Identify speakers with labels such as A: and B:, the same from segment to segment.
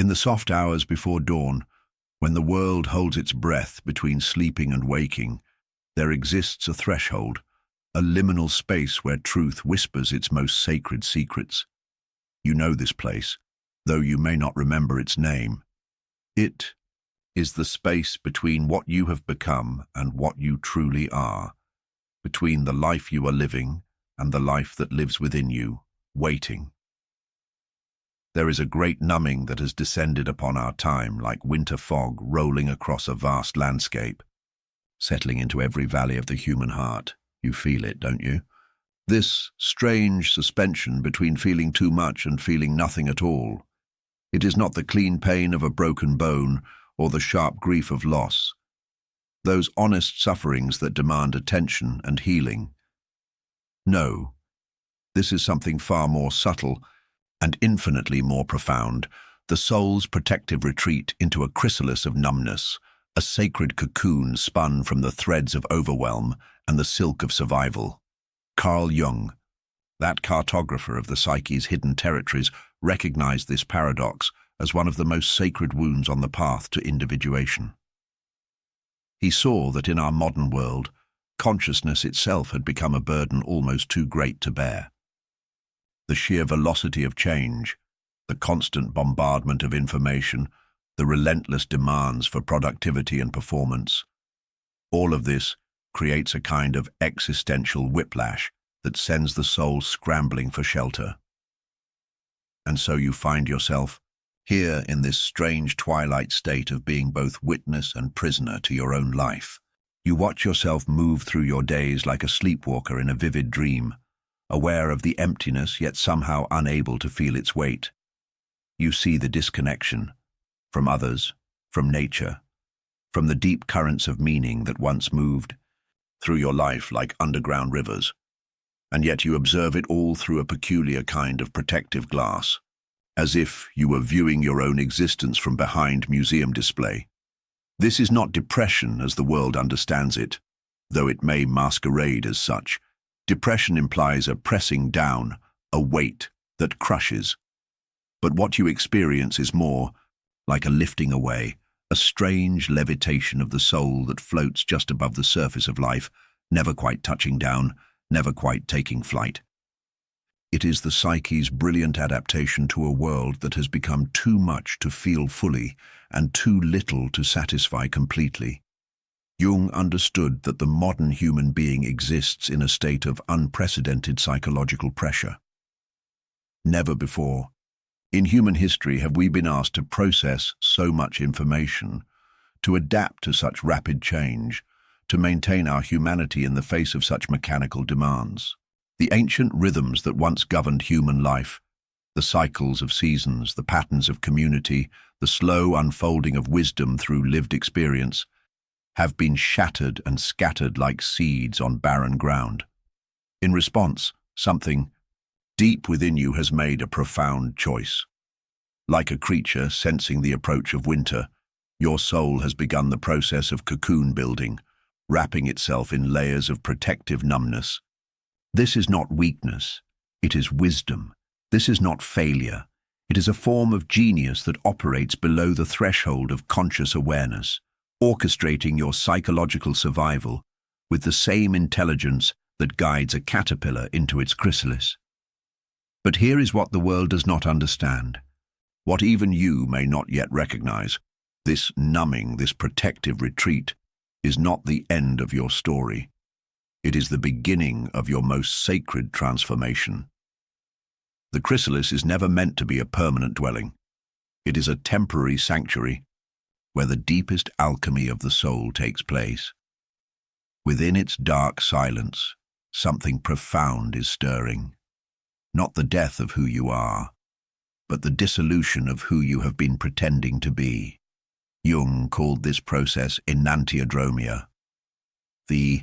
A: In the soft hours before dawn, when the world holds its breath between sleeping and waking, there exists a threshold, a liminal space where truth whispers its most sacred secrets. You know this place, though you may not remember its name. It is the space between what you have become and what you truly are, between the life you are living and the life that lives within you, waiting. There is a great numbing that has descended upon our time like winter fog rolling across a vast landscape, settling into every valley of the human heart. You feel it, don't you? This strange suspension between feeling too much and feeling nothing at all. It is not the clean pain of a broken bone or the sharp grief of loss. Those honest sufferings that demand attention and healing. No, this is something far more subtle and infinitely more profound, the soul's protective retreat into a chrysalis of numbness, a sacred cocoon spun from the threads of overwhelm and the silk of survival. Carl Jung, that cartographer of the psyche's hidden territories, recognized this paradox as one of the most sacred wounds on the path to individuation. He saw that in our modern world, consciousness itself had become a burden almost too great to bear. The sheer velocity of change, the constant bombardment of information, the relentless demands for productivity and performance, all of this creates a kind of existential whiplash that sends the soul scrambling for shelter. And so you find yourself here in this strange twilight state of being both witness and prisoner to your own life. You watch yourself move through your days like a sleepwalker in a vivid dream, aware of the emptiness yet somehow unable to feel its weight. You see the disconnection from others, from nature, from the deep currents of meaning that once moved through your life like underground rivers, and yet you observe it all through a peculiar kind of protective glass, as if you were viewing your own existence from behind museum display. This is not depression as the world understands it, though it may masquerade as such. Depression implies a pressing down, a weight that crushes. But what you experience is more like a lifting away, a strange levitation of the soul that floats just above the surface of life, never quite touching down, never quite taking flight. It is the psyche's brilliant adaptation to a world that has become too much to feel fully and too little to satisfy completely. Jung understood that the modern human being exists in a state of unprecedented psychological pressure. Never before, in human history, have we been asked to process so much information, to adapt to such rapid change, to maintain our humanity in the face of such mechanical demands. The ancient rhythms that once governed human life, the cycles of seasons, the patterns of community, the slow unfolding of wisdom through lived experience, have been shattered and scattered like seeds on barren ground. In response, something deep within you has made a profound choice. Like a creature sensing the approach of winter, your soul has begun the process of cocoon building, wrapping itself in layers of protective numbness. This is not weakness, it is wisdom. This is not failure. It is a form of genius that operates below the threshold of conscious awareness, orchestrating your psychological survival with the same intelligence that guides a caterpillar into its chrysalis. But here is what the world does not understand, what even you may not yet recognize. This numbing, this protective retreat, is not the end of your story. It is the beginning of your most sacred transformation. The chrysalis is never meant to be a permanent dwelling. It is a temporary sanctuary where the deepest alchemy of the soul takes place. Within its dark silence, something profound is stirring. Not the death of who you are, but the dissolution of who you have been pretending to be. Jung called this process Enantiodromia, the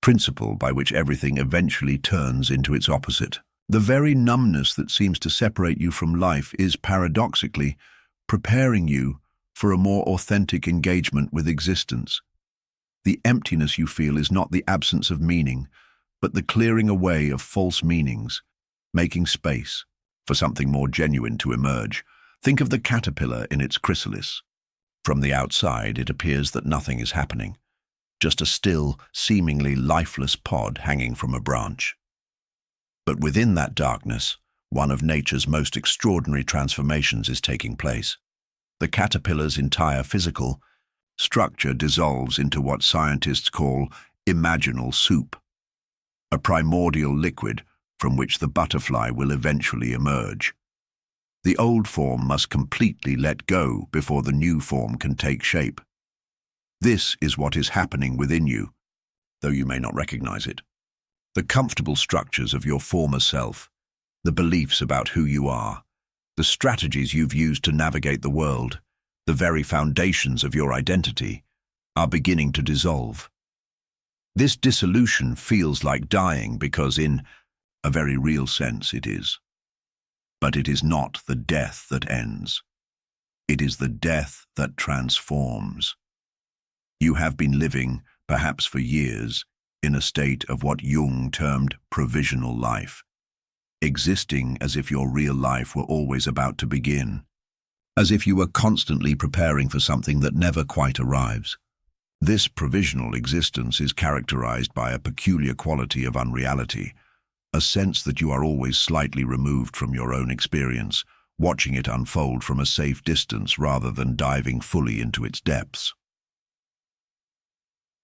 A: principle by which everything eventually turns into its opposite. The very numbness that seems to separate you from life is paradoxically preparing you for a more authentic engagement with existence. The emptiness you feel is not the absence of meaning, but the clearing away of false meanings, making space for something more genuine to emerge. Think of the caterpillar in its chrysalis. From the outside, it appears that nothing is happening, just a still, seemingly lifeless pod hanging from a branch. But within that darkness, one of nature's most extraordinary transformations is taking place. The caterpillar's entire physical structure dissolves into what scientists call imaginal soup, a primordial liquid from which the butterfly will eventually emerge. The old form must completely let go before the new form can take shape. This is what is happening within you, though you may not recognize it. The comfortable structures of your former self, the beliefs about who you are, the strategies you've used to navigate the world, the very foundations of your identity, are beginning to dissolve. This dissolution feels like dying because in a very real sense it is. But it is not the death that ends. It is the death that transforms. You have been living, perhaps for years, in a state of what Jung termed provisional life, existing as if your real life were always about to begin, as if you were constantly preparing for something that never quite arrives. This provisional existence is characterized by a peculiar quality of unreality, a sense that you are always slightly removed from your own experience, watching it unfold from a safe distance rather than diving fully into its depths.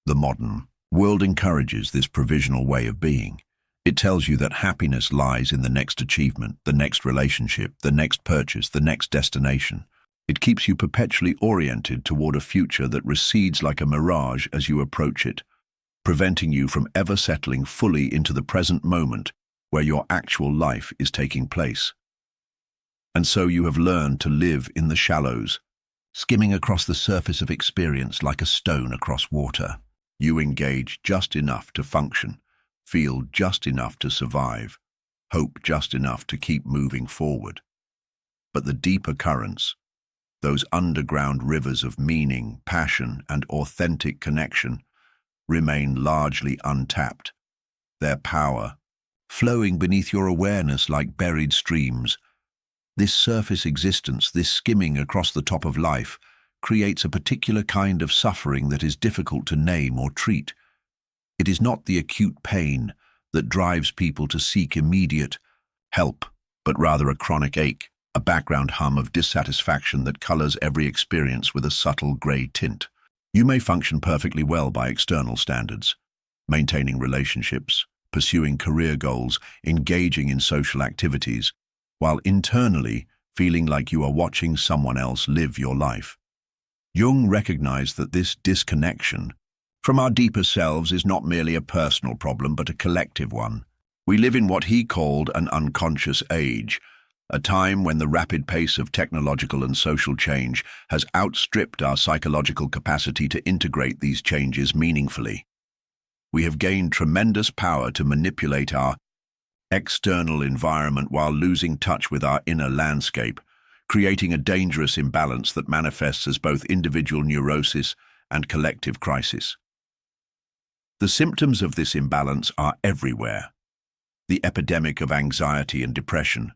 A: The modern world encourages this provisional way of being. It tells you that happiness lies in the next achievement, the next relationship, the next purchase, the next destination. It keeps you perpetually oriented toward a future that recedes like a mirage as you approach it, preventing you from ever settling fully into the present moment where your actual life is taking place. And so you have learned to live in the shallows, skimming across the surface of experience like a stone across water. You engage just enough to function, feel just enough to survive, hope just enough to keep moving forward. But the deeper currents, those underground rivers of meaning, passion, and authentic connection, remain largely untapped, their power flowing beneath your awareness like buried streams. This surface existence, this skimming across the top of life, creates a particular kind of suffering that is difficult to name or treat. It is not the acute pain that drives people to seek immediate help, but rather a chronic ache, a background hum of dissatisfaction that colors every experience with a subtle gray tint. You may function perfectly well by external standards, maintaining relationships, pursuing career goals, engaging in social activities, while internally feeling like you are watching someone else live your life. Jung recognized that this disconnection from our deeper selves is not merely a personal problem but a collective one. We live in what he called an unconscious age, a time when the rapid pace of technological and social change has outstripped our psychological capacity to integrate these changes meaningfully. We have gained tremendous power to manipulate our external environment while losing touch with our inner landscape, creating a dangerous imbalance that manifests as both individual neurosis and collective crisis. The symptoms of this imbalance are everywhere. The epidemic of anxiety and depression,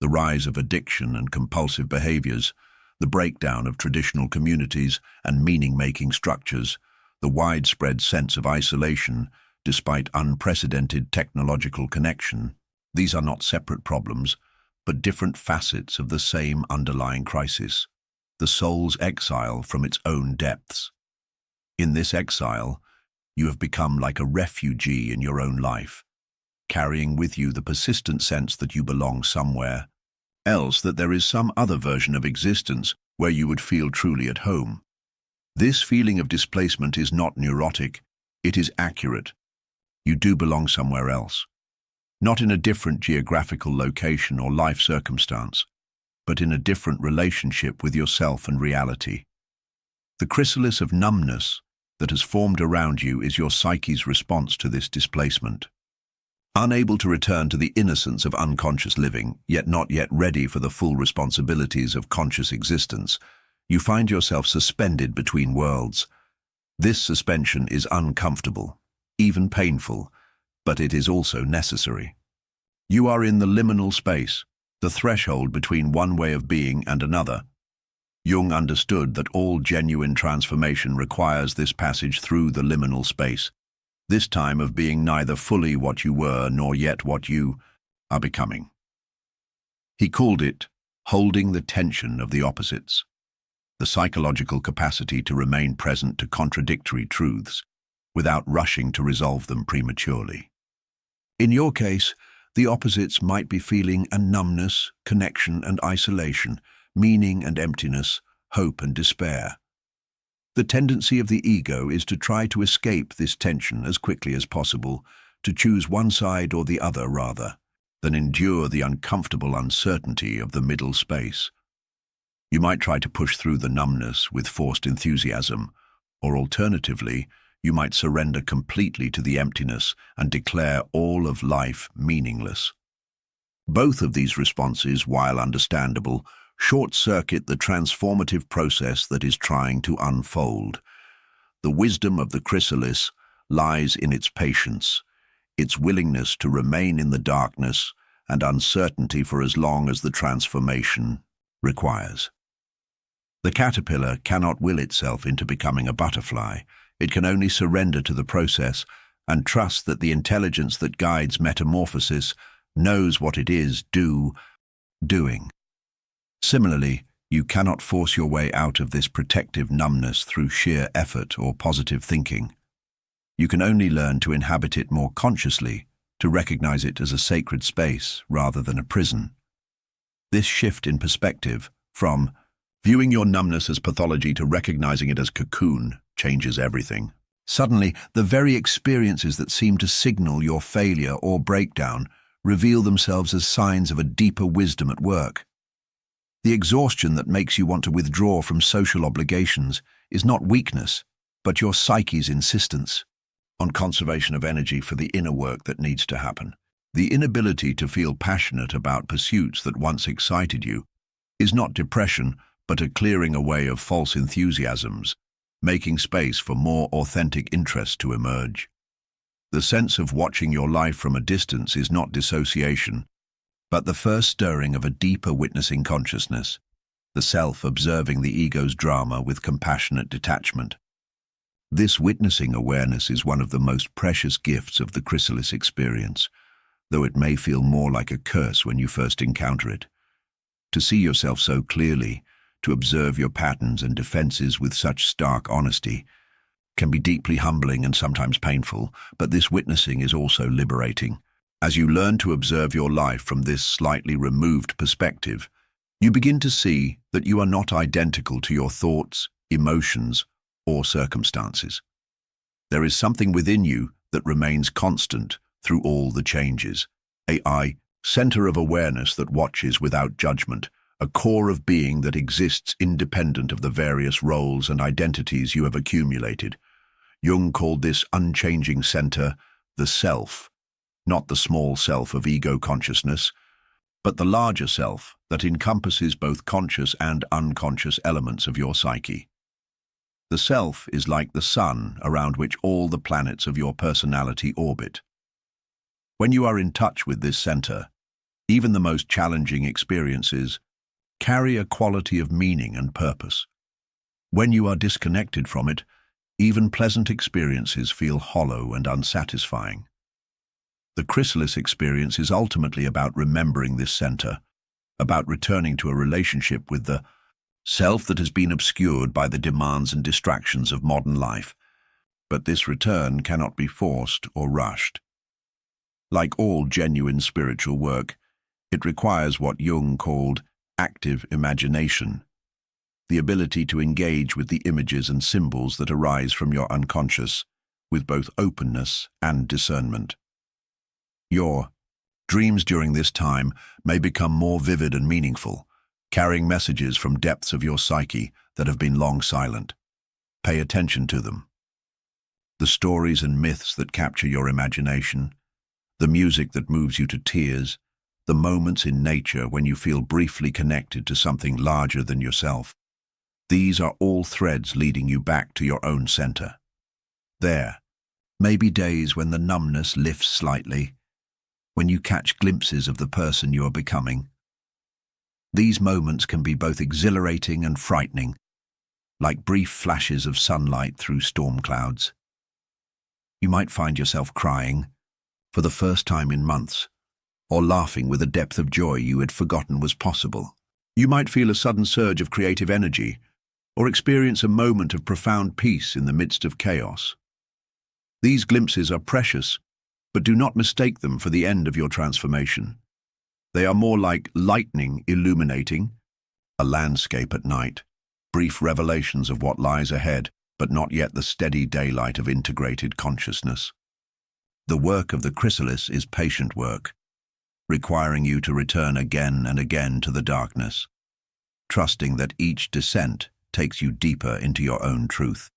A: the rise of addiction and compulsive behaviors, the breakdown of traditional communities and meaning-making structures, the widespread sense of isolation despite unprecedented technological connection. These are not separate problems, but different facets of the same underlying crisis, the soul's exile from its own depths. In this exile, you have become like a refugee in your own life, carrying with you the persistent sense that you belong somewhere else, that there is some other version of existence where you would feel truly at home. This feeling of displacement is not neurotic, it is accurate. You do belong somewhere else. Not in a different geographical location or life circumstance, but in a different relationship with yourself and reality. The chrysalis of numbness that has formed around you is your psyche's response to this displacement. Unable to return to the innocence of unconscious living, yet not yet ready for the full responsibilities of conscious existence, you find yourself suspended between worlds. This suspension is uncomfortable, even painful, but it is also necessary. You are in the liminal space, the threshold between one way of being and another. Jung understood that all genuine transformation requires this passage through the liminal space, this time of being neither fully what you were nor yet what you are becoming. He called it holding the tension of the opposites, the psychological capacity to remain present to contradictory truths without rushing to resolve them prematurely. In your case, the opposites might be feeling a numbness, connection and isolation, meaning and emptiness, hope and despair. The tendency of the ego is to try to escape this tension as quickly as possible, to choose one side or the other rather than endure the uncomfortable uncertainty of the middle space. You might try to push through the numbness with forced enthusiasm, or alternatively, you might surrender completely to the emptiness and declare all of life meaningless. Both of these responses, while understandable, short-circuit the transformative process that is trying to unfold. The wisdom of the chrysalis lies in its patience, its willingness to remain in the darkness and uncertainty for as long as the transformation requires. The caterpillar cannot will itself into becoming a butterfly. It can only surrender to the process and trust that the intelligence that guides metamorphosis knows what it is doing. Similarly, you cannot force your way out of this protective numbness through sheer effort or positive thinking. You can only learn to inhabit it more consciously, to recognize it as a sacred space rather than a prison. This shift in perspective, from viewing your numbness as pathology to recognizing it as cocoon, changes everything. Suddenly, the very experiences that seem to signal your failure or breakdown reveal themselves as signs of a deeper wisdom at work. The exhaustion that makes you want to withdraw from social obligations is not weakness, but your psyche's insistence on conservation of energy for the inner work that needs to happen. The inability to feel passionate about pursuits that once excited you is not depression, but a clearing away of false enthusiasms, making space for more authentic interest to emerge. The sense of watching your life from a distance is not dissociation, but the first stirring of a deeper witnessing consciousness, the self observing the ego's drama with compassionate detachment. This witnessing awareness is one of the most precious gifts of the chrysalis experience, though it may feel more like a curse when you first encounter it. To see yourself so clearly, to observe your patterns and defenses with such stark honesty, can be deeply humbling and sometimes painful, but this witnessing is also liberating. As you learn to observe your life from this slightly removed perspective, you begin to see that you are not identical to your thoughts, emotions, or circumstances. There is something within you that remains constant through all the changes. A center of awareness that watches without judgment, a core of being that exists independent of the various roles and identities you have accumulated. Jung called this unchanging center the self, not the small self of ego consciousness, but the larger self that encompasses both conscious and unconscious elements of your psyche. The self is like the sun around which all the planets of your personality orbit. When you are in touch with this center, even the most challenging experiences carry a quality of meaning and purpose. When you are disconnected from it, even pleasant experiences feel hollow and unsatisfying. The chrysalis experience is ultimately about remembering this center, about returning to a relationship with the self that has been obscured by the demands and distractions of modern life. But this return cannot be forced or rushed. Like all genuine spiritual work, it requires what Jung called active imagination, the ability to engage with the images and symbols that arise from your unconscious with both openness and discernment. Your dreams during this time may become more vivid and meaningful, carrying messages from depths of your psyche that have been long silent. Pay attention to them. The stories and myths that capture your imagination, the music that moves you to tears, the moments in nature when you feel briefly connected to something larger than yourself. These are all threads leading you back to your own center. There may be days when the numbness lifts slightly, when you catch glimpses of the person you are becoming, These moments can be both exhilarating and frightening, like brief flashes of sunlight through storm clouds. You might find yourself crying, for the first time in months, or laughing with a depth of joy you had forgotten was possible. You might feel a sudden surge of creative energy, or experience a moment of profound peace in the midst of chaos. These glimpses are precious, but do not mistake them for the end of your transformation. They are more like lightning illuminating a landscape at night, brief revelations of what lies ahead, but not yet the steady daylight of integrated consciousness. The work of the chrysalis is patient work, requiring you to return again and again to the darkness, trusting that each descent takes you deeper into your own truth.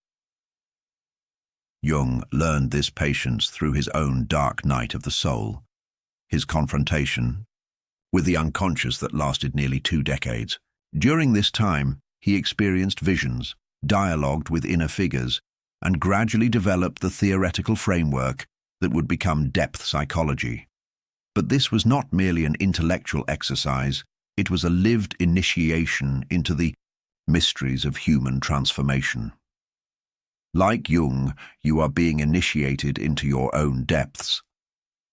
A: Jung learned this patience through his own dark night of the soul, his confrontation with the unconscious that lasted nearly 2 decades. During this time, he experienced visions, dialogued with inner figures, and gradually developed the theoretical framework that would become depth psychology. But this was not merely an intellectual exercise, it was a lived initiation into the mysteries of human transformation. Like Jung, you are being initiated into your own depths.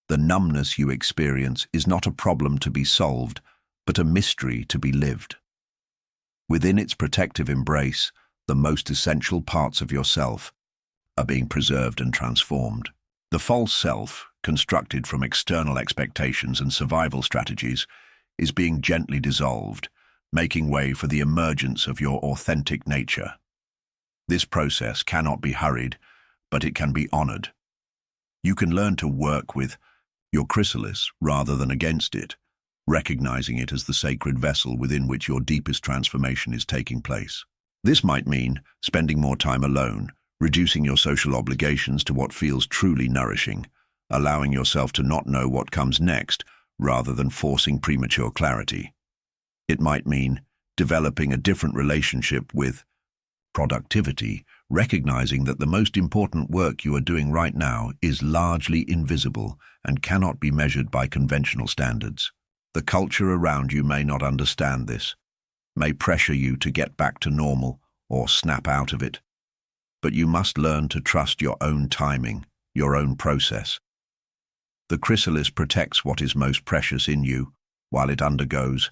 A: The numbness you experience is not a problem to be solved, but a mystery to be lived. Within its protective embrace, the most essential parts of yourself are being preserved and transformed. The false self, constructed from external expectations and survival strategies, is being gently dissolved, making way for the emergence of your authentic nature. This process cannot be hurried, but it can be honored. You can learn to work with your chrysalis rather than against it, recognizing it as the sacred vessel within which your deepest transformation is taking place. This might mean spending more time alone, reducing your social obligations to what feels truly nourishing, allowing yourself to not know what comes next rather than forcing premature clarity. It might mean developing a different relationship with productivity, recognizing that the most important work you are doing right now is largely invisible and cannot be measured by conventional standards. The culture around you may not understand this, may pressure you to get back to normal or snap out of it. But you must learn to trust your own timing, your own process. The chrysalis protects what is most precious in you while it undergoes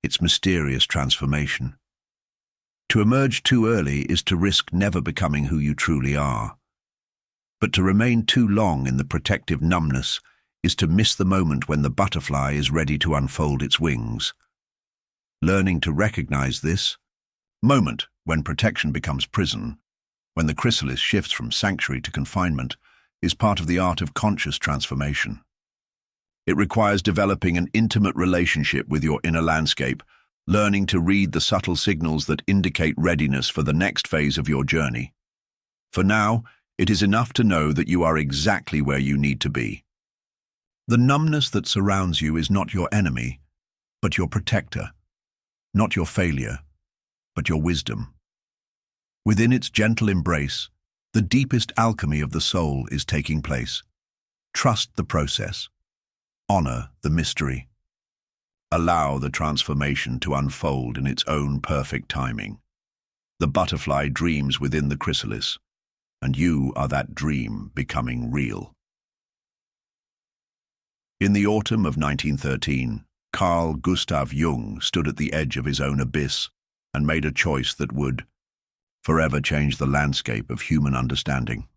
A: its mysterious transformation. To emerge too early is to risk never becoming who you truly are. But to remain too long in the protective numbness is to miss the moment when the butterfly is ready to unfold its wings. Learning to recognize this moment when protection becomes prison, when the chrysalis shifts from sanctuary to confinement, is part of the art of conscious transformation. It requires developing an intimate relationship with your inner landscape, learning to read the subtle signals that indicate readiness for the next phase of your journey. For now, it is enough to know that you are exactly where you need to be. The numbness that surrounds you is not your enemy, but your protector. Not your failure, but your wisdom. Within its gentle embrace, the deepest alchemy of the soul is taking place. Trust the process. Honor the mystery. Allow the transformation to unfold in its own perfect timing. The butterfly dreams within the chrysalis, and you are that dream becoming real. In the autumn of 1913, Carl Gustav Jung stood at the edge of his own abyss and made a choice that would forever change the landscape of human understanding.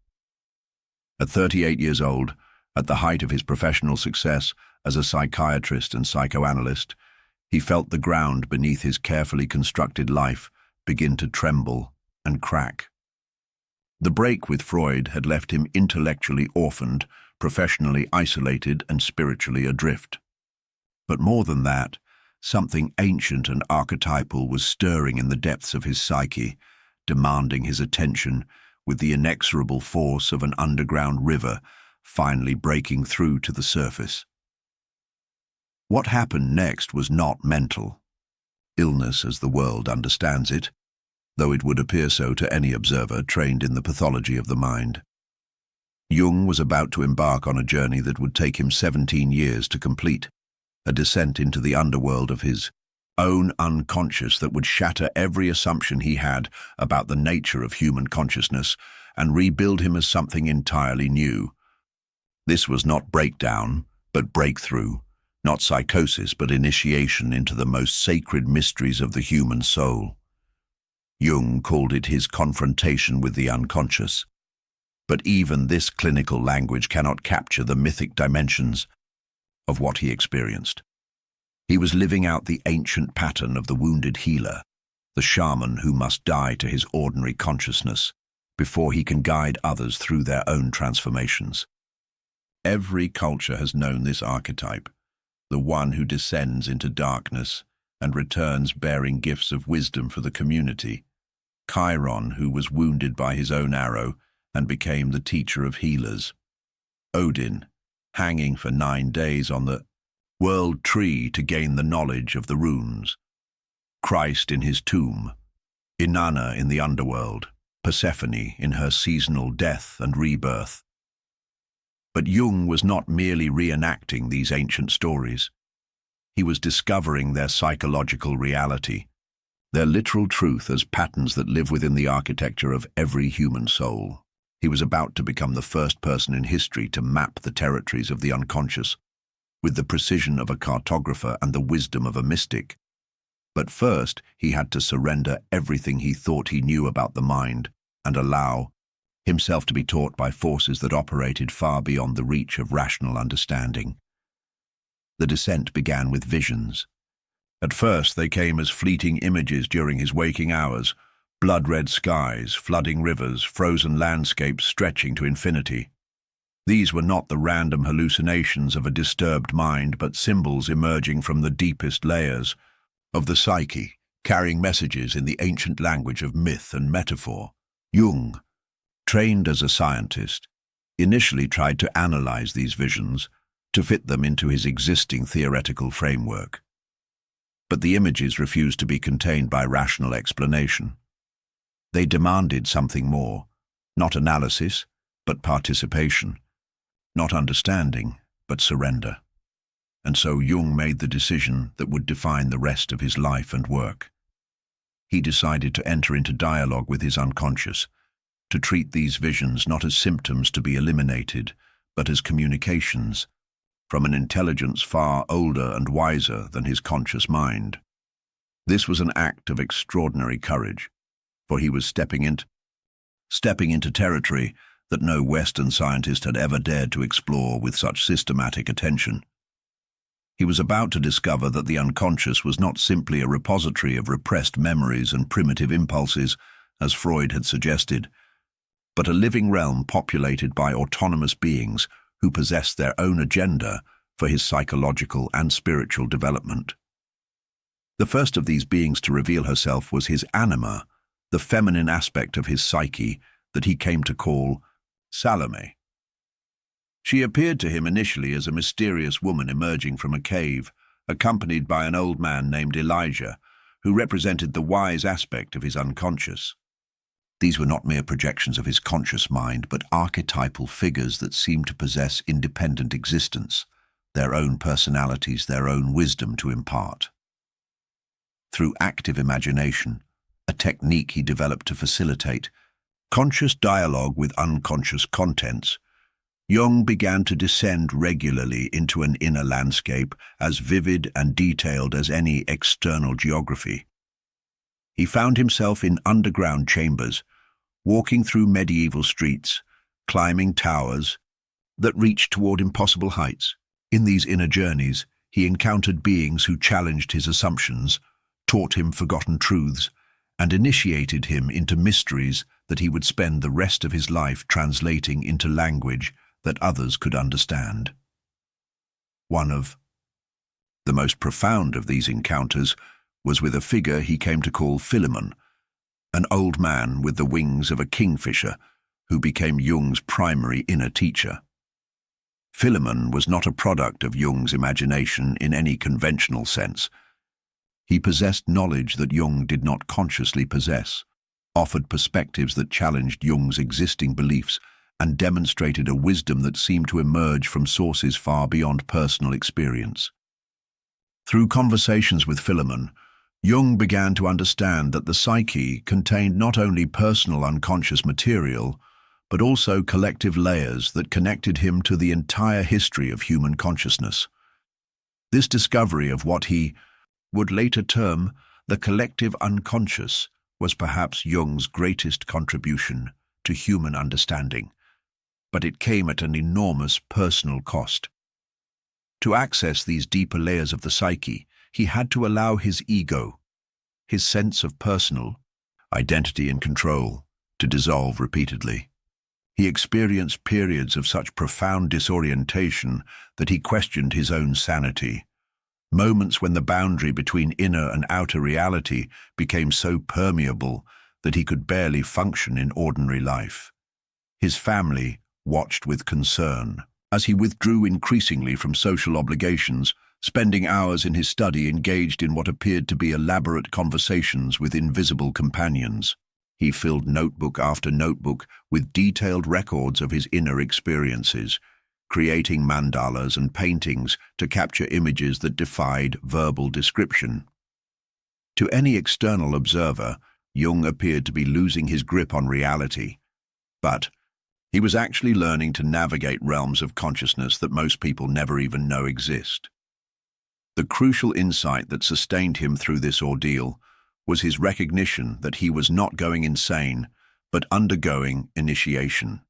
A: At 38 years old, at the height of his professional success as a psychiatrist and psychoanalyst, he felt the ground beneath his carefully constructed life begin to tremble and crack. The break with Freud had left him intellectually orphaned, professionally isolated, and spiritually adrift. But more than that, something ancient and archetypal was stirring in the depths of his psyche, demanding his attention with the inexorable force of an underground river finally breaking through to the surface. What happened next was not mental. Illness as the world understands it, though it would appear so to any observer trained in the pathology of the mind. Jung was about to embark on a journey that would take him 17 years to complete, a descent into the underworld of his own unconscious that would shatter every assumption he had about the nature of human consciousness and rebuild him as something entirely new. This was not breakdown, but breakthrough, not psychosis, but initiation into the most sacred mysteries of the human soul. Jung called it his confrontation with the unconscious. But even this clinical language cannot capture the mythic dimensions of what he experienced. He was living out the ancient pattern of the wounded healer, the shaman who must die to his ordinary consciousness before he can guide others through their own transformations. Every culture has known this archetype, the one who descends into darkness and returns bearing gifts of wisdom for the community. Chiron, who was wounded by his own arrow and became the teacher of healers. Odin, hanging for 9 days on the world tree to gain the knowledge of the runes. Christ in his tomb. Inanna in the underworld. Persephone in her seasonal death and rebirth. But Jung was not merely reenacting these ancient stories. He was discovering their psychological reality, their literal truth as patterns that live within the architecture of every human soul. He was about to become the first person in history to map the territories of the unconscious with the precision of a cartographer and the wisdom of a mystic. But first, he had to surrender everything he thought he knew about the mind and allow himself to be taught by forces that operated far beyond the reach of rational understanding. The descent began with visions. At first, they came as fleeting images during his waking hours, blood-red skies, flooding rivers, frozen landscapes stretching to infinity. These were not the random hallucinations of a disturbed mind, but symbols emerging from the deepest layers of the psyche, carrying messages in the ancient language of myth and metaphor. Jung, trained as a scientist, initially tried to analyze these visions, to fit them into his existing theoretical framework. But the images refused to be contained by rational explanation. They demanded something more, not analysis, but participation, not understanding, but surrender. And so Jung made the decision that would define the rest of his life and work. He decided to enter into dialogue with his unconscious, to treat these visions not as symptoms to be eliminated, but as communications from an intelligence far older and wiser than his conscious mind. This was an act of extraordinary courage, for he was stepping into territory that no Western scientist had ever dared to explore with such systematic attention. He was about to discover that the unconscious was not simply a repository of repressed memories and primitive impulses, as Freud had suggested, but a living realm populated by autonomous beings who possessed their own agenda for his psychological and spiritual development. The first of these beings to reveal herself was his anima, the feminine aspect of his psyche that he came to call Salome. She appeared to him initially as a mysterious woman emerging from a cave, accompanied by an old man named Elijah, who represented the wise aspect of his unconscious. These were not mere projections of his conscious mind, but archetypal figures that seemed to possess independent existence, their own personalities, their own wisdom to impart. Through active imagination, a technique he developed to facilitate conscious dialogue with unconscious contents, Jung began to descend regularly into an inner landscape as vivid and detailed as any external geography. He found himself in underground chambers, walking through medieval streets, climbing towers that reached toward impossible heights. In these inner journeys, he encountered beings who challenged his assumptions, taught him forgotten truths, and initiated him into mysteries that he would spend the rest of his life translating into language that others could understand. One of the most profound of these encounters was with a figure he came to call Philemon, an old man with the wings of a kingfisher who became Jung's primary inner teacher. Philemon was not a product of Jung's imagination in any conventional sense. He possessed knowledge that Jung did not consciously possess, offered perspectives that challenged Jung's existing beliefs, and demonstrated a wisdom that seemed to emerge from sources far beyond personal experience. Through conversations with Philemon, Jung began to understand that the psyche contained not only personal unconscious material, but also collective layers that connected him to the entire history of human consciousness. This discovery of what he would later term the collective unconscious was perhaps Jung's greatest contribution to human understanding, but it came at an enormous personal cost. To access these deeper layers of the psyche, he had to allow his ego, his sense of personal identity and control, to dissolve repeatedly. He experienced periods of such profound disorientation that he questioned his own sanity, moments when the boundary between inner and outer reality became so permeable that he could barely function in ordinary life. His family watched with concern as he withdrew increasingly from social obligations, spending hours in his study engaged in what appeared to be elaborate conversations with invisible companions. He filled notebook after notebook with detailed records of his inner experiences, creating mandalas and paintings to capture images that defied verbal description. To any external observer, Jung appeared to be losing his grip on reality, but he was actually learning to navigate realms of consciousness that most people never even know exist. The crucial insight that sustained him through this ordeal was his recognition that he was not going insane, but undergoing initiation.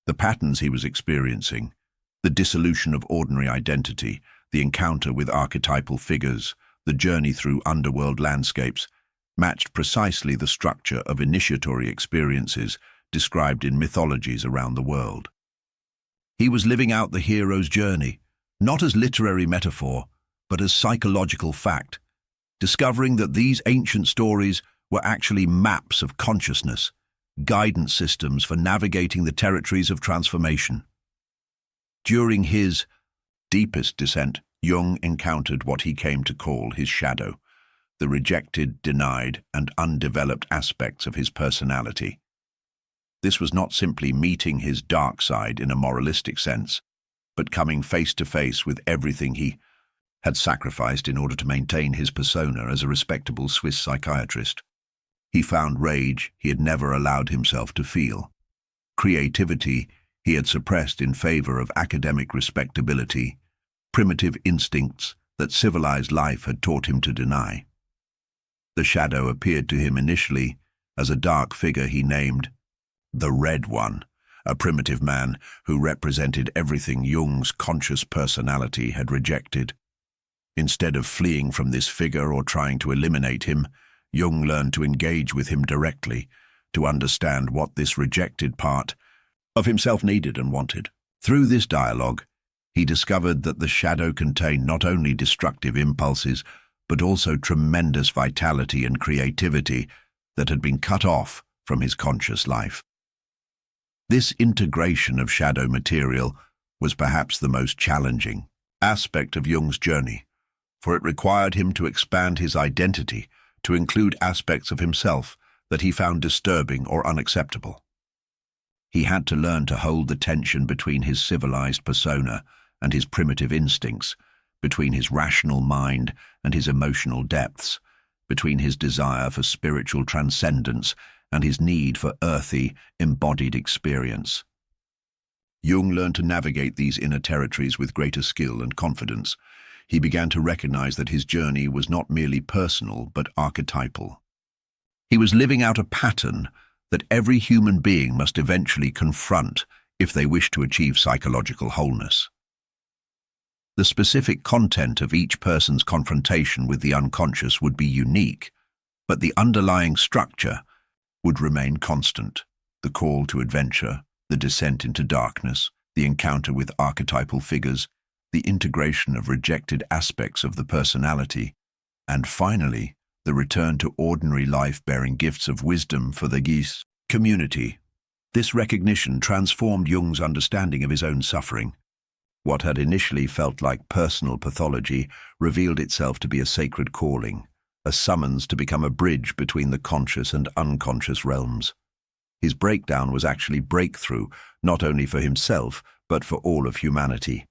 A: The patterns he was experiencing, the dissolution of ordinary identity, the encounter with archetypal figures, the journey through underworld landscapes, matched precisely the structure of initiatory experiences described in mythologies around the world. He was living out the hero's journey, not as literary metaphor, but as psychological fact, discovering that these ancient stories were actually maps of consciousness, guidance systems for navigating the territories of transformation. During his deepest descent, Jung encountered what he came to call his shadow, the rejected, denied, and undeveloped aspects of his personality. This was not simply meeting his dark side in a moralistic sense, but coming face to face with everything he had sacrificed in order to maintain his persona as a respectable Swiss psychiatrist. He found rage he had never allowed himself to feel, creativity he had suppressed in favor of academic respectability, primitive instincts that civilized life had taught him to deny. The shadow appeared to him initially as a dark figure he named the Red One, a primitive man who represented everything Jung's conscious personality had rejected. Instead of fleeing from this figure or trying to eliminate him, Jung learned to engage with him directly, to understand what this rejected part of himself needed and wanted. Through this dialogue, he discovered that the shadow contained not only destructive impulses, but also tremendous vitality and creativity that had been cut off from his conscious life. This integration of shadow material was perhaps the most challenging aspect of Jung's journey, for it required him to expand his identity to include aspects of himself that he found disturbing or unacceptable. He had to learn to hold the tension between his civilized persona and his primitive instincts, between his rational mind and his emotional depths, between his desire for spiritual transcendence and his need for earthy, embodied experience. Jung learned to navigate these inner territories with greater skill and confidence. He began to recognize that his journey was not merely personal, but archetypal. He was living out a pattern that every human being must eventually confront if they wish to achieve psychological wholeness. The specific content of each person's confrontation with the unconscious would be unique, but the underlying structure would remain constant. The call to adventure, the descent into darkness, the encounter with archetypal figures, the integration of rejected aspects of the personality, and finally, the return to ordinary life bearing gifts of wisdom for the Geese community. This recognition transformed Jung's understanding of his own suffering. What had initially felt like personal pathology revealed itself to be a sacred calling, a summons to become a bridge between the conscious and unconscious realms. His breakdown was actually breakthrough, not only for himself, but for all of humanity.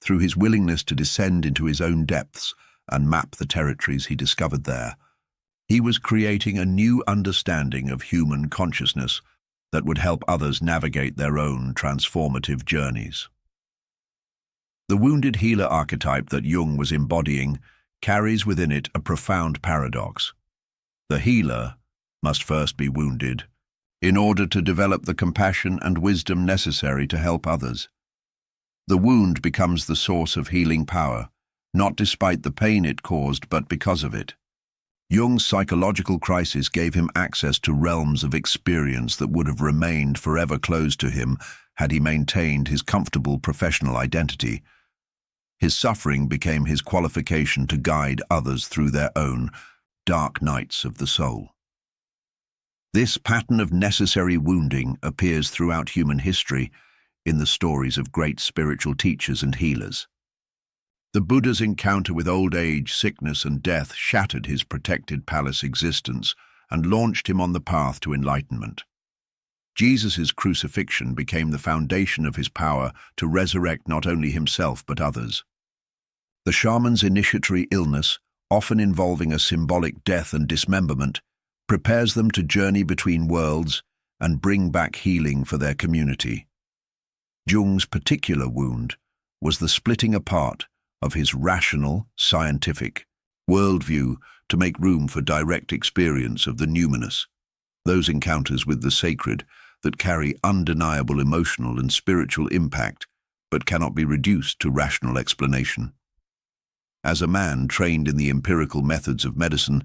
A: through his willingness to descend into his own depths and map the territories he discovered there. He was creating a new understanding of human consciousness that would help others navigate their own transformative journeys. The wounded healer archetype that Jung was embodying carries within it a profound paradox. The healer must first be wounded in order to develop the compassion and wisdom necessary to help others. The wound becomes the source of healing power, not despite the pain it caused, but because of it. Jung's psychological crisis gave him access to realms of experience that would have remained forever closed to him had he maintained his comfortable professional identity. His suffering became his qualification to guide others through their own dark nights of the soul. This pattern of necessary wounding appears throughout human history in the stories of great spiritual teachers and healers. The Buddha's encounter with old age, sickness, and death shattered his protected palace existence and launched him on the path to enlightenment. Jesus' crucifixion became the foundation of his power to resurrect not only himself but others. The shaman's initiatory illness, often involving a symbolic death and dismemberment, prepares them to journey between worlds and bring back healing for their community. Jung's particular wound was the splitting apart of his rational, scientific worldview to make room for direct experience of the numinous, those encounters with the sacred that carry undeniable emotional and spiritual impact but cannot be reduced to rational explanation. As a man trained in the empirical methods of medicine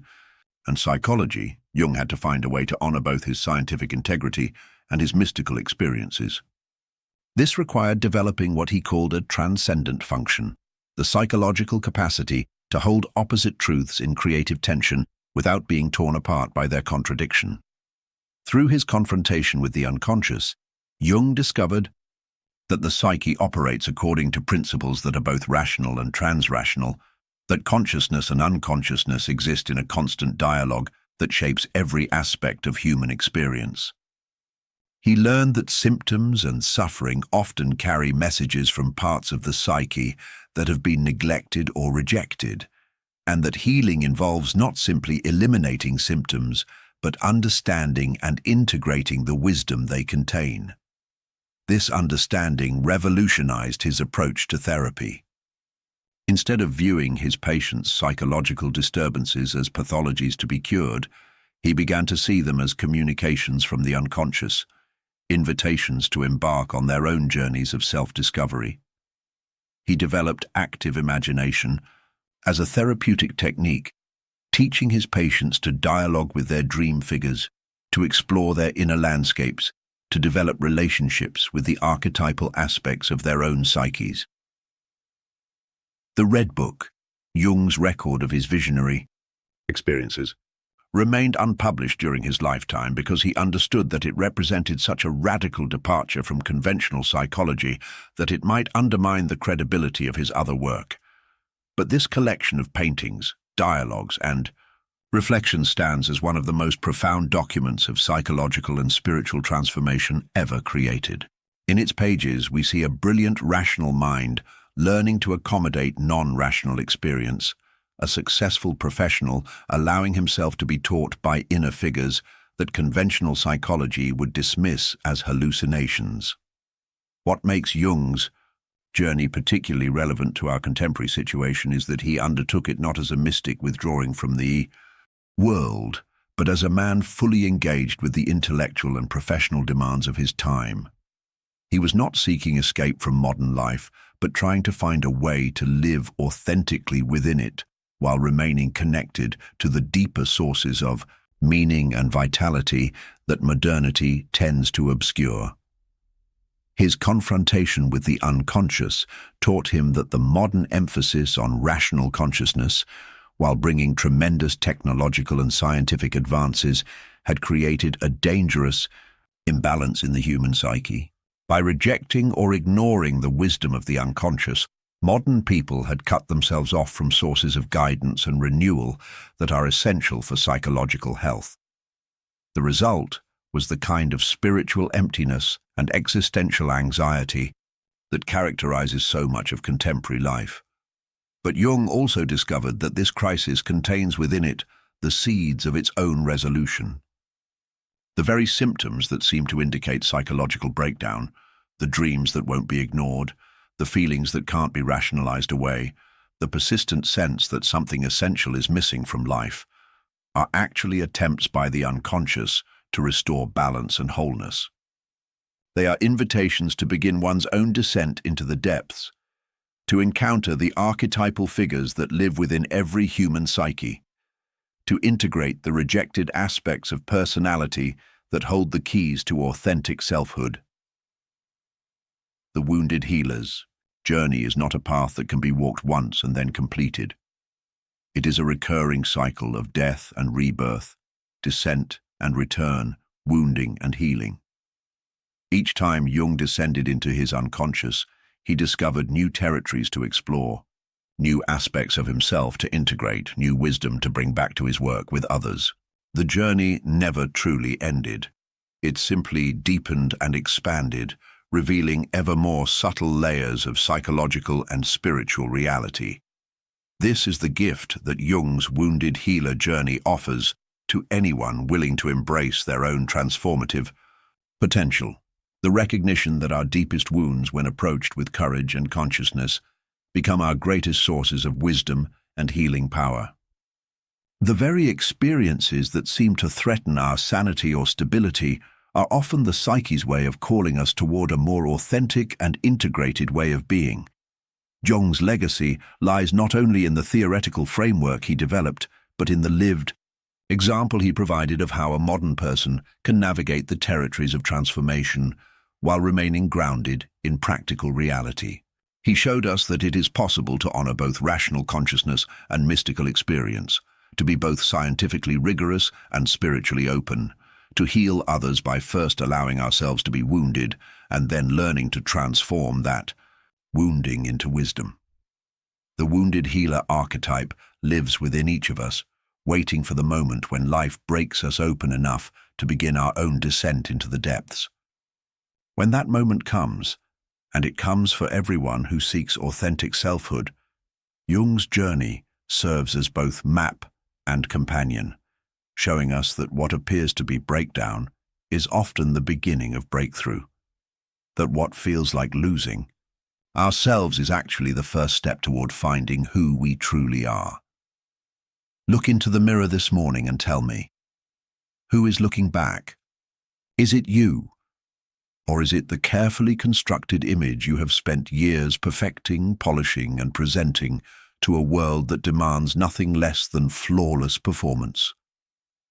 A: and psychology, Jung had to find a way to honor both his scientific integrity and his mystical experiences. This required developing what he called a transcendent function, the psychological capacity to hold opposite truths in creative tension without being torn apart by their contradiction. Through his confrontation with the unconscious, Jung discovered that the psyche operates according to principles that are both rational and transrational, that consciousness and unconsciousness exist in a constant dialogue that shapes every aspect of human experience. He learned that symptoms and suffering often carry messages from parts of the psyche that have been neglected or rejected, and that healing involves not simply eliminating symptoms, but understanding and integrating the wisdom they contain. This understanding revolutionized his approach to therapy. Instead of viewing his patients' psychological disturbances as pathologies to be cured, he began to see them as communications from the unconscious, invitations to embark on their own journeys of self-discovery. He developed active imagination as a therapeutic technique, teaching his patients to dialogue with their dream figures, to explore their inner landscapes, to develop relationships with the archetypal aspects of their own psyches. The Red Book, Jung's record of his visionary experiences, remained unpublished during his lifetime because he understood that it represented such a radical departure from conventional psychology that it might undermine the credibility of his other work. But this collection of paintings, dialogues, and reflections stands as one of the most profound documents of psychological and spiritual transformation ever created. In its pages, we see a brilliant rational mind learning to accommodate non-rational experience, a successful professional allowing himself to be taught by inner figures that conventional psychology would dismiss as hallucinations. What makes Jung's journey particularly relevant to our contemporary situation is that he undertook it not as a mystic withdrawing from the world, but as a man fully engaged with the intellectual and professional demands of his time. He was not seeking escape from modern life, but trying to find a way to live authentically within it, while remaining connected to the deeper sources of meaning and vitality that modernity tends to obscure. His confrontation with the unconscious taught him that the modern emphasis on rational consciousness, while bringing tremendous technological and scientific advances, had created a dangerous imbalance in the human psyche. By rejecting or ignoring the wisdom of the unconscious, modern people had cut themselves off from sources of guidance and renewal that are essential for psychological health. The result was the kind of spiritual emptiness and existential anxiety that characterizes so much of contemporary life. But Jung also discovered that this crisis contains within it the seeds of its own resolution. The very symptoms that seem to indicate psychological breakdown, the dreams that won't be ignored, the feelings that can't be rationalized away, the persistent sense that something essential is missing from life, are actually attempts by the unconscious to restore balance and wholeness. They are invitations to begin one's own descent into the depths, to encounter the archetypal figures that live within every human psyche, to integrate the rejected aspects of personality that hold the keys to authentic selfhood. The wounded healer's journey is not a path that can be walked once and then completed. It is a recurring cycle of death and rebirth, descent and return, wounding and healing. Each time Jung descended into his unconscious, he discovered new territories to explore, new aspects of himself to integrate, new wisdom to bring back to his work with others. The journey never truly ended. It simply deepened and expanded, revealing ever more subtle layers of psychological and spiritual reality. This is the gift that Jung's wounded healer journey offers to anyone willing to embrace their own transformative potential. The recognition that our deepest wounds, when approached with courage and consciousness, become our greatest sources of wisdom and healing power. The very experiences that seem to threaten our sanity or stability are often the psyche's way of calling us toward a more authentic and integrated way of being. Jung's legacy lies not only in the theoretical framework he developed, but in the lived example he provided of how a modern person can navigate the territories of transformation while remaining grounded in practical reality. He showed us that it is possible to honor both rational consciousness and mystical experience, to be both scientifically rigorous and spiritually open, to heal others by first allowing ourselves to be wounded and then learning to transform that wounding into wisdom. The wounded healer archetype lives within each of us, waiting for the moment when life breaks us open enough to begin our own descent into the depths. When that moment comes, and it comes for everyone who seeks authentic selfhood, Jung's journey serves as both map and companion, showing us that what appears to be breakdown is often the beginning of breakthrough, that what feels like losing ourselves is actually the first step toward finding who we truly are. Look into the mirror this morning and tell me, who is looking back? Is it you? Or is it the carefully constructed image you have spent years perfecting, polishing, and presenting to a world that demands nothing less than flawless performance?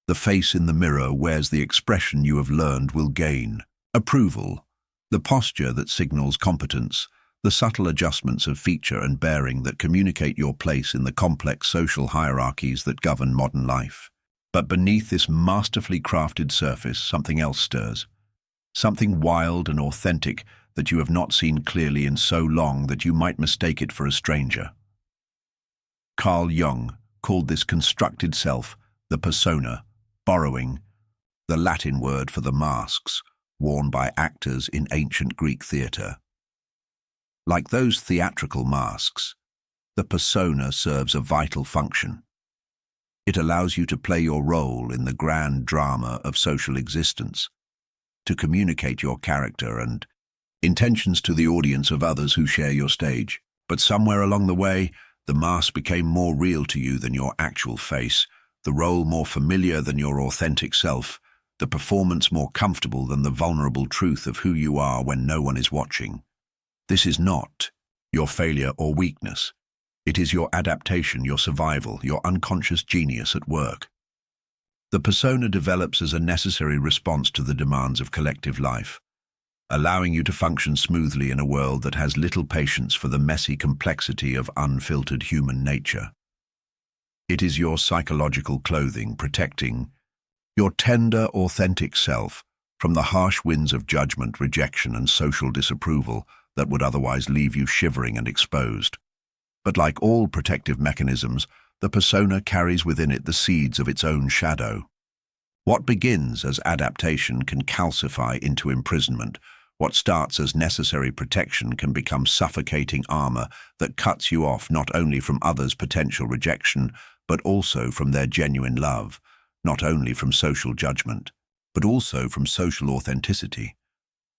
A: The face in the mirror wears the expression you have learned will gain approval, the posture that signals competence, the subtle adjustments of feature and bearing that communicate your place in the complex social hierarchies that govern modern life. But beneath this masterfully crafted surface, something else stirs. Something wild and authentic that you have not seen clearly in so long that you might mistake it for a stranger. Carl Jung called this constructed self the persona, borrowing the Latin word for the masks worn by actors in ancient Greek theatre. Like those theatrical masks, the persona serves a vital function. It allows you to play your role in the grand drama of social existence, to communicate your character and intentions to the audience of others who share your stage. But somewhere along the way, the mask became more real to you than your actual face, the role more familiar than your authentic self, the performance more comfortable than the vulnerable truth of who you are when no one is watching. This is not your failure or weakness. It is your adaptation, your survival, your unconscious genius at work. The persona develops as a necessary response to the demands of collective life, allowing you to function smoothly in a world that has little patience for the messy complexity of unfiltered human nature. It is your psychological clothing protecting your tender, authentic self from the harsh winds of judgment, rejection, and social disapproval that would otherwise leave you shivering and exposed. But like all protective mechanisms, the persona carries within it the seeds of its own shadow. What begins as adaptation can calcify into imprisonment, What starts as necessary protection can become suffocating armor that cuts you off not only from others' potential rejection, but also from their genuine love, not only from social judgment, but also from social authenticity,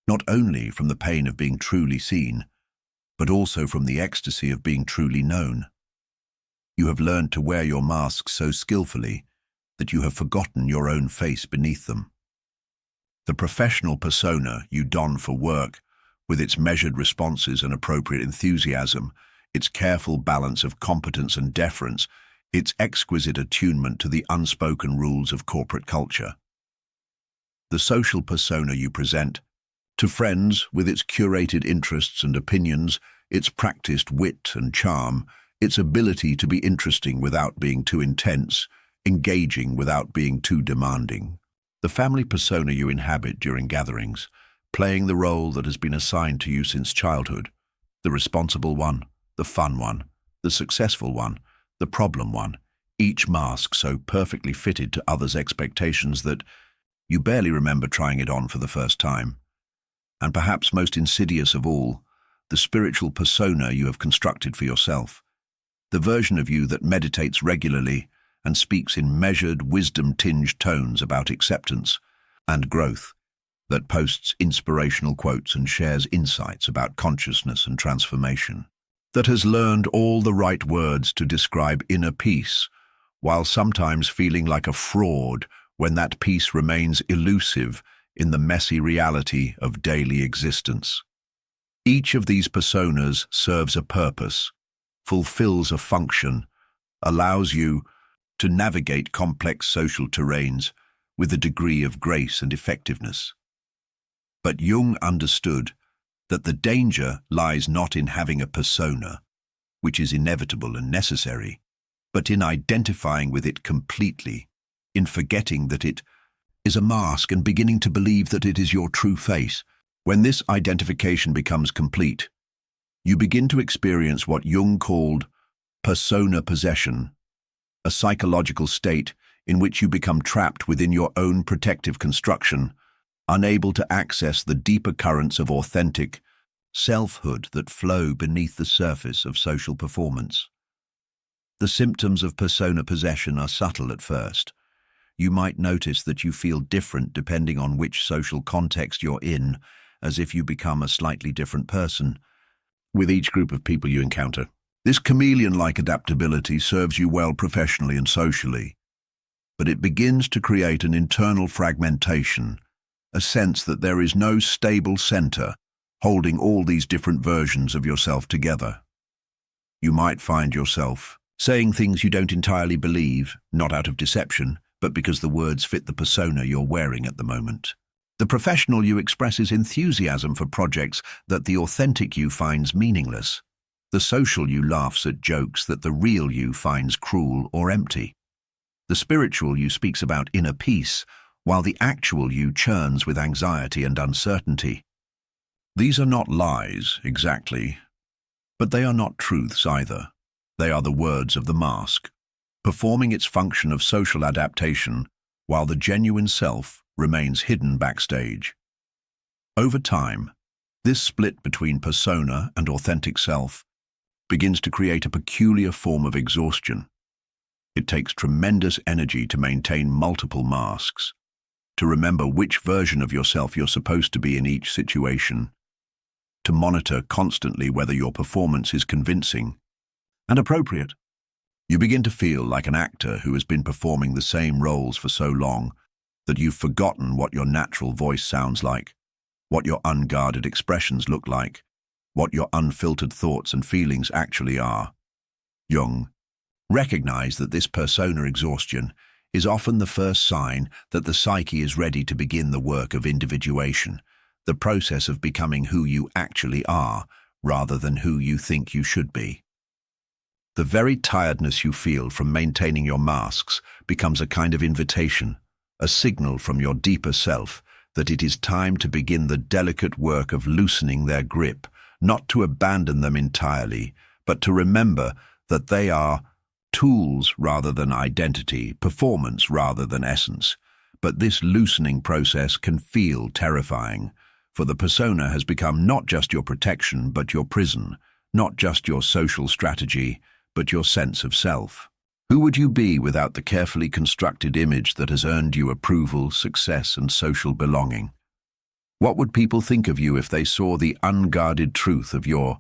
A: not only from the pain of being truly seen, but also from the ecstasy of being truly known. You have learned to wear your masks so skillfully that you have forgotten your own face beneath them. The professional persona you don for work, with its measured responses and appropriate enthusiasm, its careful balance of competence and deference, its exquisite attunement to the unspoken rules of corporate culture. The social persona you present to friends, with its curated interests and opinions, its practiced wit and charm, its ability to be interesting without being too intense, engaging without being too demanding. The family persona you inhabit during gatherings, playing the role that has been assigned to you since childhood, the responsible one, the fun one, the successful one, the problem one, each mask so perfectly fitted to others' expectations that you barely remember trying it on for the first time. And perhaps most insidious of all, the spiritual persona you have constructed for yourself, the version of you that meditates regularly and speaks in measured, wisdom-tinged tones about acceptance and growth, that posts inspirational quotes and shares insights about consciousness and transformation, that has learned all the right words to describe inner peace, while sometimes feeling like a fraud when that peace remains elusive in the messy reality of daily existence. Each of these personas serves a purpose, fulfills a function, allows you to navigate complex social terrains with a degree of grace and effectiveness. But Jung understood that the danger lies not in having a persona, which is inevitable and necessary, but in identifying with it completely, in forgetting that it is a mask and beginning to believe that it is your true face. When this identification becomes complete, you begin to experience what Jung called persona possession, a psychological state in which you become trapped within your own protective construction, unable to access the deeper currents of authentic selfhood that flow beneath the surface of social performance. The symptoms of persona possession are subtle at first. You might notice that you feel different depending on which social context you're in, as if you become a slightly different person with each group of people you encounter. This chameleon-like adaptability serves you well professionally and socially, but it begins to create an internal fragmentation, a sense that there is no stable center holding all these different versions of yourself together. You might find yourself saying things you don't entirely believe, not out of deception, but because the words fit the persona you're wearing at the moment. The professional you expresses enthusiasm for projects that the authentic you finds meaningless. The social you laughs at jokes that the real you finds cruel or empty. The spiritual you speaks about inner peace, while the actual you churns with anxiety and uncertainty. These are not lies, exactly, but they are not truths either. They are the words of the mask, performing its function of social adaptation, while the genuine self remains hidden backstage. Over time, this split between persona and authentic self begins to create a peculiar form of exhaustion. It takes tremendous energy to maintain multiple masks, to remember which version of yourself you're supposed to be in each situation, to monitor constantly whether your performance is convincing and appropriate. You begin to feel like an actor who has been performing the same roles for so long that you've forgotten what your natural voice sounds like, what your unguarded expressions look like, what your unfiltered thoughts and feelings actually are. Jung recognized that this persona exhaustion is often the first sign that the psyche is ready to begin the work of individuation, the process of becoming who you actually are rather than who you think you should be. The very tiredness you feel from maintaining your masks becomes a kind of invitation, a signal from your deeper self that it is time to begin the delicate work of loosening their grip, not to abandon them entirely, but to remember that they are tools rather than identity, performance rather than essence. But this loosening process can feel terrifying, for the persona has become not just your protection but your prison, not just your social strategy but your sense of self. Who would you be without the carefully constructed image that has earned you approval, success, and social belonging? What would people think of you if they saw the unguarded truth of your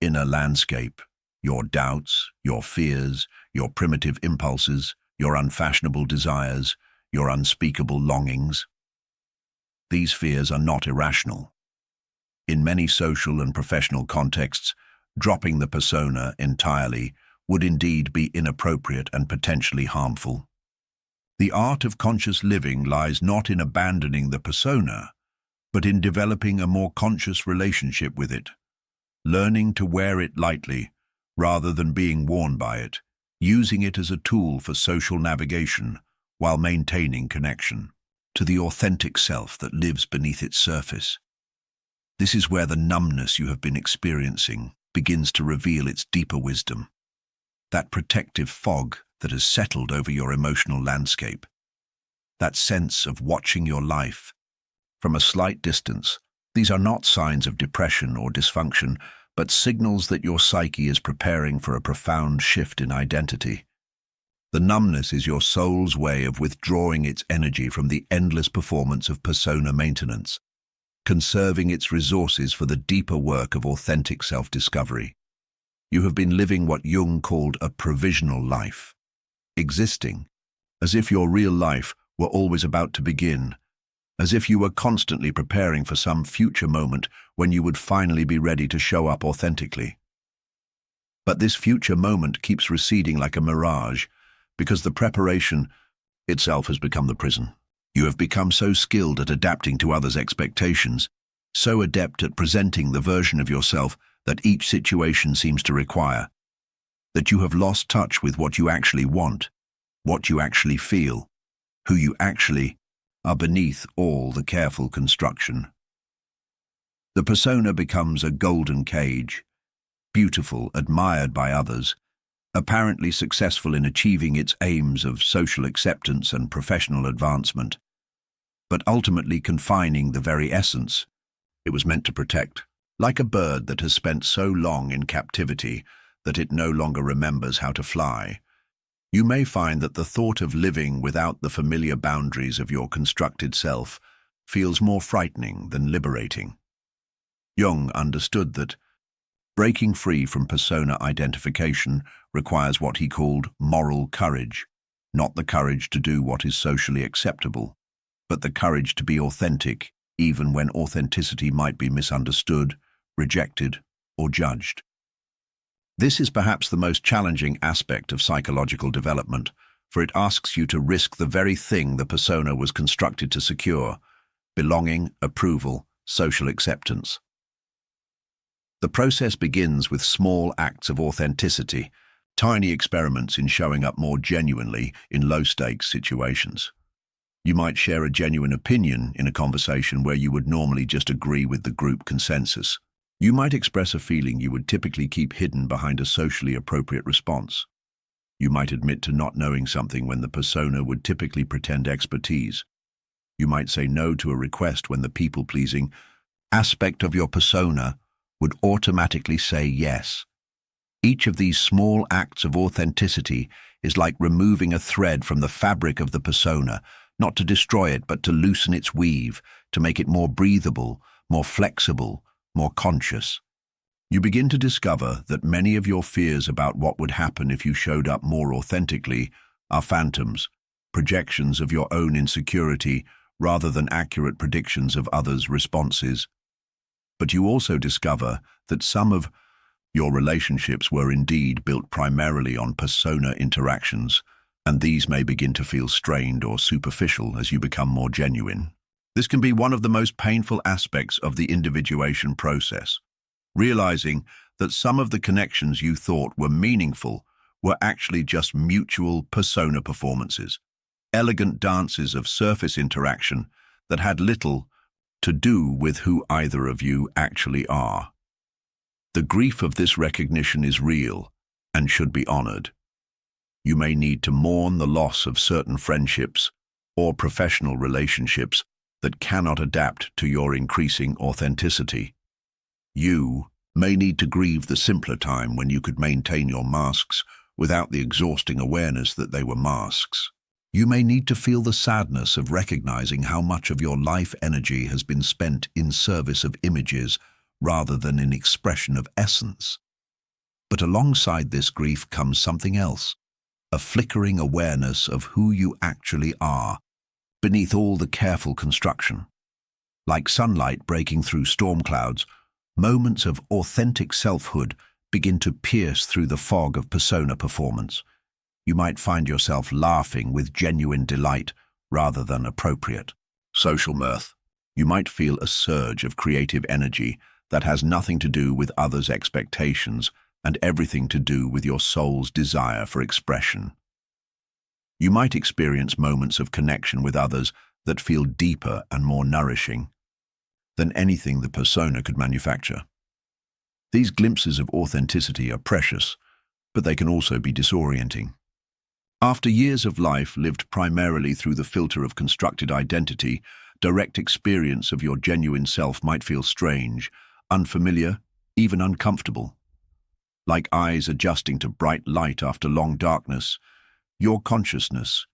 A: inner landscape, your doubts, your fears, your primitive impulses, your unfashionable desires, your unspeakable longings? These fears are not irrational. In many social and professional contexts, dropping the persona entirely would indeed be inappropriate and potentially harmful. The art of conscious living lies not in abandoning the persona, but in developing a more conscious relationship with it, learning to wear it lightly rather than being worn by it, using it as a tool for social navigation while maintaining connection to the authentic self that lives beneath its surface. This is where the numbness you have been experiencing begins to reveal its deeper wisdom. That protective fog that has settled over your emotional landscape. That sense of watching your life from a slight distance. These are not signs of depression or dysfunction, but signals that your psyche is preparing for a profound shift in identity. The numbness is your soul's way of withdrawing its energy from the endless performance of persona maintenance, conserving its resources for the deeper work of authentic self-discovery. You have been living what Jung called a provisional life, existing as if your real life were always about to begin, as if you were constantly preparing for some future moment when you would finally be ready to show up authentically. But this future moment keeps receding like a mirage, because the preparation itself has become the prison. You have become so skilled at adapting to others' expectations, so adept at presenting the version of yourself that each situation seems to require, that you have lost touch with what you actually want, what you actually feel, who you actually are beneath all the careful construction. The persona becomes a golden cage, beautiful, admired by others, apparently successful in achieving its aims of social acceptance and professional advancement, but ultimately confining the very essence it was meant to protect. Like a bird that has spent so long in captivity that it no longer remembers how to fly, you may find that the thought of living without the familiar boundaries of your constructed self feels more frightening than liberating. Jung understood that breaking free from persona identification requires what he called moral courage, not the courage to do what is socially acceptable, but the courage to be authentic, even when authenticity might be misunderstood, rejected, or judged. This is perhaps the most challenging aspect of psychological development, for it asks you to risk the very thing the persona was constructed to secure: belonging, approval, social acceptance. The process begins with small acts of authenticity, tiny experiments in showing up more genuinely in low-stakes situations. You might share a genuine opinion in a conversation where you would normally just agree with the group consensus. You might express a feeling you would typically keep hidden behind a socially appropriate response. You might admit to not knowing something when the persona would typically pretend expertise. You might say no to a request when the people-pleasing aspect of your persona would automatically say yes. Each of these small acts of authenticity is like removing a thread from the fabric of the persona, not to destroy it, but to loosen its weave, to make it more breathable, more flexible, more conscious. You begin to discover that many of your fears about what would happen if you showed up more authentically are phantoms, projections of your own insecurity rather than accurate predictions of others' responses. But you also discover that some of your relationships were indeed built primarily on persona interactions, and these may begin to feel strained or superficial as you become more genuine. This can be one of the most painful aspects of the individuation process, realizing that some of the connections you thought were meaningful were actually just mutual persona performances, elegant dances of surface interaction that had little to do with who either of you actually are. The grief of this recognition is real and should be honored. You may need to mourn the loss of certain friendships or professional relationships that cannot adapt to your increasing authenticity. You may need to grieve the simpler time when you could maintain your masks without the exhausting awareness that they were masks. You may need to feel the sadness of recognizing how much of your life energy has been spent in service of images rather than in expression of essence. But alongside this grief comes something else, a flickering awareness of who you actually are, beneath all the careful construction. Like sunlight breaking through storm clouds, moments of authentic selfhood begin to pierce through the fog of persona performance. You might find yourself laughing with genuine delight rather than appropriate social mirth. You might feel a surge of creative energy that has nothing to do with others' expectations and everything to do with your soul's desire for expression. You might experience moments of connection with others that feel deeper and more nourishing than anything the persona could manufacture. These glimpses of authenticity are precious, but they can also be disorienting. After years of life lived primarily through the filter of constructed identity, direct experience of your genuine self might feel strange, unfamiliar, even uncomfortable. Like eyes adjusting to bright light after long darkness, your consciousness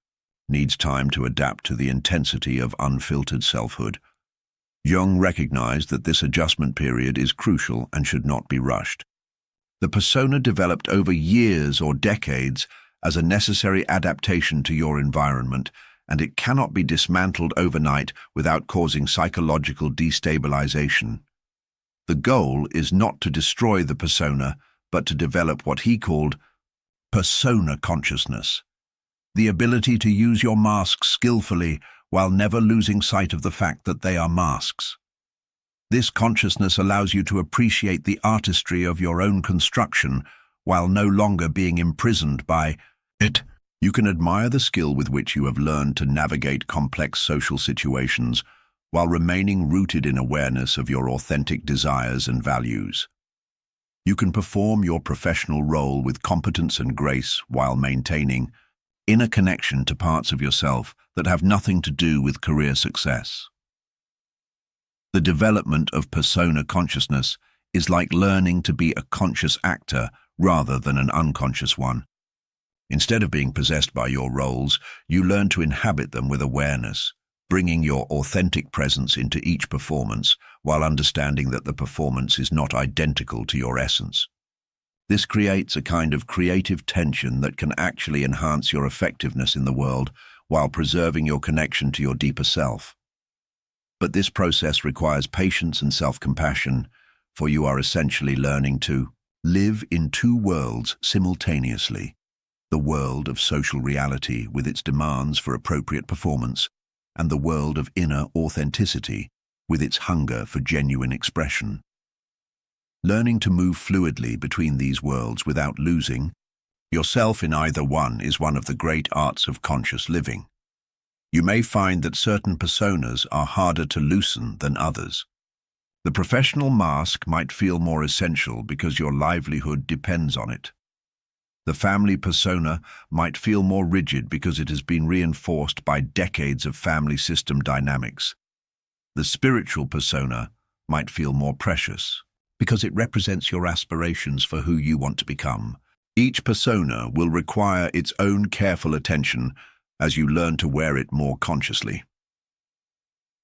A: needs time to adapt to the intensity of unfiltered selfhood. Jung recognized that this adjustment period is crucial and should not be rushed. The persona developed over years or decades as a necessary adaptation to your environment, and it cannot be dismantled overnight without causing psychological destabilization. The goal is not to destroy the persona, but to develop what he called persona consciousness, the ability to use your masks skillfully while never losing sight of the fact that they are masks. This consciousness allows you to appreciate the artistry of your own construction while no longer being imprisoned by it. You can admire the skill with which you have learned to navigate complex social situations while remaining rooted in awareness of your authentic desires and values. You can perform your professional role with competence and grace while maintaining inner connection to parts of yourself that have nothing to do with career success. The development of persona consciousness is like learning to be a conscious actor rather than an unconscious one. Instead of being possessed by your roles, you learn to inhabit them with awareness, bringing your authentic presence into each performance while understanding that the performance is not identical to your essence. This creates a kind of creative tension that can actually enhance your effectiveness in the world while preserving your connection to your deeper self. But this process requires patience and self-compassion, for you are essentially learning to live in two worlds simultaneously: the world of social reality with its demands for appropriate performance, and the world of inner authenticity with its hunger for genuine expression. Learning to move fluidly between these worlds without losing yourself in either one is one of the great arts of conscious living. You may find that certain personas are harder to loosen than others. The professional mask might feel more essential because your livelihood depends on it. The family persona might feel more rigid because it has been reinforced by decades of family system dynamics. The spiritual persona might feel more precious because it represents your aspirations for who you want to become. Each persona will require its own careful attention as you learn to wear it more consciously.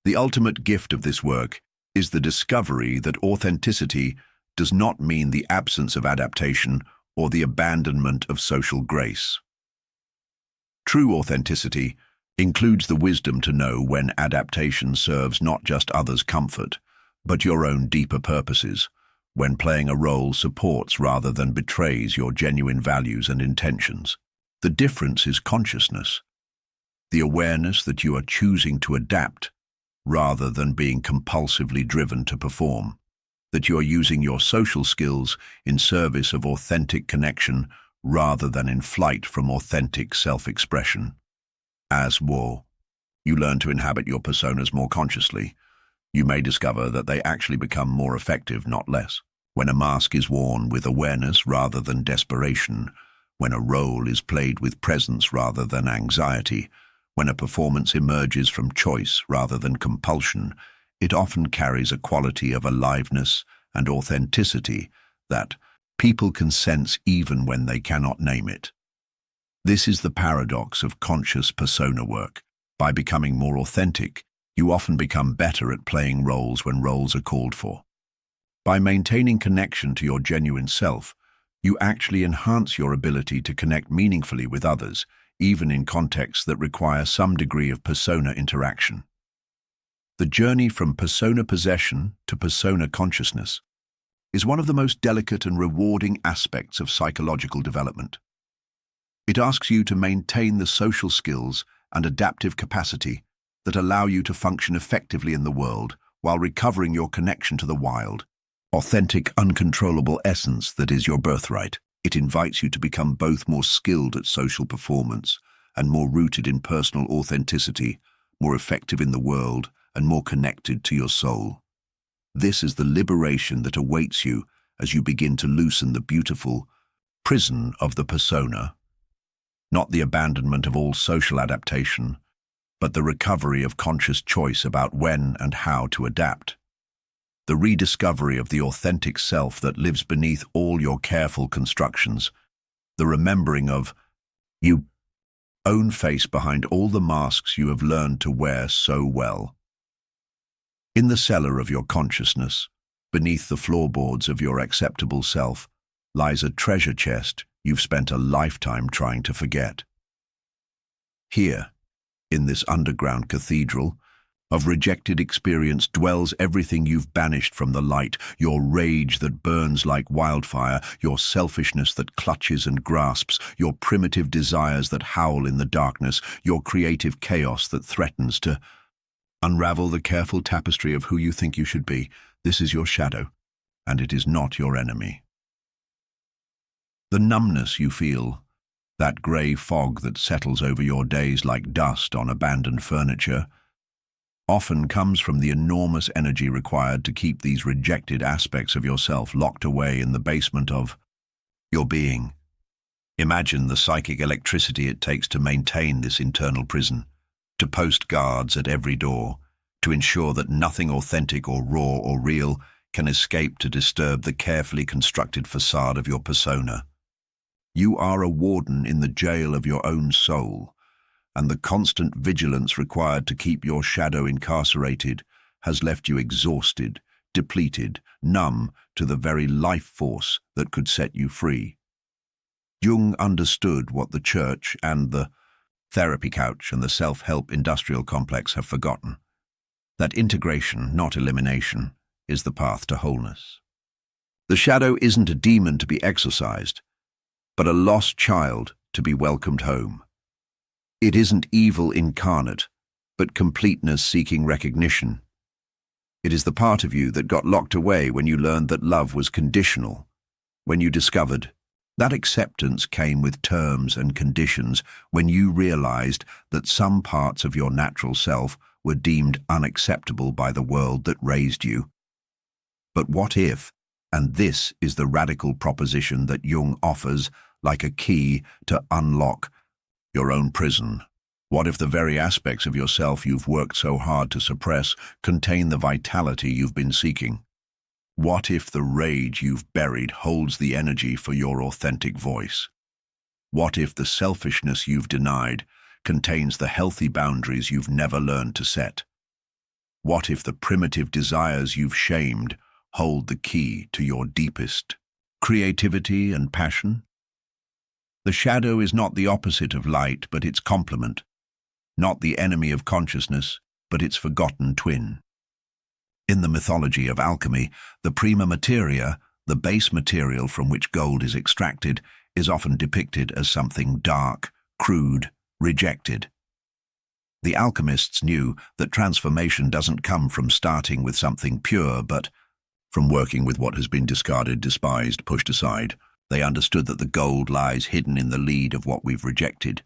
A: The ultimate gift of this work is the discovery that authenticity does not mean the absence of adaptation or the abandonment of social grace. True authenticity includes the wisdom to know when adaptation serves not just others' comfort, but your own deeper purposes, when playing a role supports rather than betrays your genuine values and intentions. The difference is consciousness, the awareness that you are choosing to adapt rather than being compulsively driven to perform, that you are using your social skills in service of authentic connection rather than in flight from authentic self-expression. As you learn to inhabit your personas more consciously, you may discover that they actually become more effective, not less. When a mask is worn with awareness rather than desperation, when a role is played with presence rather than anxiety, When a performance emerges from choice rather than compulsion, it often carries a quality of aliveness and authenticity that people can sense even when they cannot name it. This is the paradox of conscious persona work. By becoming more authentic, you often become better at playing roles when roles are called for. By maintaining connection to your genuine self, you actually enhance your ability to connect meaningfully with others, even in contexts that require some degree of persona interaction. The journey from persona possession to persona consciousness is one of the most delicate and rewarding aspects of psychological development. It asks you to maintain the social skills and adaptive capacity that allow you to function effectively in the world while recovering your connection to the wild, authentic, uncontrollable essence that is your birthright. It invites you to become both more skilled at social performance and more rooted in personal authenticity, more effective in the world, and more connected to your soul. This is the liberation that awaits you as you begin to loosen the beautiful prison of the persona. Not the abandonment of all social adaptation, but the recovery of conscious choice about when and how to adapt. The rediscovery of the authentic self that lives beneath all your careful constructions. The remembering of your own face behind all the masks you have learned to wear so well. In the cellar of your consciousness, beneath the floorboards of your acceptable self, lies a treasure chest you've spent a lifetime trying to forget. Here, in this underground cathedral of rejected experience, dwells everything you've banished from the light, your rage that burns like wildfire, your selfishness that clutches and grasps, your primitive desires that howl in the darkness, your creative chaos that threatens to unravel the careful tapestry of who you think you should be. This is your shadow, and it is not your enemy. The numbness you feel, that grey fog that settles over your days like dust on abandoned furniture, often comes from the enormous energy required to keep these rejected aspects of yourself locked away in the basement of your being. Imagine the psychic electricity it takes to maintain this internal prison, to post guards at every door, to ensure that nothing authentic or raw or real can escape to disturb the carefully constructed facade of your persona. You are a warden in the jail of your own soul, and the constant vigilance required to keep your shadow incarcerated has left you exhausted, depleted, numb to the very life force that could set you free. Jung understood what the church and the therapy couch and the self-help industrial complex have forgotten. That integration, not elimination, is the path to wholeness. The shadow isn't a demon to be exorcised, but a lost child to be welcomed home. It isn't evil incarnate, but completeness seeking recognition. It is the part of you that got locked away when you learned that love was conditional, when you discovered that acceptance came with terms and conditions, when you realized that some parts of your natural self were deemed unacceptable by the world that raised you. But what if, and this is the radical proposition that Jung offers like a key to unlock your own prison, what if the very aspects of yourself you've worked so hard to suppress contain the vitality you've been seeking? What if the rage you've buried holds the energy for your authentic voice? What if the selfishness you've denied contains the healthy boundaries you've never learned to set? What if the primitive desires you've shamed hold the key to your deepest creativity and passion? The shadow is not the opposite of light, but its complement, not the enemy of consciousness, but its forgotten twin. In the mythology of alchemy, the prima materia, the base material from which gold is extracted, is often depicted as something dark, crude, rejected. The alchemists knew that transformation doesn't come from starting with something pure, but from working with what has been discarded, despised, pushed aside. They understood that the gold lies hidden in the lead of what we've rejected,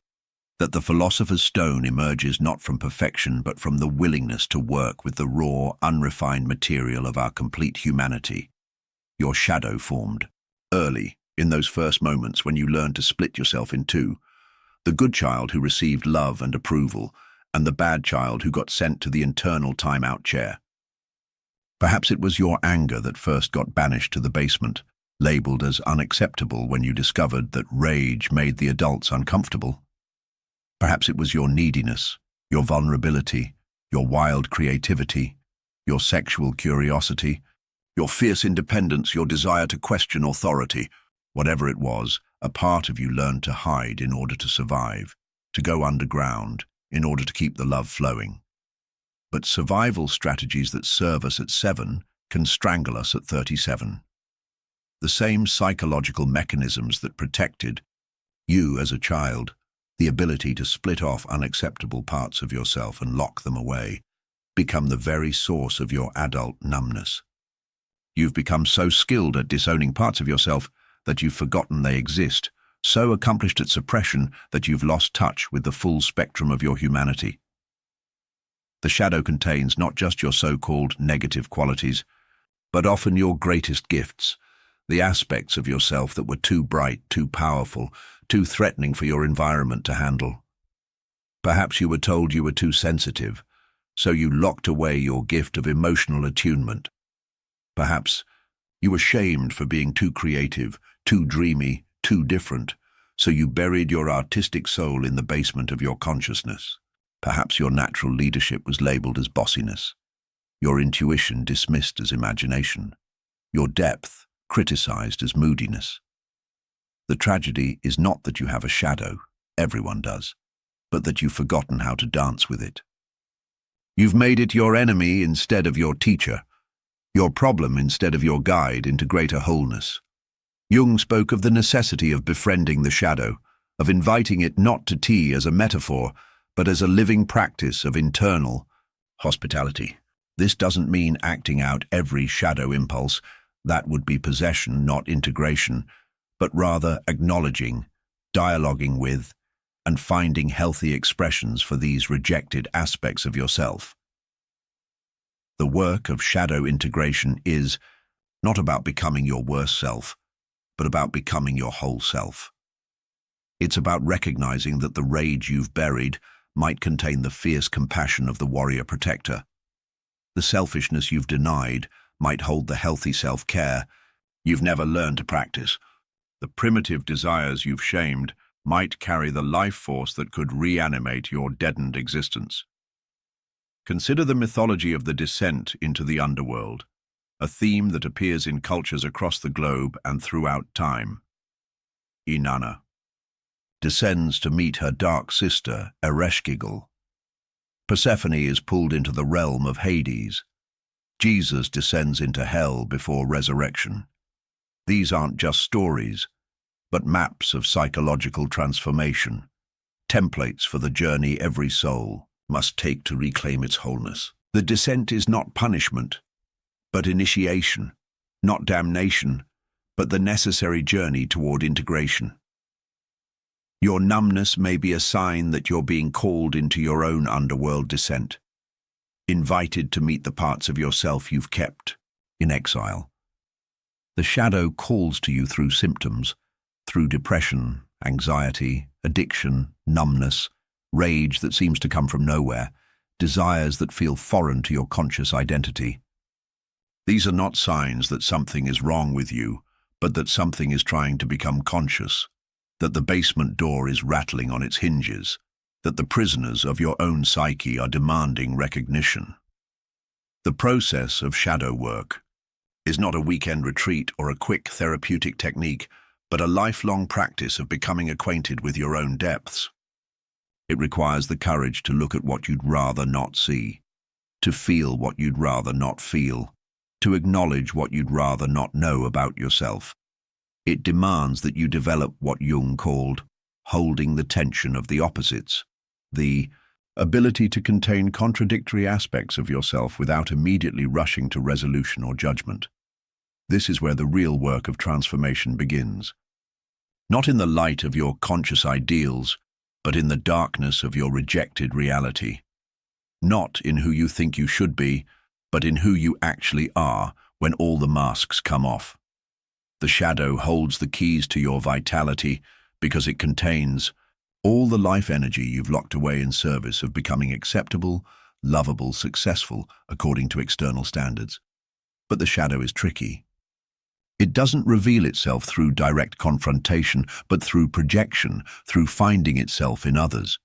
A: that the philosopher's stone emerges not from perfection but from the willingness to work with the raw, unrefined material of our complete humanity. Your shadow formed early, in those first moments when you learned to split yourself in two. the good child who received love and approval, and the bad child who got sent to the internal timeout chair. Perhaps it was your anger that first got banished to the basement, labeled as unacceptable when you discovered that rage made the adults uncomfortable. Perhaps it was your neediness, your vulnerability, your wild creativity, your sexual curiosity, your fierce independence, your desire to question authority. Whatever it was, a part of you learned to hide in order to survive, to go underground in order to keep the love flowing. But survival strategies that serve us at 7 can strangle us at 37. The same psychological mechanisms that protected you as a child, the ability to split off unacceptable parts of yourself and lock them away, become the very source of your adult numbness. You've become so skilled at disowning parts of yourself that you've forgotten they exist, so accomplished at suppression that you've lost touch with the full spectrum of your humanity. The shadow contains not just your so-called negative qualities, but often your greatest gifts, the aspects of yourself that were too bright, too powerful, too threatening for your environment to handle. Perhaps you were told you were too sensitive, so you locked away your gift of emotional attunement. Perhaps you were shamed for being too creative, too dreamy, too different, so you buried your artistic soul in the basement of your consciousness. Perhaps your natural leadership was labeled as bossiness, your intuition dismissed as imagination, your depth criticized as moodiness. The tragedy is not that you have a shadow, everyone does, but that you've forgotten how to dance with it. You've made it your enemy instead of your teacher, your problem instead of your guide into greater wholeness. Jung spoke of the necessity of befriending the shadow, of inviting it not to tea as a metaphor, but as a living practice of internal hospitality. This doesn't mean acting out every shadow impulse, that would be possession, not integration, but rather acknowledging, dialoguing with, and finding healthy expressions for these rejected aspects of yourself. The work of shadow integration is not about becoming your worst self, but about becoming your whole self. It's about recognizing that the rage you've buried might contain the fierce compassion of the warrior protector. The selfishness you've denied might hold the healthy self-care you've never learned to practice. The primitive desires you've shamed might carry the life force that could reanimate your deadened existence. Consider the mythology of the descent into the underworld, a theme that appears in cultures across the globe and throughout time. Inanna descends to meet her dark sister, Ereshkigal. Persephone is pulled into the realm of Hades. Jesus descends into hell before resurrection. These aren't just stories, but maps of psychological transformation, templates for the journey every soul must take to reclaim its wholeness. The descent is not punishment, but initiation, not damnation, but the necessary journey toward integration. Your numbness may be a sign that you're being called into your own underworld descent, invited to meet the parts of yourself you've kept in exile. The shadow calls to you through symptoms, through depression, anxiety, addiction, numbness, rage that seems to come from nowhere, desires that feel foreign to your conscious identity. These are not signs that something is wrong with you, but that something is trying to become conscious, that the basement door is rattling on its hinges, that the prisoners of your own psyche are demanding recognition. The process of shadow work is not a weekend retreat or a quick therapeutic technique, but a lifelong practice of becoming acquainted with your own depths. It requires the courage to look at what you'd rather not see, to feel what you'd rather not feel, to acknowledge what you'd rather not know about yourself. It demands that you develop what Jung called holding the tension of the opposites, the ability to contain contradictory aspects of yourself without immediately rushing to resolution or judgment. This is where the real work of transformation begins. Not in the light of your conscious ideals, but in the darkness of your rejected reality. Not in who you think you should be, but in who you actually are when all the masks come off. The shadow holds the keys to your vitality because it contains All the life energy you've locked away in service of becoming acceptable, lovable, successful, according to external standards. But the shadow is tricky. It doesn't reveal itself through direct confrontation, but through projection, through finding itself in others.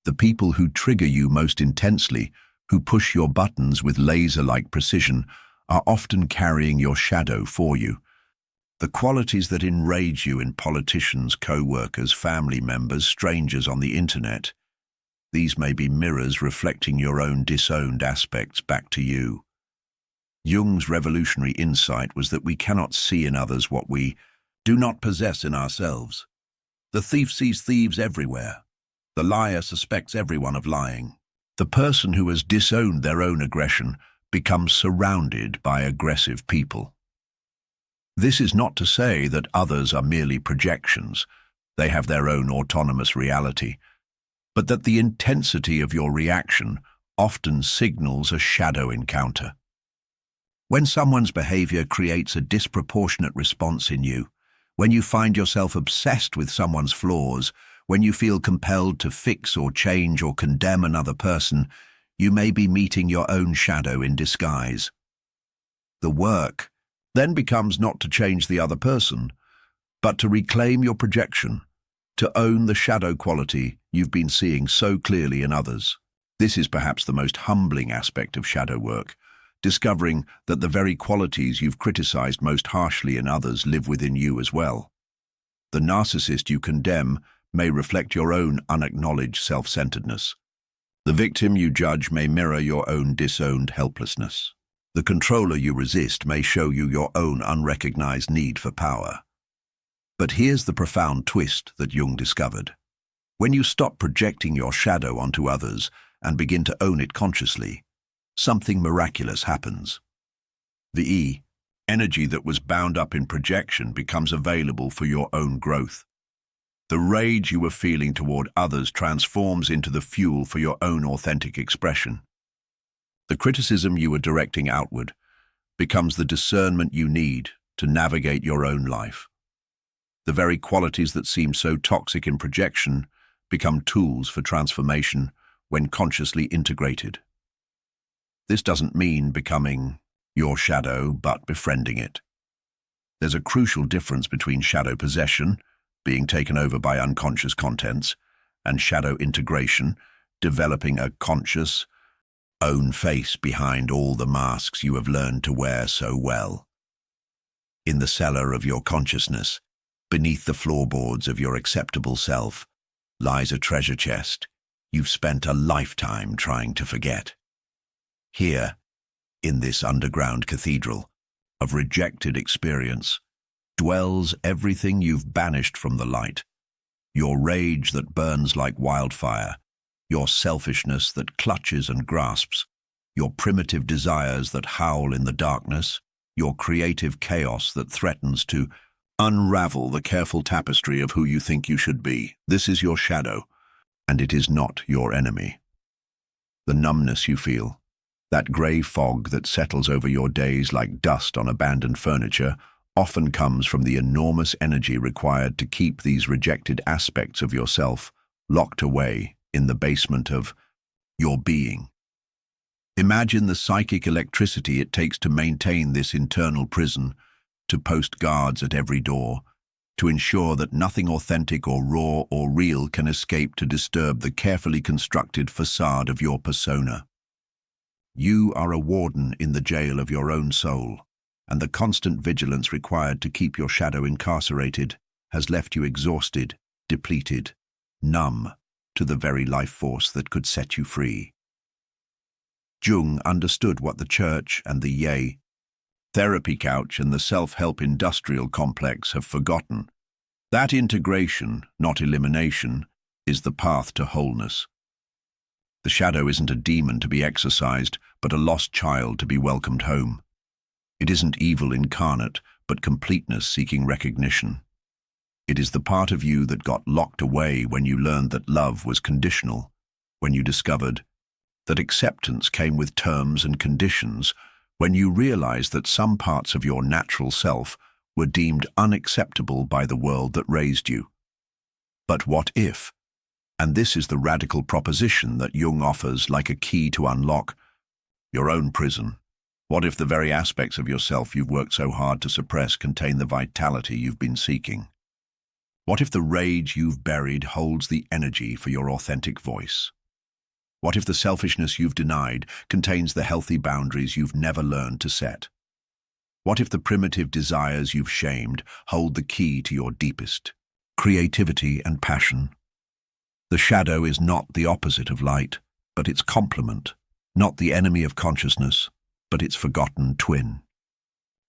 A: The people who trigger you most intensely, who push your buttons with laser-like precision, are often carrying your shadow for you. The qualities that enrage you in politicians, co-workers, family members, strangers on the internet. These may be mirrors reflecting your own disowned aspects back to you. Jung's revolutionary insight was that we cannot see in others what we do not possess in ourselves. The thief sees thieves everywhere. The liar suspects everyone of lying. The person who has disowned their own aggression becomes surrounded by aggressive people. This is not to say that others are merely projections. They have their own autonomous reality, but that the intensity of your reaction often signals a shadow encounter. When someone's behavior creates a disproportionate response in you, when you find yourself obsessed with someone's flaws, when you feel compelled to fix or change or condemn another person, you may be meeting your own shadow in disguise. The work then becomes not to change the other person, but to reclaim your projection, to own the shadow quality you've been seeing so clearly in others. This is perhaps the most humbling aspect of shadow work, discovering that the very qualities you've criticized most harshly in others live within you as well. The narcissist you condemn may reflect your own unacknowledged self-centeredness. The victim you judge may mirror your own disowned helplessness. The controller you resist may show you your own unrecognized need for power. But here's the profound twist that Jung discovered. When you stop projecting your shadow onto others and begin to own it consciously, something miraculous happens. The energy that was bound up in projection becomes available for your own growth. The rage you were feeling toward others transforms into the fuel for your own authentic expression. The criticism you were directing outward becomes the discernment you need to navigate your own life. The very qualities that seem so toxic in projection become tools for transformation when consciously integrated. This doesn't mean becoming your shadow, but befriending it. There's a crucial difference between shadow possession, being taken over by unconscious contents, and shadow integration, developing a conscious, own face behind all the masks you have learned to wear so well. In the cellar of your consciousness, beneath the floorboards of your acceptable self, lies a treasure chest you've spent a lifetime trying to forget. Here, in this underground cathedral of rejected experience, dwells everything you've banished from the light. Your rage that burns like wildfire, your selfishness that clutches and grasps, your primitive desires that howl in the darkness, your creative chaos that threatens to unravel the careful tapestry of who you think you should be. This is your shadow, and it is not your enemy. The numbness you feel, that grey fog that settles over your days like dust on abandoned furniture, often comes from the enormous energy required to keep these rejected aspects of yourself locked away in the basement of your being. Imagine the psychic electricity it takes to maintain this internal prison, to post guards at every door, to ensure that nothing authentic or raw or real can escape to disturb the carefully constructed facade of your persona. You are a warden in the jail of your own soul, and the constant vigilance required to keep your shadow incarcerated has left you exhausted, depleted, numb to the very life force that could set you free. Jung understood what the church and the therapy couch and the self-help industrial complex have forgotten. That integration, not elimination, is the path to wholeness. The shadow isn't a demon to be exorcised, but a lost child to be welcomed home. It isn't evil incarnate, but completeness seeking recognition. It is the part of you that got locked away when you learned that love was conditional, when you discovered that acceptance came with terms and conditions, when you realized that some parts of your natural self were deemed unacceptable by the world that raised you. But what if, And this is the radical proposition that Jung offers like a key to unlock your own prison. What if the very aspects of yourself you've worked so hard to suppress contain the vitality you've been seeking? What if the rage you've buried holds the energy for your authentic voice? What if the selfishness you've denied contains the healthy boundaries you've never learned to set? What if the primitive desires you've shamed hold the key to your deepest creativity and passion? The shadow is not the opposite of light, but its complement, not the enemy of consciousness, but its forgotten twin.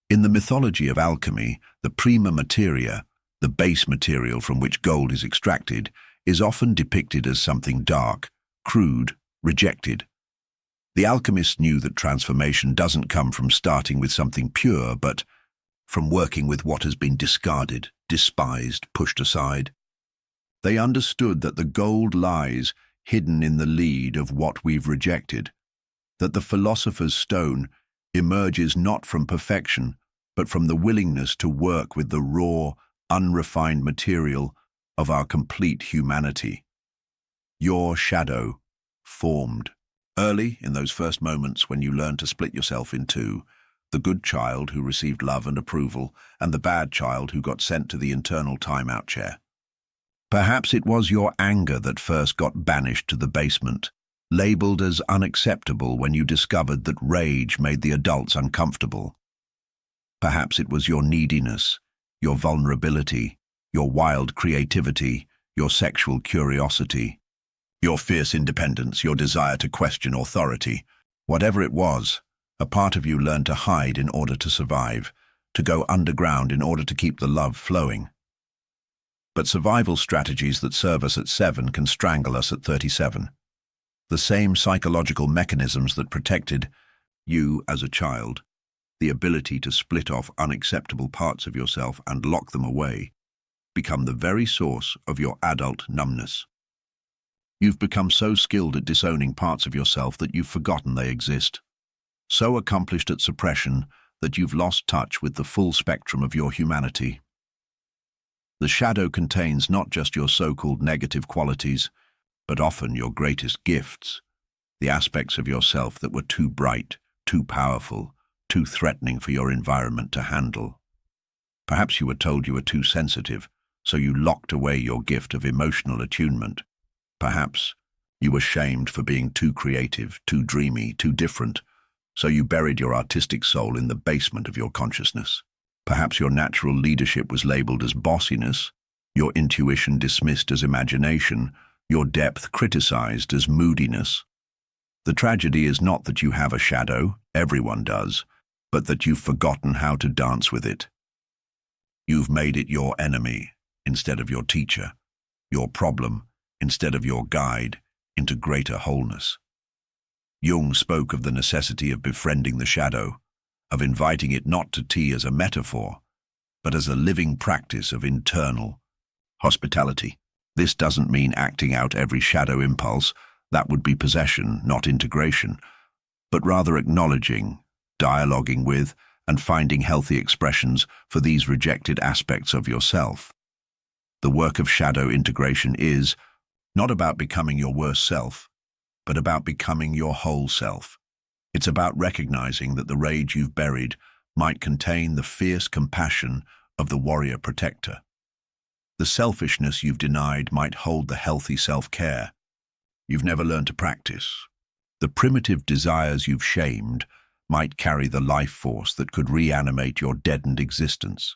A: In the mythology of alchemy, the prima materia, the base material from which gold is extracted, is often depicted as something dark, crude, rejected. The alchemists knew that transformation doesn't come from starting with something pure, but from working with what has been discarded, despised, pushed aside. They understood that the gold lies hidden in the lead of what we've rejected, that the philosopher's stone emerges not from perfection, but from the willingness to work with the raw, unrefined material of our complete humanity. Your shadow formed early in those first moments when you learn to split yourself in two, the good child who received love and approval, and the bad child who got sent to the internal timeout chair. Perhaps it was your anger that first got banished to the basement, labeled as unacceptable when you discovered that rage made the adults uncomfortable. Perhaps it was your neediness, your vulnerability, your wild creativity, your sexual curiosity, your fierce independence, your desire to question authority. Whatever it was, a part of you learned to hide in order to survive, to go underground in order to keep the love flowing. But survival strategies that serve us at 7 can strangle us at 37. The same psychological mechanisms that protected you as a child, the ability to split off unacceptable parts of yourself and lock them away, become the very source of your adult numbness. You've become so skilled at disowning parts of yourself that you've forgotten they exist, so accomplished at suppression that you've lost touch with the full spectrum of your humanity. The shadow contains not just your so-called negative qualities, but often your greatest gifts, the aspects of yourself that were too bright, too powerful, too threatening for your environment to handle. Perhaps you were told you were too sensitive, so you locked away your gift of emotional attunement. Perhaps you were shamed for being too creative, too dreamy, too different, so you buried your artistic soul in the basement of your consciousness. Perhaps your natural leadership was labeled as bossiness, your intuition dismissed as imagination, your depth criticized as moodiness. The tragedy is not that you have a shadow, everyone does, but that you've forgotten how to dance with it. You've made it your enemy instead of your teacher, your problem instead of your guide into greater wholeness. Jung spoke of the necessity of befriending the shadow, of inviting it not to tea as a metaphor, but as a living practice of internal hospitality. This doesn't mean acting out every shadow impulse, that would be possession, not integration, but rather acknowledging, dialoguing with, and finding healthy expressions for these rejected aspects of yourself. The work of shadow integration is not about becoming your worst self, but about becoming your whole self. It's about recognizing that the rage you've buried might contain the fierce compassion of the warrior protector. The selfishness you've denied might hold the healthy self-care you've never learned to practice. The primitive desires you've shamed might carry the life force that could reanimate your deadened existence.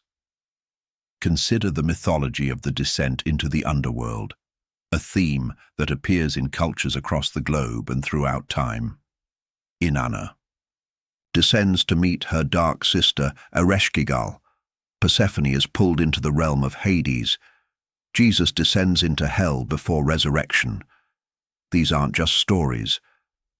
A: Consider the mythology of the descent into the underworld, a theme that appears in cultures across the globe and throughout time. Inanna descends to meet her dark sister Ereshkigal. Persephone is pulled into the realm of Hades. Jesus descends into hell before resurrection. These aren't just stories,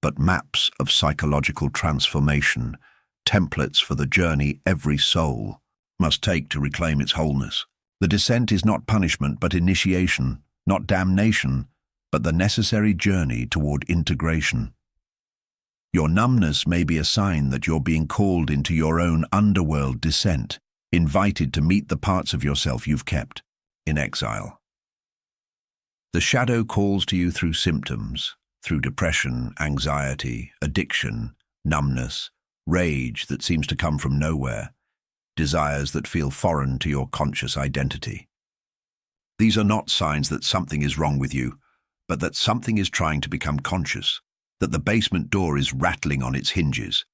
A: but maps of psychological transformation, templates for the journey every soul must take to reclaim its wholeness. The descent is not punishment but initiation, not damnation, but the necessary journey toward integration. Your numbness may be a sign that you're being called into your own underworld descent, invited to meet the parts of yourself you've kept in exile. The shadow calls to you through symptoms, through depression, anxiety, addiction, numbness, rage that seems to come from nowhere, desires that feel foreign to your conscious identity. These are not signs that something is wrong with you, but that something is trying to become conscious, that the basement door is rattling on its hinges,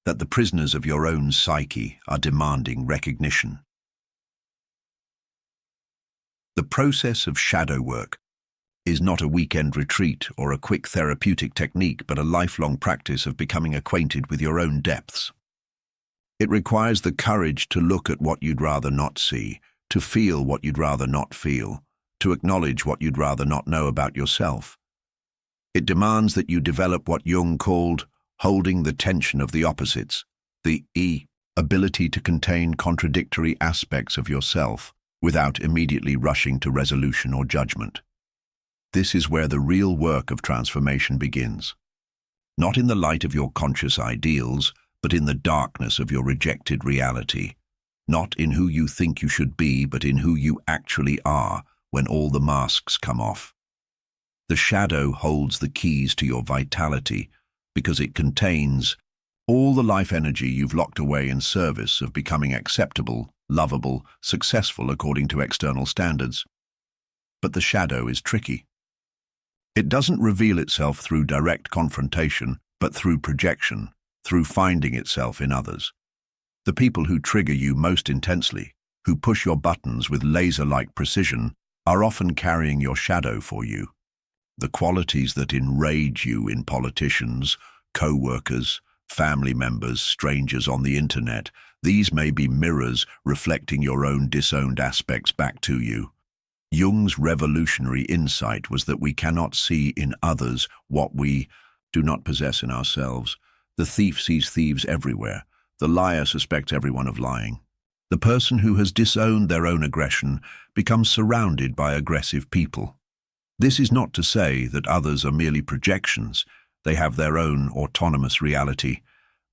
A: that the prisoners of your own psyche are demanding recognition. The process of shadow work is not a weekend retreat or a quick therapeutic technique, but a lifelong practice of becoming acquainted with your own depths. It requires the courage to look at what you'd rather not see, to feel what you'd rather not feel, to acknowledge what you'd rather not know about yourself. It demands that you develop what Jung called holding the tension of the opposites, the ability to contain contradictory aspects of yourself without immediately rushing to resolution or judgment. This is where the real work of transformation begins. Not in the light of your conscious ideals, but in the darkness of your rejected reality. Not in who you think you should be, but in who you actually are when all the masks come off. The shadow holds the keys to your vitality because it contains all the life energy you've locked away in service of becoming acceptable, lovable, successful according to external standards. But the shadow is tricky. It doesn't reveal itself through direct confrontation, but through projection, through finding itself in others. The people who trigger you most intensely, who push your buttons with laser-like precision, are often carrying your shadow for you. The qualities that enrage you in politicians, co-workers, family members, strangers on the internet, these may be mirrors reflecting your own disowned aspects back to you. Jung's revolutionary insight was that we cannot see in others what we do not possess in ourselves. The thief sees thieves everywhere. The liar suspects everyone of lying. The person who has disowned their own aggression becomes surrounded by aggressive people. This is not to say that others are merely projections. They have their own autonomous reality,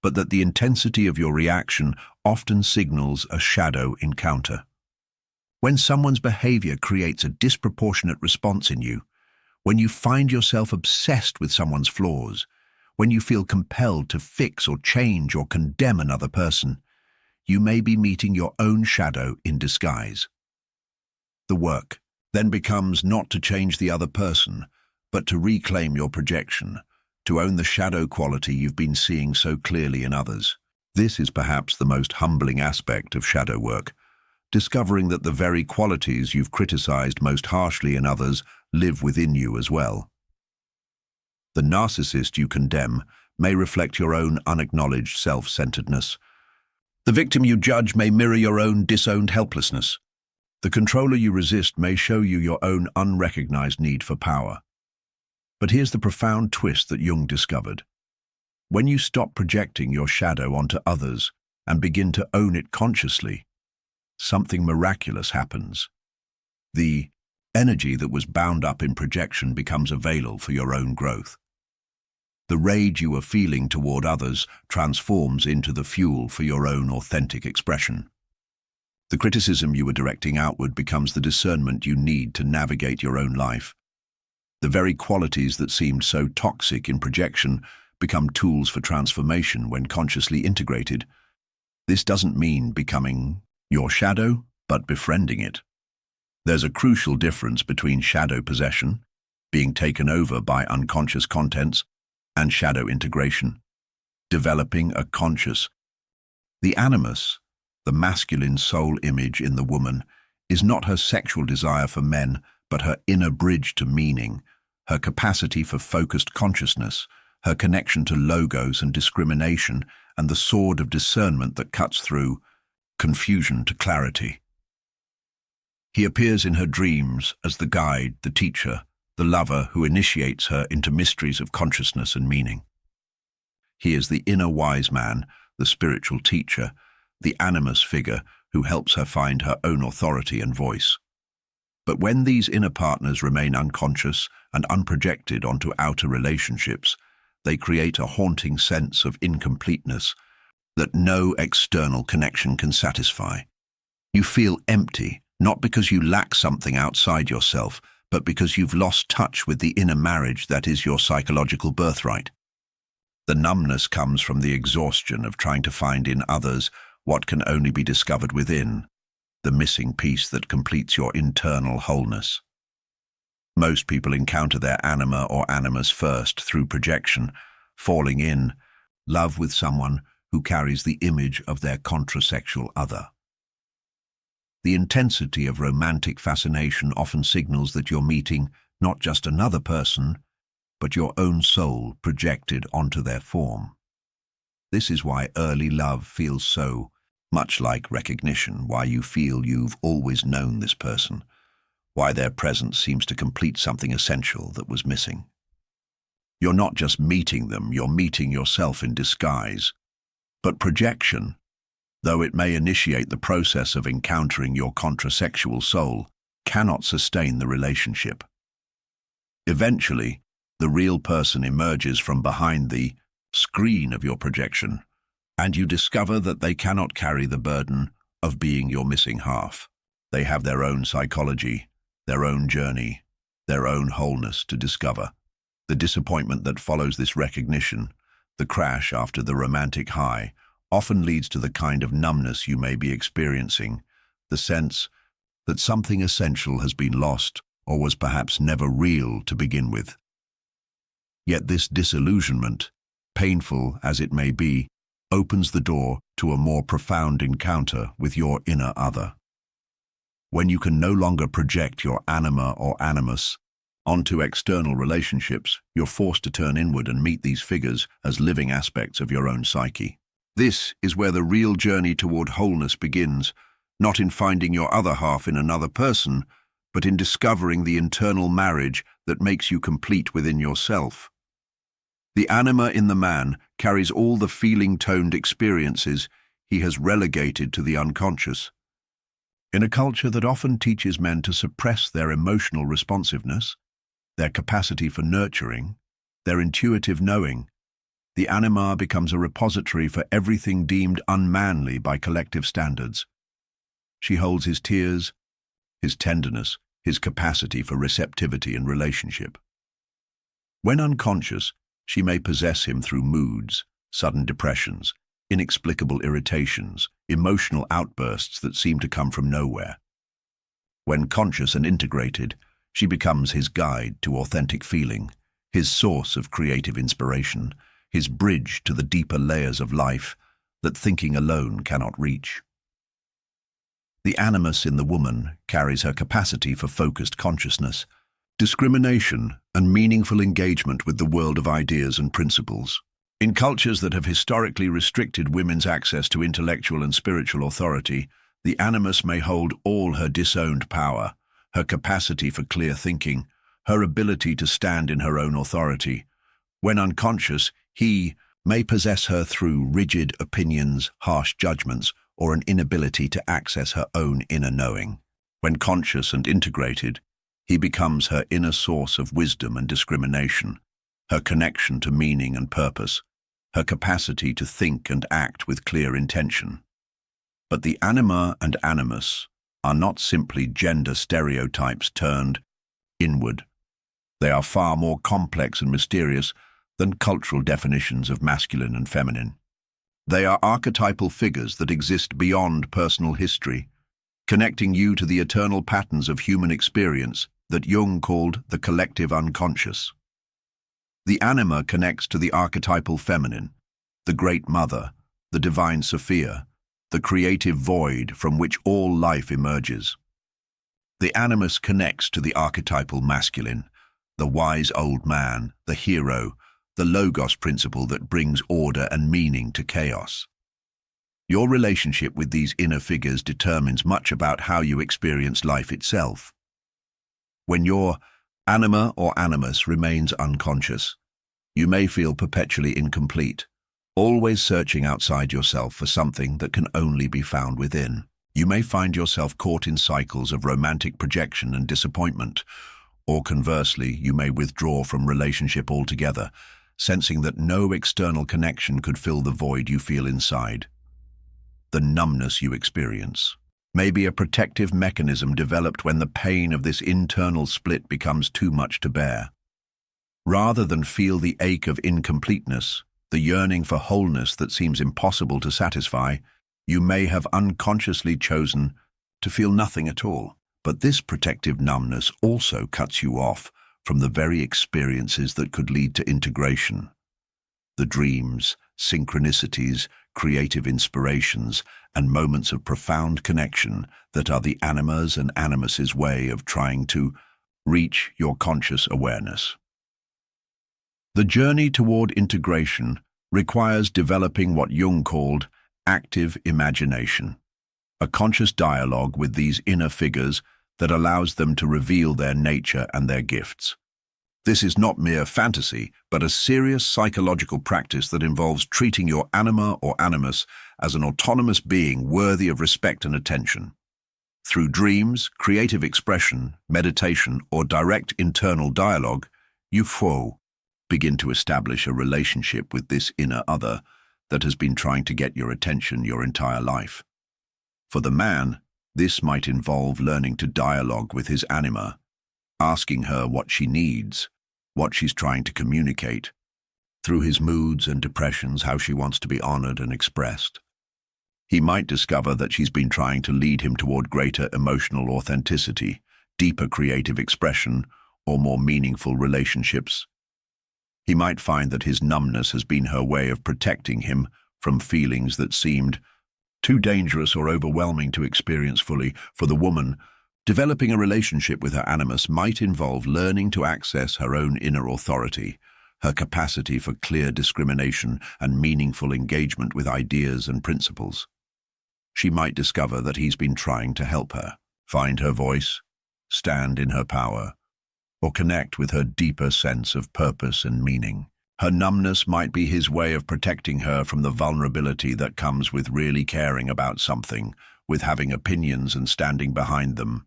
A: but that the intensity of your reaction often signals a shadow encounter. When someone's behavior creates a disproportionate response in you, when you find yourself obsessed with someone's flaws, when you feel compelled to fix or change or condemn another person, you may be meeting your own shadow in disguise. The work then becomes not to change the other person, but to reclaim your projection, to own the shadow quality you've been seeing so clearly in others. This is perhaps the most humbling aspect of shadow work, discovering that the very qualities you've criticized most harshly in others live within you as well. The narcissist you condemn may reflect your own unacknowledged self-centeredness. The victim you judge may mirror your own disowned helplessness. The controller you resist may show you your own unrecognized need for power. But here's the profound twist that Jung discovered. When you stop projecting your shadow onto others and begin to own it consciously, something miraculous happens. The energy that was bound up in projection becomes available for your own growth. The rage you are feeling toward others transforms into the fuel for your own authentic expression. The criticism you were directing outward becomes the discernment you need to navigate your own life. The very qualities that seemed so toxic in projection become tools for transformation when consciously integrated. This doesn't mean becoming your shadow, but befriending it. There's a crucial difference between shadow possession, being taken over by unconscious contents, and shadow integration, developing a conscious. The animus, the masculine soul image in the woman, is not her sexual desire for men, but her inner bridge to meaning, her capacity for focused consciousness, her connection to logos and discrimination, and the sword of discernment that cuts through confusion to clarity. He appears in her dreams as the guide, the teacher, the lover who initiates her into mysteries of consciousness and meaning. He is the inner wise man, the spiritual teacher, the animus figure who helps her find her own authority and voice. But when these inner partners remain unconscious and unprojected onto outer relationships, they create a haunting sense of incompleteness that no external connection can satisfy. You feel empty, not because you lack something outside yourself, but because you've lost touch with the inner marriage that is your psychological birthright. The numbness comes from the exhaustion of trying to find in others what can only be discovered within, the missing piece that completes your internal wholeness. Most people encounter their anima or animus first through projection, falling in love with someone who carries the image of their contrasexual other. The intensity of romantic fascination often signals that you're meeting not just another person, but your own soul projected onto their form. This is why early love feels so much like recognition, why you feel you've always known this person, why their presence seems to complete something essential that was missing. You're not just meeting them, you're meeting yourself in disguise. But projection, though it may initiate the process of encountering your contrasexual soul, cannot sustain the relationship. Eventually, the real person emerges from behind the screen of your projection, and you discover that they cannot carry the burden of being your missing half. They have their own psychology, their own journey, their own wholeness to discover. The disappointment that follows this recognition, the crash after the romantic high, often leads to the kind of numbness you may be experiencing, the sense that something essential has been lost or was perhaps never real to begin with. Yet this disillusionment, painful as it may be, opens the door to a more profound encounter with your inner other. When you can no longer project your anima or animus onto external relationships, you're forced to turn inward and meet these figures as living aspects of your own psyche. This is where the real journey toward wholeness begins, not in finding your other half in another person, but in discovering the internal marriage that makes you complete within yourself. The anima in the man carries all the feeling-toned experiences he has relegated to the unconscious. In a culture that often teaches men to suppress their emotional responsiveness, their capacity for nurturing, their intuitive knowing, the anima becomes a repository for everything deemed unmanly by collective standards. She holds his tears, his tenderness, his capacity for receptivity and relationship. When unconscious, she may possess him through moods, sudden depressions, inexplicable irritations, emotional outbursts that seem to come from nowhere. When conscious and integrated, she becomes his guide to authentic feeling, his source of creative inspiration, his bridge to the deeper layers of life that thinking alone cannot reach. The animus in the woman carries her capacity for focused consciousness, discrimination, and meaningful engagement with the world of ideas and principles. In cultures that have historically restricted women's access to intellectual and spiritual authority, the animus may hold all her disowned power, her capacity for clear thinking, her ability to stand in her own authority. When unconscious, he may possess her through rigid opinions, harsh judgments, or an inability to access her own inner knowing. When conscious and integrated, he becomes her inner source of wisdom and discrimination, her connection to meaning and purpose, her capacity to think and act with clear intention. But the anima and animus are not simply gender stereotypes turned inward. They are far more complex and mysterious than cultural definitions of masculine and feminine. They are archetypal figures that exist beyond personal history, connecting you to the eternal patterns of human experience that Jung called the collective unconscious. The anima connects to the archetypal feminine, the great mother, the divine Sophia, the creative void from which all life emerges. The animus connects to the archetypal masculine, the wise old man, the hero, the logos principle that brings order and meaning to chaos. Your relationship with these inner figures determines much about how you experience life itself. When your anima or animus remains unconscious, you may feel perpetually incomplete, always searching outside yourself for something that can only be found within. You may find yourself caught in cycles of romantic projection and disappointment, or conversely, you may withdraw from relationship altogether, sensing that no external connection could fill the void you feel inside. The numbness you experience. may be a protective mechanism developed when the pain of this internal split becomes too much to bear. Rather than feel the ache of incompleteness, the yearning for wholeness that seems impossible to satisfy, you may have unconsciously chosen to feel nothing at all. But this protective numbness also cuts you off from the very experiences that could lead to integration. The dreams, synchronicities, creative inspirations, and moments of profound connection that are the anima's and animus's way of trying to reach your conscious awareness. The journey toward integration requires developing what Jung called active imagination, a conscious dialogue with these inner figures that allows them to reveal their nature and their gifts. This is not mere fantasy, but a serious psychological practice that involves treating your anima or animus as an autonomous being worthy of respect and attention. Through dreams, creative expression, meditation, or direct internal dialogue, you begin to establish a relationship with this inner other that has been trying to get your attention your entire life. For the man, this might involve learning to dialogue with his anima, asking her what she needs, what she's trying to communicate, through his moods and depressions, how she wants to be honored and expressed. He might discover that she's been trying to lead him toward greater emotional authenticity, deeper creative expression, or more meaningful relationships. He might find that his numbness has been her way of protecting him from feelings that seemed too dangerous or overwhelming to experience fully. For the woman, developing a relationship with her animus might involve learning to access her own inner authority, her capacity for clear discrimination and meaningful engagement with ideas and principles. She might discover that he's been trying to help her find her voice, stand in her power, or connect with her deeper sense of purpose and meaning. Her numbness might be his way of protecting her from the vulnerability that comes with really caring about something, with having opinions and standing behind them.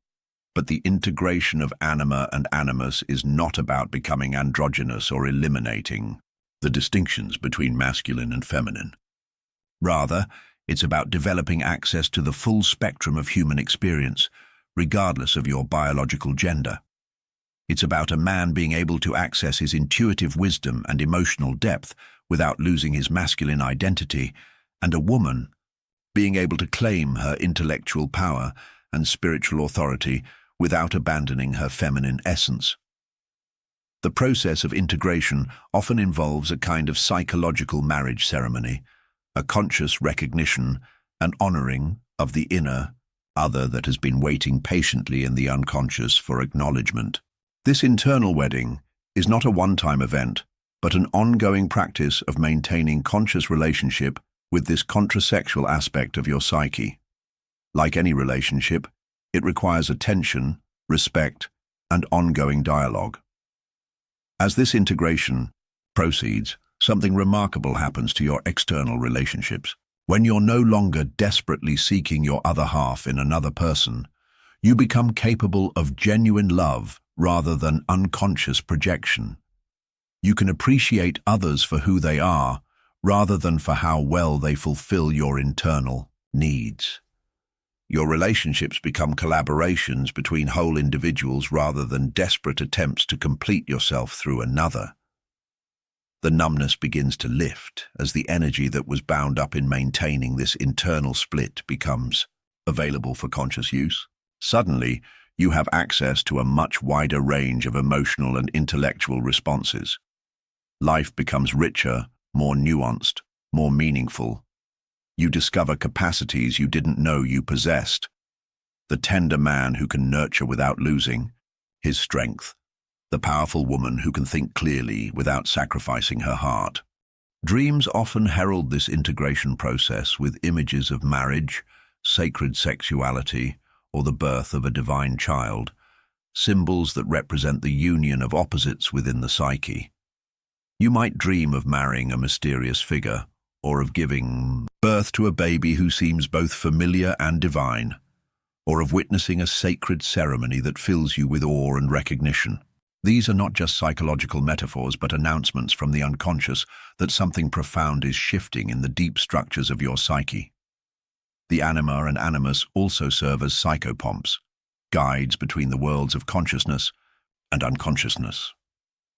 A: But the integration of anima and animus is not about becoming androgynous or eliminating the distinctions between masculine and feminine. Rather, it's about developing access to the full spectrum of human experience, regardless of your biological gender. It's about a man being able to access his intuitive wisdom and emotional depth without losing his masculine identity, and a woman being able to claim her intellectual power and spiritual authority without abandoning her feminine essence. The process of integration often involves a kind of psychological marriage ceremony, a conscious recognition and honoring of the inner other that has been waiting patiently in the unconscious for acknowledgement. This internal wedding is not a one-time event, but an ongoing practice of maintaining conscious relationship with this contrasexual aspect of your psyche. Like any relationship, it requires attention, respect, and ongoing dialogue. As this integration proceeds, something remarkable happens to your external relationships. When you're no longer desperately seeking your other half in another person, you become capable of genuine love rather than unconscious projection. You can appreciate others for who they are, rather than for how well they fulfill your internal needs. Your relationships become collaborations between whole individuals rather than desperate attempts to complete yourself through another. The numbness begins to lift as the energy that was bound up in maintaining this internal split becomes available for conscious use. Suddenly, you have access to a much wider range of emotional and intellectual responses. Life becomes richer, more nuanced, more meaningful. You discover capacities you didn't know you possessed. The tender man who can nurture without losing his strength. The powerful woman who can think clearly without sacrificing her heart. Dreams often herald this integration process with images of marriage, sacred sexuality, or the birth of a divine child, symbols that represent the union of opposites within the psyche. You might dream of marrying a mysterious figure, or of giving birth to a baby who seems both familiar and divine, or of witnessing a sacred ceremony that fills you with awe and recognition. These are not just psychological metaphors, but announcements from the unconscious that something profound is shifting in the deep structures of your psyche. The anima and animus also serve as psychopomps, guides between the worlds of consciousness and unconsciousness.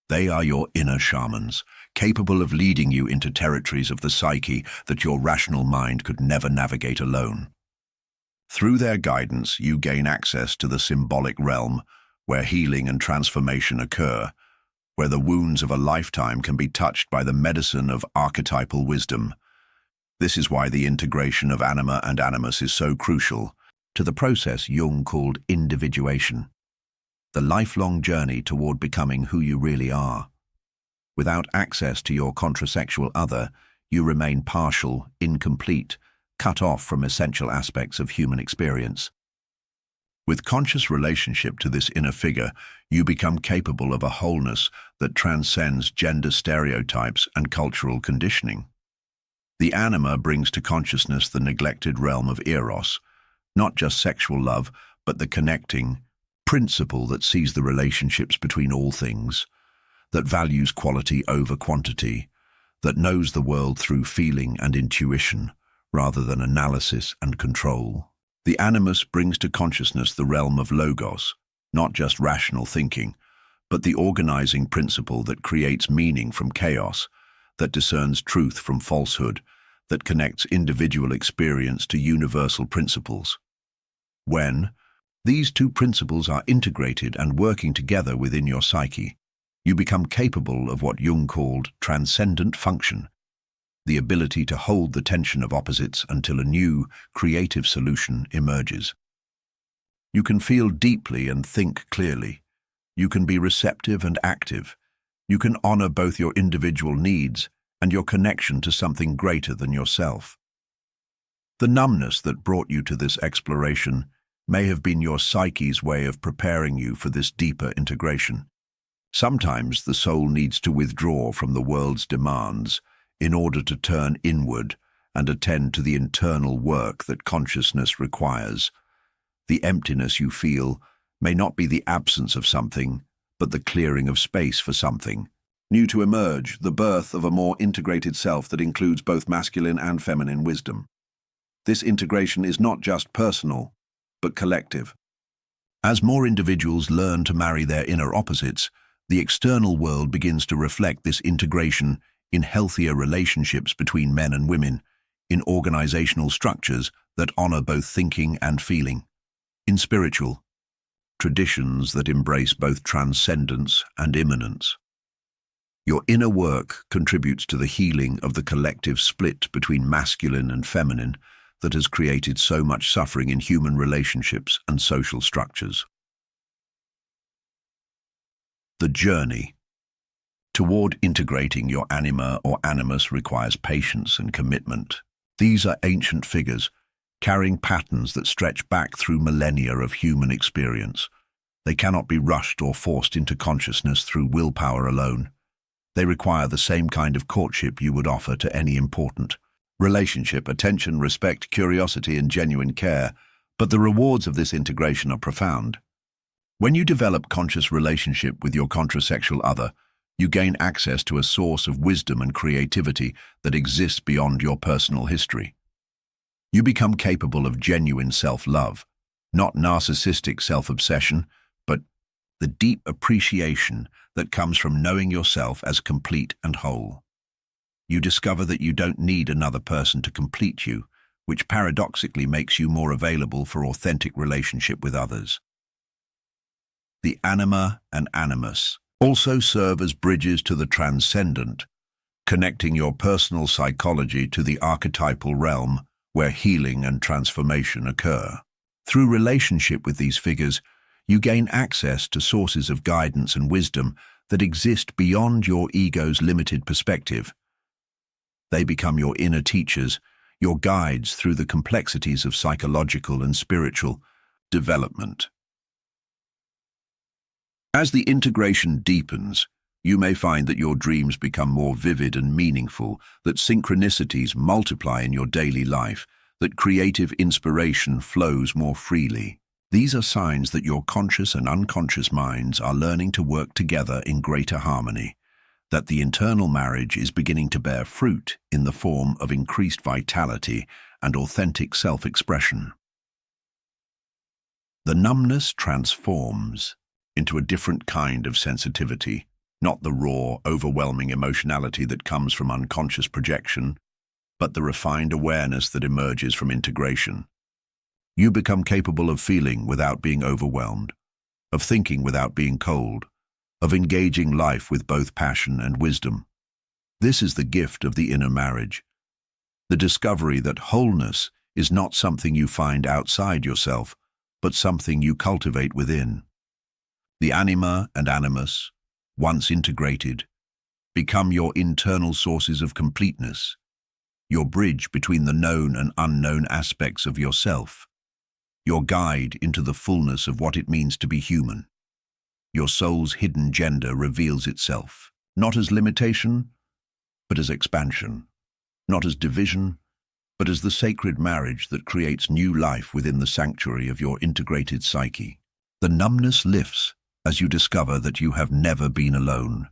A: They are your inner shamans, capable of leading you into territories of the psyche that your rational mind could never navigate alone. Through their guidance, you gain access to the symbolic realm, where healing and transformation occur, where the wounds of a lifetime can be touched by the medicine of archetypal wisdom. This is why the integration of anima and animus is so crucial to the process Jung called individuation, the lifelong journey toward becoming who you really are. Without access to your contrasexual other, you remain partial, incomplete, cut off from essential aspects of human experience. With conscious relationship to this inner figure, you become capable of a wholeness that transcends gender stereotypes and cultural conditioning. The anima brings to consciousness the neglected realm of eros, not just sexual love, but the connecting principle that sees the relationships between all things, that values quality over quantity, that knows the world through feeling and intuition, rather than analysis and control. The animus brings to consciousness the realm of logos, not just rational thinking, but the organizing principle that creates meaning from chaos, that discerns truth from falsehood, that connects individual experience to universal principles. When these two principles are integrated and working together within your psyche, you become capable of what Jung called transcendent function, the ability to hold the tension of opposites until a new, creative solution emerges. You can feel deeply and think clearly. You can be receptive and active. You can honor both your individual needs and your connection to something greater than yourself. The numbness that brought you to this exploration may have been your psyche's way of preparing you for this deeper integration. Sometimes the soul needs to withdraw from the world's demands in order to turn inward and attend to the internal work that consciousness requires. The emptiness you feel may not be the absence of something, but the clearing of space for something new to emerge, the birth of a more integrated self that includes both masculine and feminine wisdom. This integration is not just personal, but collective. As more individuals learn to marry their inner opposites, the external world begins to reflect this integration in healthier relationships between men and women, in organizational structures that honor both thinking and feeling, in spiritual traditions that embrace both transcendence and immanence. Your inner work contributes to the healing of the collective split between masculine and feminine that has created so much suffering in human relationships and social structures. The journey toward integrating your anima or animus requires patience and commitment. These are ancient figures, carrying patterns that stretch back through millennia of human experience. They cannot be rushed or forced into consciousness through willpower alone. They require the same kind of courtship you would offer to any important relationship: attention, respect, curiosity, and genuine care. But the rewards of this integration are profound. When you develop conscious relationship with your contrasexual other, you gain access to a source of wisdom and creativity that exists beyond your personal history. You become capable of genuine self-love, not narcissistic self-obsession, but the deep appreciation that comes from knowing yourself as complete and whole. You discover that you don't need another person to complete you, which paradoxically makes you more available for authentic relationship with others. The anima and animus also serve as bridges to the transcendent, connecting your personal psychology to the archetypal realm where healing and transformation occur. Through relationship with these figures, you gain access to sources of guidance and wisdom that exist beyond your ego's limited perspective. They become your inner teachers, your guides through the complexities of psychological and spiritual development. As the integration deepens, you may find that your dreams become more vivid and meaningful, that synchronicities multiply in your daily life, that creative inspiration flows more freely. These are signs that your conscious and unconscious minds are learning to work together in greater harmony, that the internal marriage is beginning to bear fruit in the form of increased vitality and authentic self-expression. The numbness transforms into a different kind of sensitivity, not the raw, overwhelming emotionality that comes from unconscious projection, but the refined awareness that emerges from integration. You become capable of feeling without being overwhelmed, of thinking without being cold, of engaging life with both passion and wisdom. This is the gift of the inner marriage, the discovery that wholeness is not something you find outside yourself, but something you cultivate within. The anima and animus, once integrated, become your internal sources of completeness, your bridge between the known and unknown aspects of yourself, your guide into the fullness of what it means to be human. Your soul's hidden gender reveals itself, not as limitation, but as expansion, not as division, but as the sacred marriage that creates new life within the sanctuary of your integrated psyche. The numbness lifts as you discover that you have never been alone.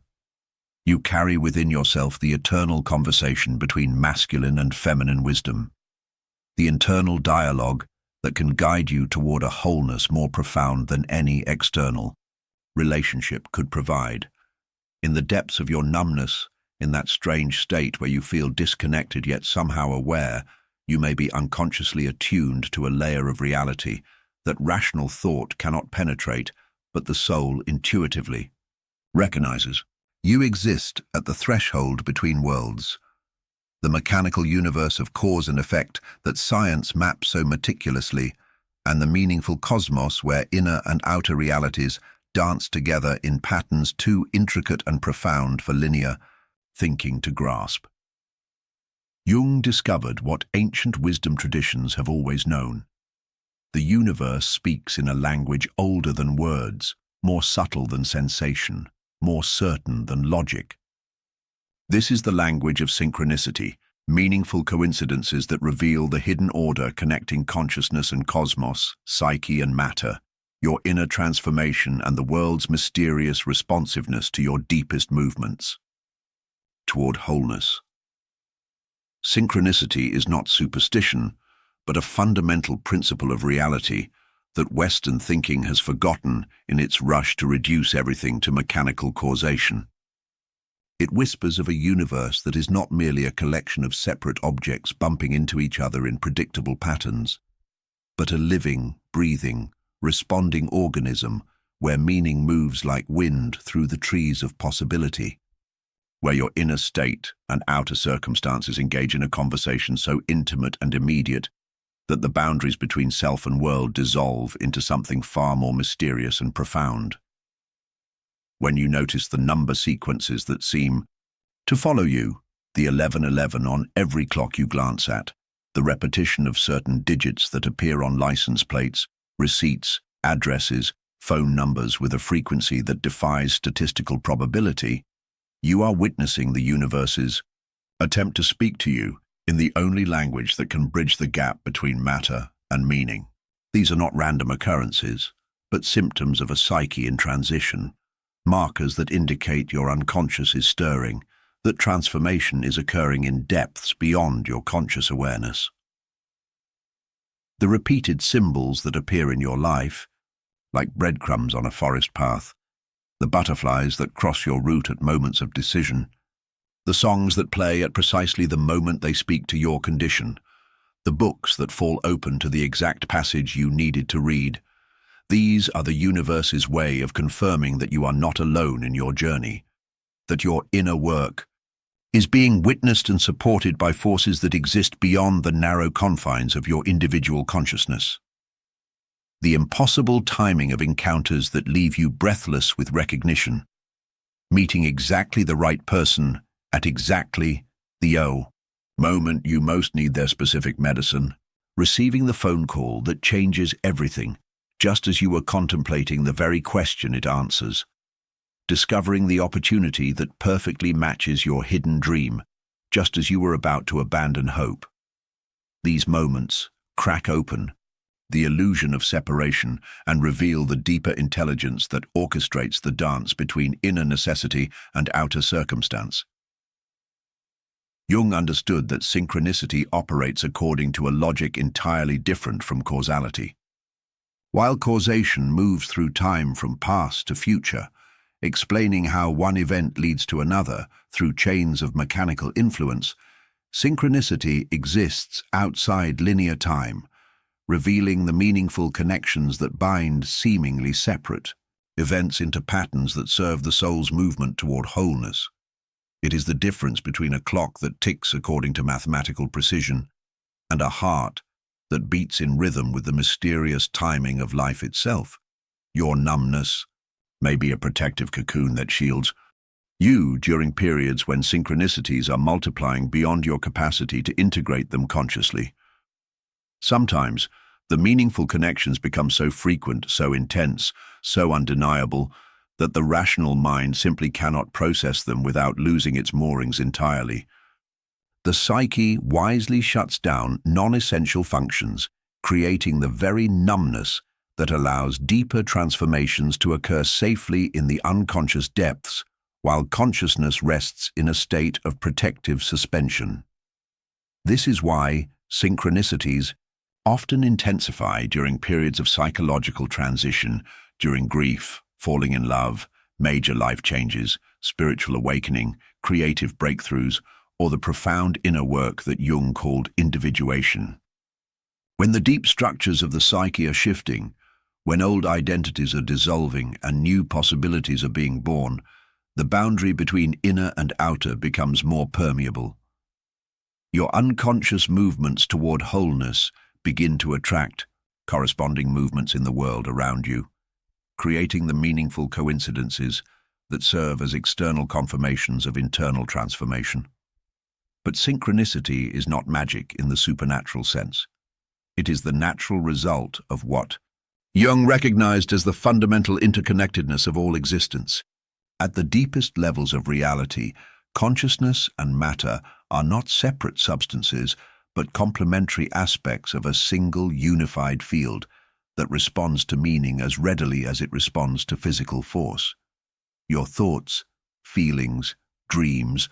A: You carry within yourself the eternal conversation between masculine and feminine wisdom, the internal dialogue that can guide you toward a wholeness more profound than any external relationship could provide. In the depths of your numbness, in that strange state where you feel disconnected yet somehow aware, you may be unconsciously attuned to a layer of reality that rational thought cannot penetrate, but the soul intuitively recognizes. You exist at the threshold between worlds, the mechanical universe of cause and effect that science maps so meticulously, and the meaningful cosmos where inner and outer realities dance together in patterns too intricate and profound for linear thinking to grasp. Jung discovered what ancient wisdom traditions have always known. The universe speaks in a language older than words, more subtle than sensation, more certain than logic. This is the language of synchronicity, meaningful coincidences that reveal the hidden order connecting consciousness and cosmos, psyche and matter, your inner transformation and the world's mysterious responsiveness to your deepest movements toward wholeness. Synchronicity is not superstition, but a fundamental principle of reality that Western thinking has forgotten in its rush to reduce everything to mechanical causation. It whispers of a universe that is not merely a collection of separate objects bumping into each other in predictable patterns, but a living, breathing, responding organism where meaning moves like wind through the trees of possibility, where your inner state and outer circumstances engage in a conversation so intimate and immediate that the boundaries between self and world dissolve into something far more mysterious and profound. When you notice the number sequences that seem to follow you, the 1111 on every clock you glance at, the repetition of certain digits that appear on license plates, receipts, addresses, phone numbers with a frequency that defies statistical probability, you are witnessing the universe's attempt to speak to you in the only language that can bridge the gap between matter and meaning. These are not random occurrences, but symptoms of a psyche in transition, markers that indicate your unconscious is stirring, that transformation is occurring in depths beyond your conscious awareness. The repeated symbols that appear in your life, like breadcrumbs on a forest path, the butterflies that cross your route at moments of decision, the songs that play at precisely the moment they speak to your condition, the books that fall open to the exact passage you needed to read. These are the universe's way of confirming that you are not alone in your journey, that your inner work is being witnessed and supported by forces that exist beyond the narrow confines of your individual consciousness. The impossible timing of encounters that leave you breathless with recognition, meeting exactly the right person at exactly the moment you most need their specific medicine, receiving the phone call that changes everything, just as you were contemplating the very question it answers, discovering the opportunity that perfectly matches your hidden dream, just as you were about to abandon hope. These moments crack open the illusion of separation and reveal the deeper intelligence that orchestrates the dance between inner necessity and outer circumstance. Jung understood that synchronicity operates according to a logic entirely different from causality. While causation moves through time from past to future, explaining how one event leads to another through chains of mechanical influence, synchronicity exists outside linear time, revealing the meaningful connections that bind seemingly separate events into patterns that serve the soul's movement toward wholeness. It is the difference between a clock that ticks according to mathematical precision and a heart that beats in rhythm with the mysterious timing of life itself. Your numbness may be a protective cocoon that shields you during periods when synchronicities are multiplying beyond your capacity to integrate them consciously. Sometimes, the meaningful connections become so frequent, so intense, so undeniable, that the rational mind simply cannot process them without losing its moorings entirely. The psyche wisely shuts down non-essential functions, creating the very numbness that allows deeper transformations to occur safely in the unconscious depths, while consciousness rests in a state of protective suspension. This is why synchronicities often intensify during periods of psychological transition, during grief, falling in love, major life changes, spiritual awakening, creative breakthroughs, or the profound inner work that Jung called individuation. When the deep structures of the psyche are shifting, when old identities are dissolving and new possibilities are being born, the boundary between inner and outer becomes more permeable. Your unconscious movements toward wholeness begin to attract corresponding movements in the world around you, creating the meaningful coincidences that serve as external confirmations of internal transformation. But synchronicity is not magic in the supernatural sense. It is the natural result of what Jung recognized as the fundamental interconnectedness of all existence. At the deepest levels of reality, consciousness and matter are not separate substances, but complementary aspects of a single unified field that responds to meaning as readily as it responds to physical force. Your thoughts, feelings, dreams,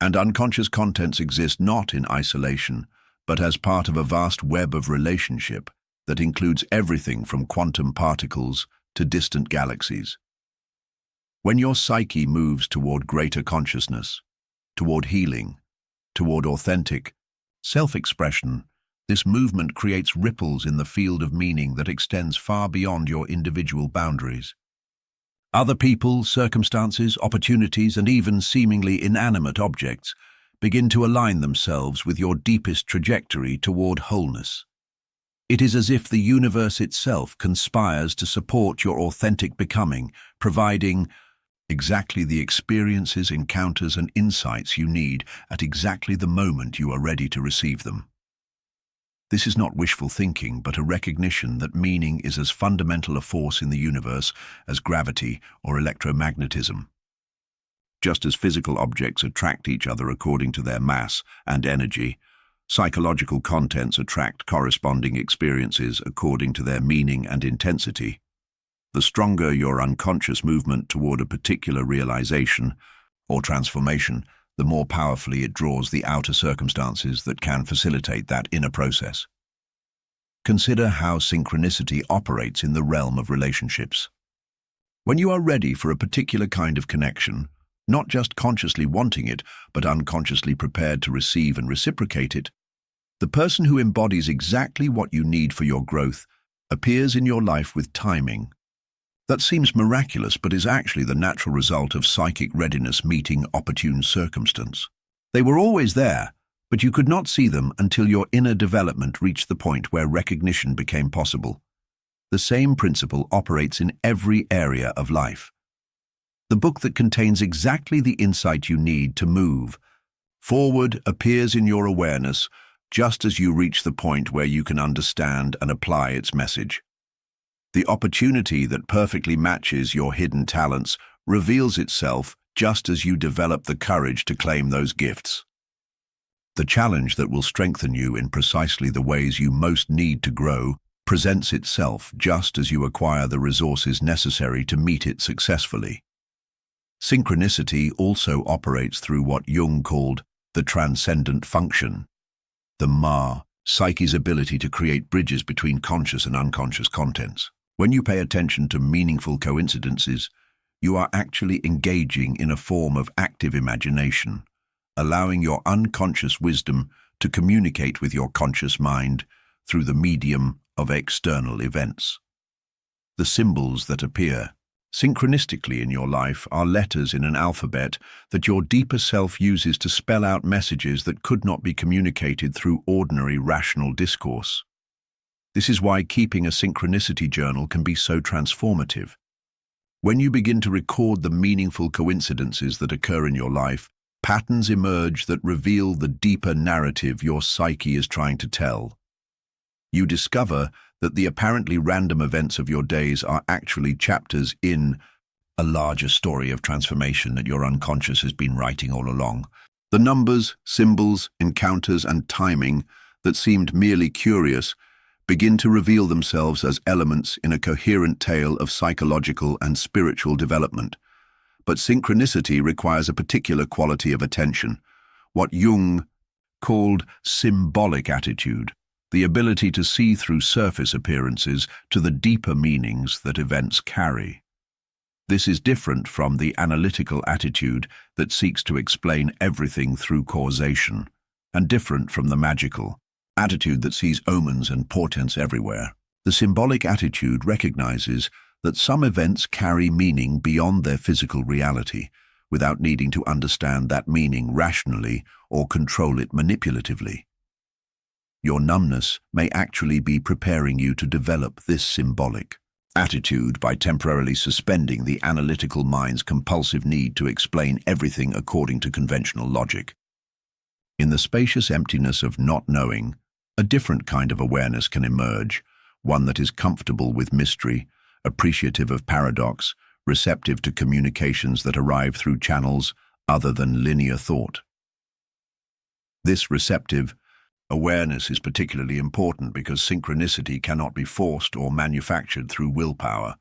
A: and unconscious contents exist not in isolation, but as part of a vast web of relationship that includes everything from quantum particles to distant galaxies. When your psyche moves toward greater consciousness, toward healing, toward authentic self-expression, this movement creates ripples in the field of meaning that extends far beyond your individual boundaries. Other people, circumstances, opportunities, and even seemingly inanimate objects begin to align themselves with your deepest trajectory toward wholeness. It is as if the universe itself conspires to support your authentic becoming, providing exactly the experiences, encounters, and insights you need at exactly the moment you are ready to receive them. This is not wishful thinking, but a recognition that meaning is as fundamental a force in the universe as gravity or electromagnetism. Just as physical objects attract each other according to their mass and energy, psychological contents attract corresponding experiences according to their meaning and intensity. The stronger your unconscious movement toward a particular realization or transformation, the more powerfully it draws the outer circumstances that can facilitate that inner process. Consider how synchronicity operates in the realm of relationships. When you are ready for a particular kind of connection, not just consciously wanting it, but unconsciously prepared to receive and reciprocate it, the person who embodies exactly what you need for your growth appears in your life with timing that seems miraculous, but is actually the natural result of psychic readiness meeting opportune circumstance. They were always there, but you could not see them until your inner development reached the point where recognition became possible. The same principle operates in every area of life. The book that contains exactly the insight you need to move forward appears in your awareness just as you reach the point where you can understand and apply its message. The opportunity that perfectly matches your hidden talents reveals itself just as you develop the courage to claim those gifts. The challenge that will strengthen you in precisely the ways you most need to grow presents itself just as you acquire the resources necessary to meet it successfully. Synchronicity also operates through what Jung called the transcendent function, the Ma, psyche's ability to create bridges between conscious and unconscious contents. When you pay attention to meaningful coincidences, you are actually engaging in a form of active imagination, allowing your unconscious wisdom to communicate with your conscious mind through the medium of external events. The symbols that appear synchronistically in your life are letters in an alphabet that your deeper self uses to spell out messages that could not be communicated through ordinary rational discourse. This is why keeping a synchronicity journal can be so transformative. When you begin to record the meaningful coincidences that occur in your life, patterns emerge that reveal the deeper narrative your psyche is trying to tell. You discover that the apparently random events of your days are actually chapters in a larger story of transformation that your unconscious has been writing all along. The numbers, symbols, encounters, and timing that seemed merely curious begin to reveal themselves as elements in a coherent tale of psychological and spiritual development. But synchronicity requires a particular quality of attention, what Jung called symbolic attitude, the ability to see through surface appearances to the deeper meanings that events carry. This is different from the analytical attitude that seeks to explain everything through causation, and different from the magical attitude that sees omens and portents everywhere. The symbolic attitude recognizes that some events carry meaning beyond their physical reality, without needing to understand that meaning rationally or control it manipulatively. Your numbness may actually be preparing you to develop this symbolic attitude by temporarily suspending the analytical mind's compulsive need to explain everything according to conventional logic. In the spacious emptiness of not knowing, a different kind of awareness can emerge, one that is comfortable with mystery, appreciative of paradox, receptive to communications that arrive through channels other than linear thought. This receptive awareness is particularly important because synchronicity cannot be forced or manufactured through willpower.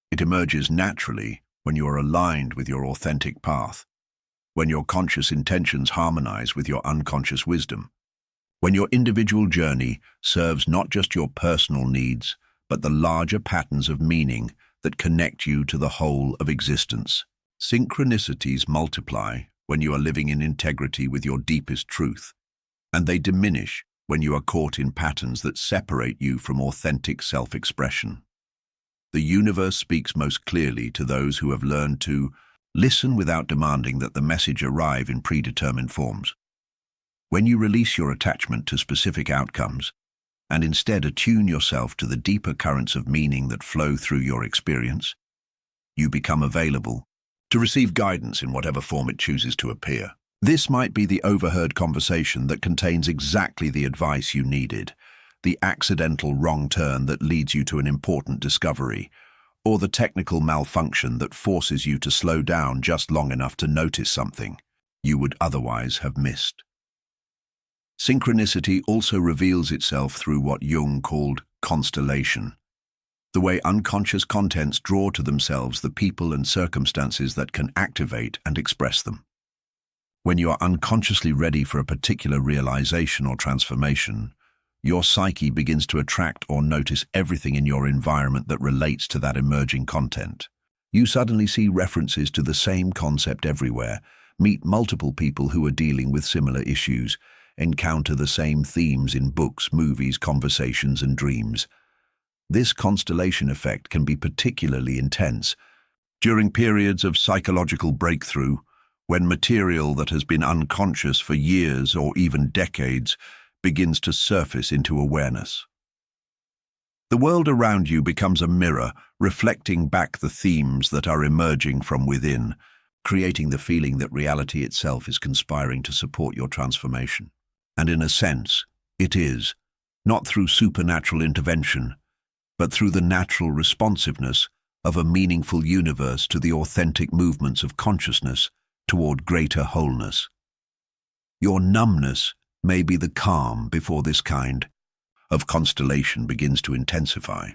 A: It emerges naturally when you are aligned with your authentic path, when your conscious intentions harmonize with your unconscious wisdom, when your individual journey serves not just your personal needs, but the larger patterns of meaning that connect you to the whole of existence. Synchronicities multiply when you are living in integrity with your deepest truth, and they diminish when you are caught in patterns that separate you from authentic self-expression. The universe speaks most clearly to those who have learned to listen without demanding that the message arrive in predetermined forms. When you release your attachment to specific outcomes, and instead attune yourself to the deeper currents of meaning that flow through your experience, you become available to receive guidance in whatever form it chooses to appear. This might be the overheard conversation that contains exactly the advice you needed, the accidental wrong turn that leads you to an important discovery, or the technical malfunction that forces you to slow down just long enough to notice something you would otherwise have missed. Synchronicity also reveals itself through what Jung called constellation, the way unconscious contents draw to themselves the people and circumstances that can activate and express them. When you are unconsciously ready for a particular realization or transformation, your psyche begins to attract or notice everything in your environment that relates to that emerging content. You suddenly see references to the same concept everywhere, meet multiple people who are dealing with similar issues, encounter the same themes in books, movies, conversations, and dreams. This constellation effect can be particularly intense during periods of psychological breakthrough, when material that has been unconscious for years or even decades begins to surface into awareness. The world around you becomes a mirror, reflecting back the themes that are emerging from within, creating the feeling that reality itself is conspiring to support your transformation. And in a sense, it is, not through supernatural intervention, but through the natural responsiveness of a meaningful universe to the authentic movements of consciousness toward greater wholeness. Your numbness may be the calm before this kind of constellation begins to intensify.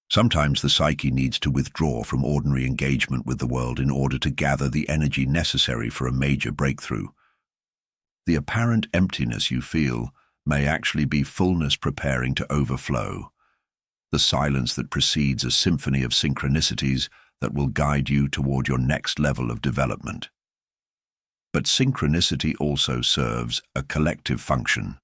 A: Sometimes the psyche needs to withdraw from ordinary engagement with the world in order to gather the energy necessary for a major breakthrough. The apparent emptiness you feel may actually be fullness preparing to overflow, the silence that precedes a symphony of synchronicities that will guide you toward your next level of development. But synchronicity also serves a collective function,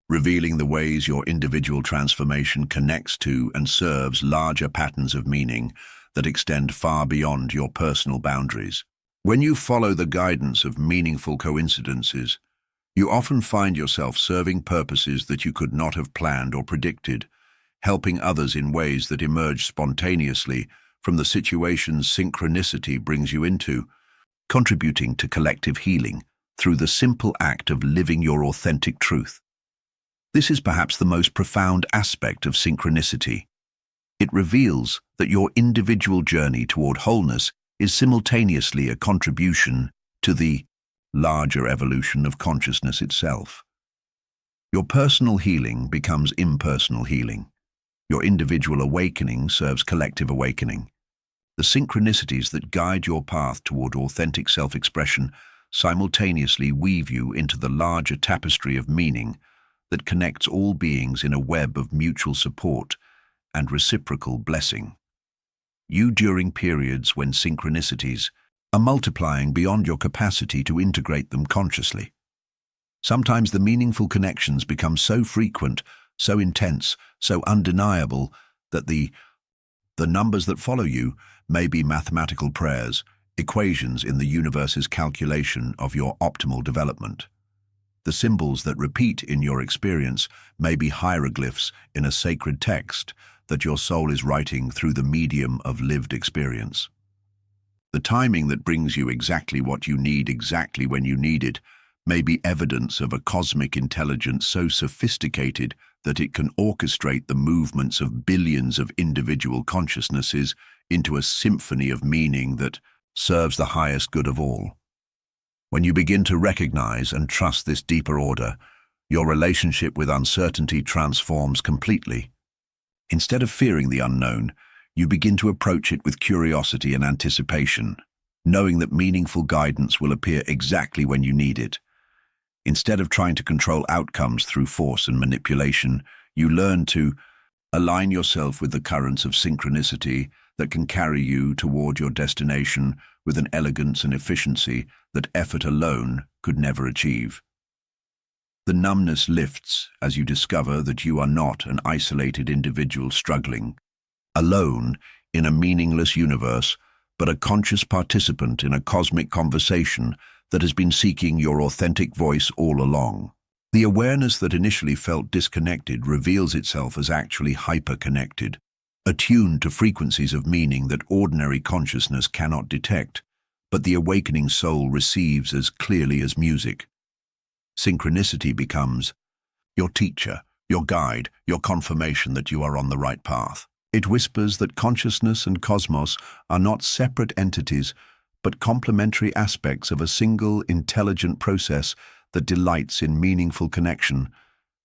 A: revealing the ways your individual transformation connects to and serves larger patterns of meaning that extend far beyond your personal boundaries. When you follow the guidance of meaningful coincidences, you often find yourself serving purposes that you could not have planned or predicted, helping others in ways that emerge spontaneously from the situations synchronicity brings you into, contributing to collective healing through the simple act of living your authentic truth. This is perhaps the most profound aspect of synchronicity. It reveals that your individual journey toward wholeness is simultaneously a contribution to the larger evolution of consciousness itself. Your personal healing becomes impersonal healing. Your individual awakening serves collective awakening. The synchronicities that guide your path toward authentic self-expression simultaneously weave you into the larger tapestry of meaning that connects all beings in a web of mutual support and reciprocal blessing. You, during periods when synchronicities are multiplying beyond your capacity to integrate them consciously. Sometimes the meaningful connections become so frequent, so intense, so undeniable that the numbers that follow you may be mathematical prayers, equations in the universe's calculation of your optimal development. The symbols that repeat in your experience may be hieroglyphs in a sacred text that your soul is writing through the medium of lived experience. The timing that brings you exactly what you need exactly when you need it may be evidence of a cosmic intelligence so sophisticated that it can orchestrate the movements of billions of individual consciousnesses into a symphony of meaning that serves the highest good of all. When you begin to recognize and trust this deeper order, your relationship with uncertainty transforms completely. Instead of fearing the unknown, you begin to approach it with curiosity and anticipation, knowing that meaningful guidance will appear exactly when you need it. Instead of trying to control outcomes through force and manipulation, you learn to align yourself with the currents of synchronicity that can carry you toward your destination with an elegance and efficiency that effort alone could never achieve. The numbness lifts as you discover that you are not an isolated individual struggling alone in a meaningless universe, but a conscious participant in a cosmic conversation that has been seeking your authentic voice all along. The awareness that initially felt disconnected reveals itself as actually hyper-connected, attuned to frequencies of meaning that ordinary consciousness cannot detect, but the awakening soul receives as clearly as music. Synchronicity becomes your teacher, your guide, your confirmation that you are on the right path. It whispers that consciousness and cosmos are not separate entities, but complementary aspects of a single, intelligent process that delights in meaningful connection,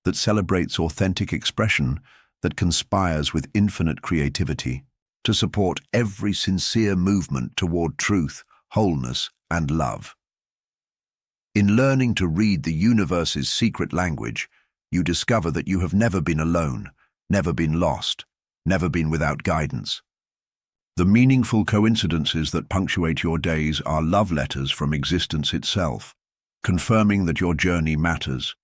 A: that celebrates authentic expression, that conspires with infinite creativity to support every sincere movement toward truth, wholeness, and love. In learning to read the universe's secret language, you discover that you have never been alone, never been lost, never been without guidance. The meaningful coincidences that punctuate your days are love letters from existence itself, confirming that your journey matters,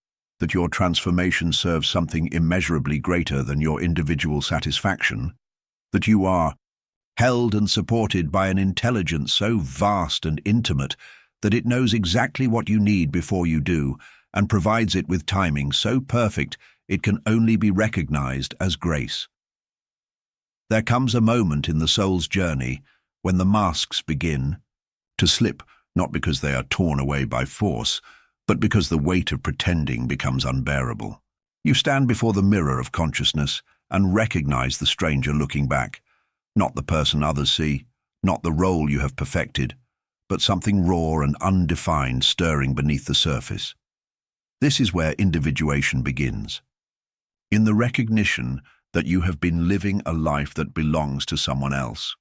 A: that your transformation serves something immeasurably greater than your individual satisfaction, that you are held and supported by an intelligence so vast and intimate that it knows exactly what you need before you do and provides it with timing so perfect it can only be recognized as grace. There comes a moment in the soul's journey when the masks begin to slip, not because they are torn away by force, but because the weight of pretending becomes unbearable. You stand before the mirror of consciousness and recognize the stranger looking back, not the person others see, not the role you have perfected, but something raw and undefined stirring beneath the surface. This is where individuation begins. In the recognition that you have been living a life that belongs to someone else.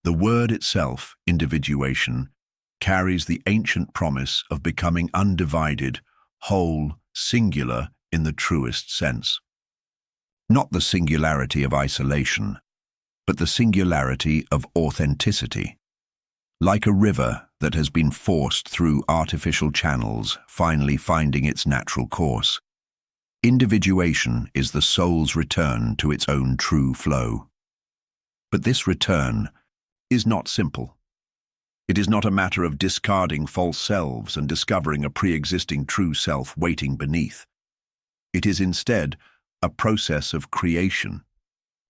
A: The word itself, individuation, carries the ancient promise of becoming undivided, whole, singular in the truest sense. Not the singularity of isolation, but the singularity of authenticity. Like a river that has been forced through artificial channels, finally finding its natural course. Individuation is the soul's return to its own true flow. But this return is not simple. It is not a matter of discarding false selves and discovering a pre-existing true self waiting beneath. It is instead a process of creation,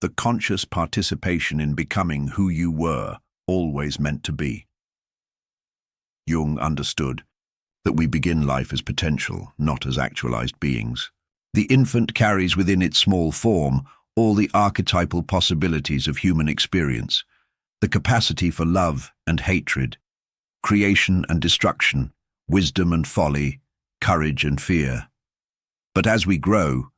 A: the conscious participation in becoming who you were always meant to be. Jung understood that we begin life as potential, not as actualized beings. The infant carries within its small form all the archetypal possibilities of human experience, the capacity for love and hatred, creation and destruction, wisdom and folly, courage and fear. But as we grow,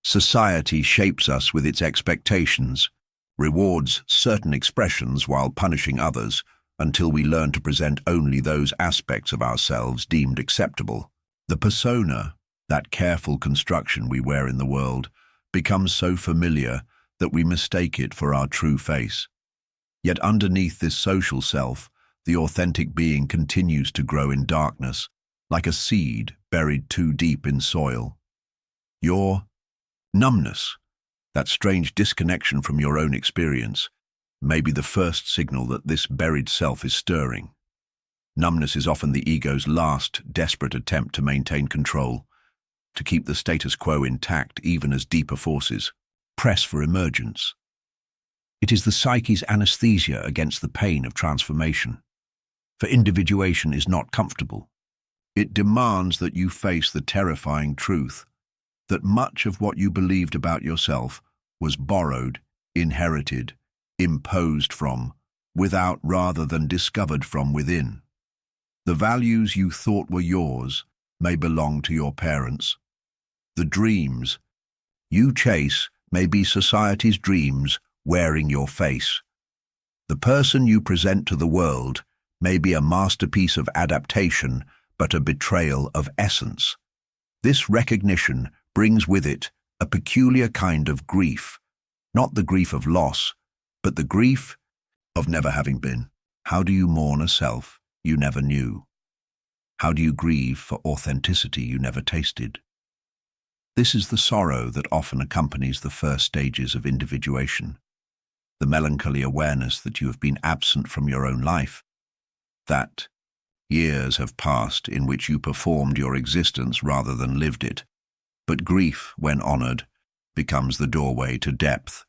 A: society shapes us with its expectations, rewards certain expressions while punishing others, until we learn to present only those aspects of ourselves deemed acceptable. The persona, that careful construction we wear in the world, becomes so familiar that we mistake it for our true face. Yet underneath this social self, the authentic being continues to grow in darkness, like a seed buried too deep in soil. Your numbness, that strange disconnection from your own experience, may be the first signal that this buried self is stirring. Numbness is often the ego's last, desperate attempt to maintain control, to keep the status quo intact even as deeper forces press for emergence. It is the psyche's anesthesia against the pain of transformation. For individuation is not comfortable. It demands that you face the terrifying truth that much of what you believed about yourself was borrowed, inherited, imposed from, without rather than discovered from within. The values you thought were yours may belong to your parents. The dreams you chase may be society's dreams wearing your face. The person you present to the world may be a masterpiece of adaptation, but a betrayal of essence. This recognition brings with it a peculiar kind of grief, not the grief of loss, but the grief of never having been. How do you mourn a self you never knew? How do you grieve for authenticity you never tasted? This is the sorrow that often accompanies the first stages of individuation, the melancholy awareness that you have been absent from your own life, that years have passed in which you performed your existence rather than lived it. But grief, when honored, becomes the doorway to depth.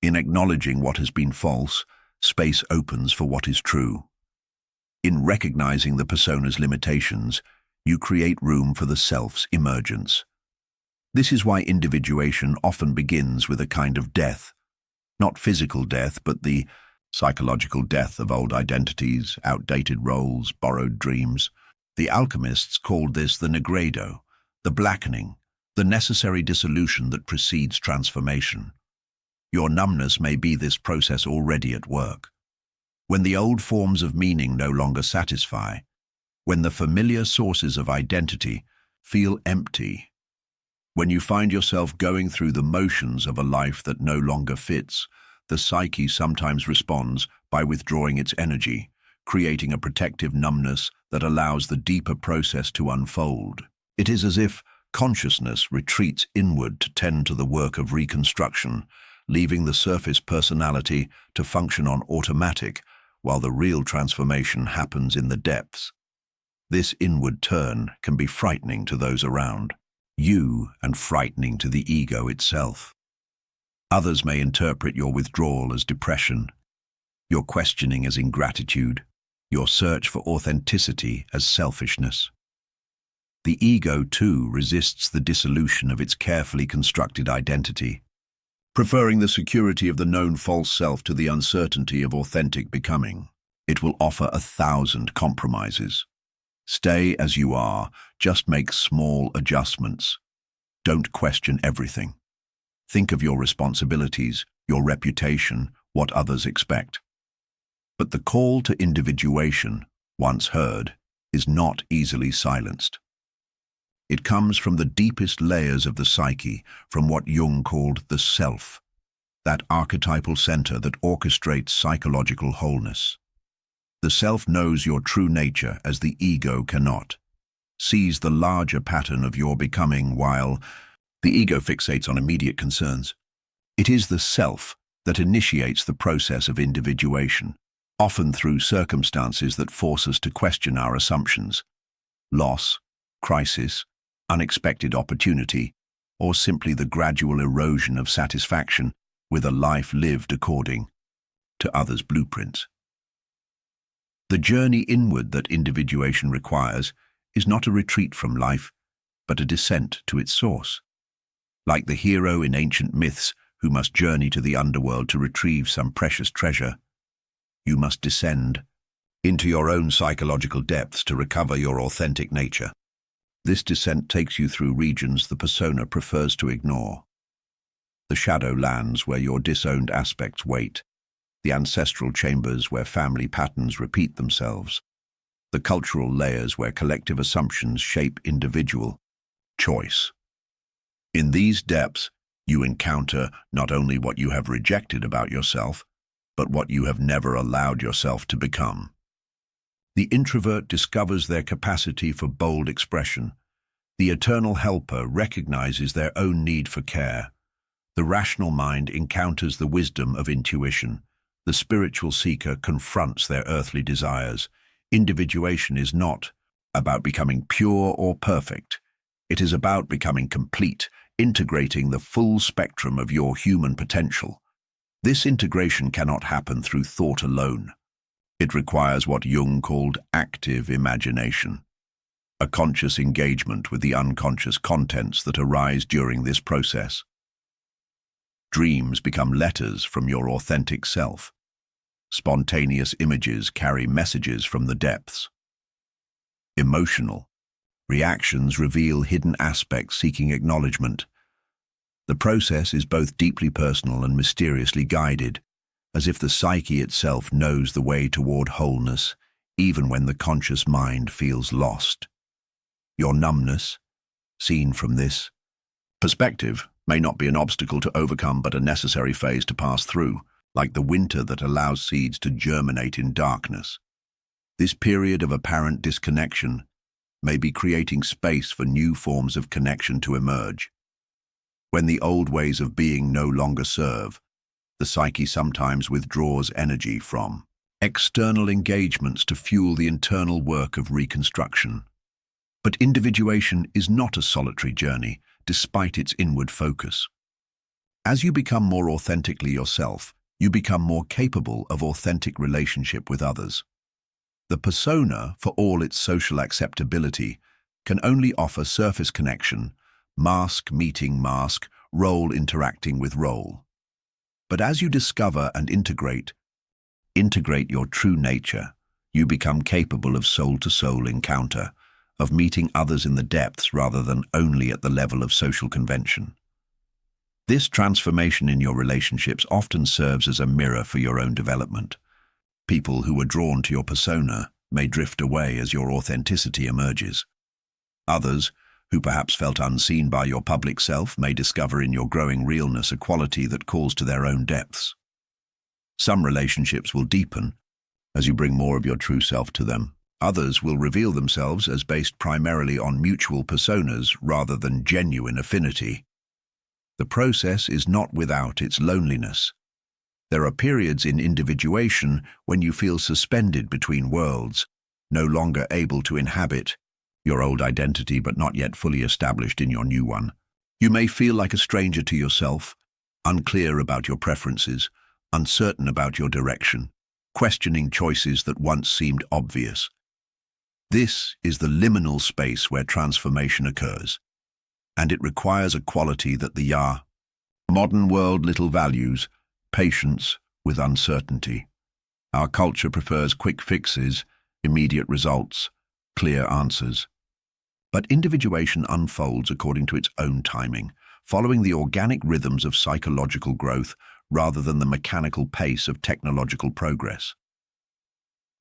A: In acknowledging what has been false, space opens for what is true. In recognizing the persona's limitations, you create room for the self's emergence. This is why individuation often begins with a kind of death, not physical death, but the psychological death of old identities, outdated roles, borrowed dreams. The alchemists called this the negredo, the blackening, the necessary dissolution that precedes transformation. Your numbness may be this process already at work. When the old forms of meaning no longer satisfy, when the familiar sources of identity feel empty, when you find yourself going through the motions of a life that no longer fits, the psyche sometimes responds by withdrawing its energy, creating a protective numbness that allows the deeper process to unfold. It is as if consciousness retreats inward to tend to the work of reconstruction, leaving the surface personality to function on automatic, while the real transformation happens in the depths. This inward turn can be frightening to those around you and frightening to the ego itself. Others may interpret your withdrawal as depression, your questioning as ingratitude, your search for authenticity as selfishness. The ego, too, resists the dissolution of its carefully constructed identity, preferring the security of the known false self to the uncertainty of authentic becoming. It will offer 1,000 compromises. Stay as you are, just make small adjustments. Don't question everything. Think of your responsibilities, your reputation, what others expect. But the call to individuation once heard, is not easily silenced. It comes from the deepest layers of the psyche, from what Jung called the self, that archetypal center that orchestrates psychological wholeness. The self knows your true nature as the ego cannot, sees the larger pattern of your becoming while the ego fixates on immediate concerns. It is the self that initiates the process of individuation, often through circumstances that force us to question our assumptions. Loss, crisis, unexpected opportunity, or simply the gradual erosion of satisfaction with a life lived according to others' blueprints. The journey inward that individuation requires is not a retreat from life, but a descent to its source. Like the hero in ancient myths who must journey to the underworld to retrieve some precious treasure, you must descend into your own psychological depths to recover your authentic nature. This descent takes you through regions the persona prefers to ignore. The shadow lands where your disowned aspects wait, the ancestral chambers where family patterns repeat themselves, the cultural layers where collective assumptions shape individual choice. In these depths, you encounter not only what you have rejected about yourself, but what you have never allowed yourself to become. The introvert discovers their capacity for bold expression. The eternal helper recognizes their own need for care. The rational mind encounters the wisdom of intuition. The spiritual seeker confronts their earthly desires. Individuation is not about becoming pure or perfect. It is about becoming complete, integrating the full spectrum of your human potential. This integration cannot happen through thought alone. It requires what Jung called active imagination, a conscious engagement with the unconscious contents that arise during this process. Dreams become letters from your authentic self. Spontaneous images carry messages from the depths. Emotional reactions reveal hidden aspects seeking acknowledgement. The process is both deeply personal and mysteriously guided, as if the psyche itself knows the way toward wholeness, even when the conscious mind feels lost. Your numbness, seen from this perspective, may not be an obstacle to overcome but a necessary phase to pass through, like the winter that allows seeds to germinate in darkness. This period of apparent disconnection may be creating space for new forms of connection to emerge. When the old ways of being no longer serve, the psyche sometimes withdraws energy from external engagements to fuel the internal work of reconstruction. But individuation is not a solitary journey, despite its inward focus. As you become more authentically yourself, you become more capable of authentic relationship with others. The persona, for all its social acceptability, can only offer surface connection, mask meeting mask, role interacting with role. But as you discover and integrate your true nature, you become capable of soul-to-soul encounter, of meeting others in the depths rather than only at the level of social convention. This transformation in your relationships often serves as a mirror for your own development. People who are drawn to your persona may drift away as your authenticity emerges. Others, who perhaps felt unseen by your public self, may discover in your growing realness a quality that calls to their own depths. Some relationships will deepen as you bring more of your true self to them. Others will reveal themselves as based primarily on mutual personas rather than genuine affinity. The process is not without its loneliness. There are periods in individuation when you feel suspended between worlds, no longer able to inhabit your old identity but not yet fully established in your new one. You may feel like a stranger to yourself, unclear about your preferences, uncertain about your direction, questioning choices that once seemed obvious. This is the liminal space where transformation occurs, and it requires a quality that the modern world little values: patience with uncertainty. Our culture prefers quick fixes, immediate results, clear answers. But individuation unfolds according to its own timing, following the organic rhythms of psychological growth rather than the mechanical pace of technological progress.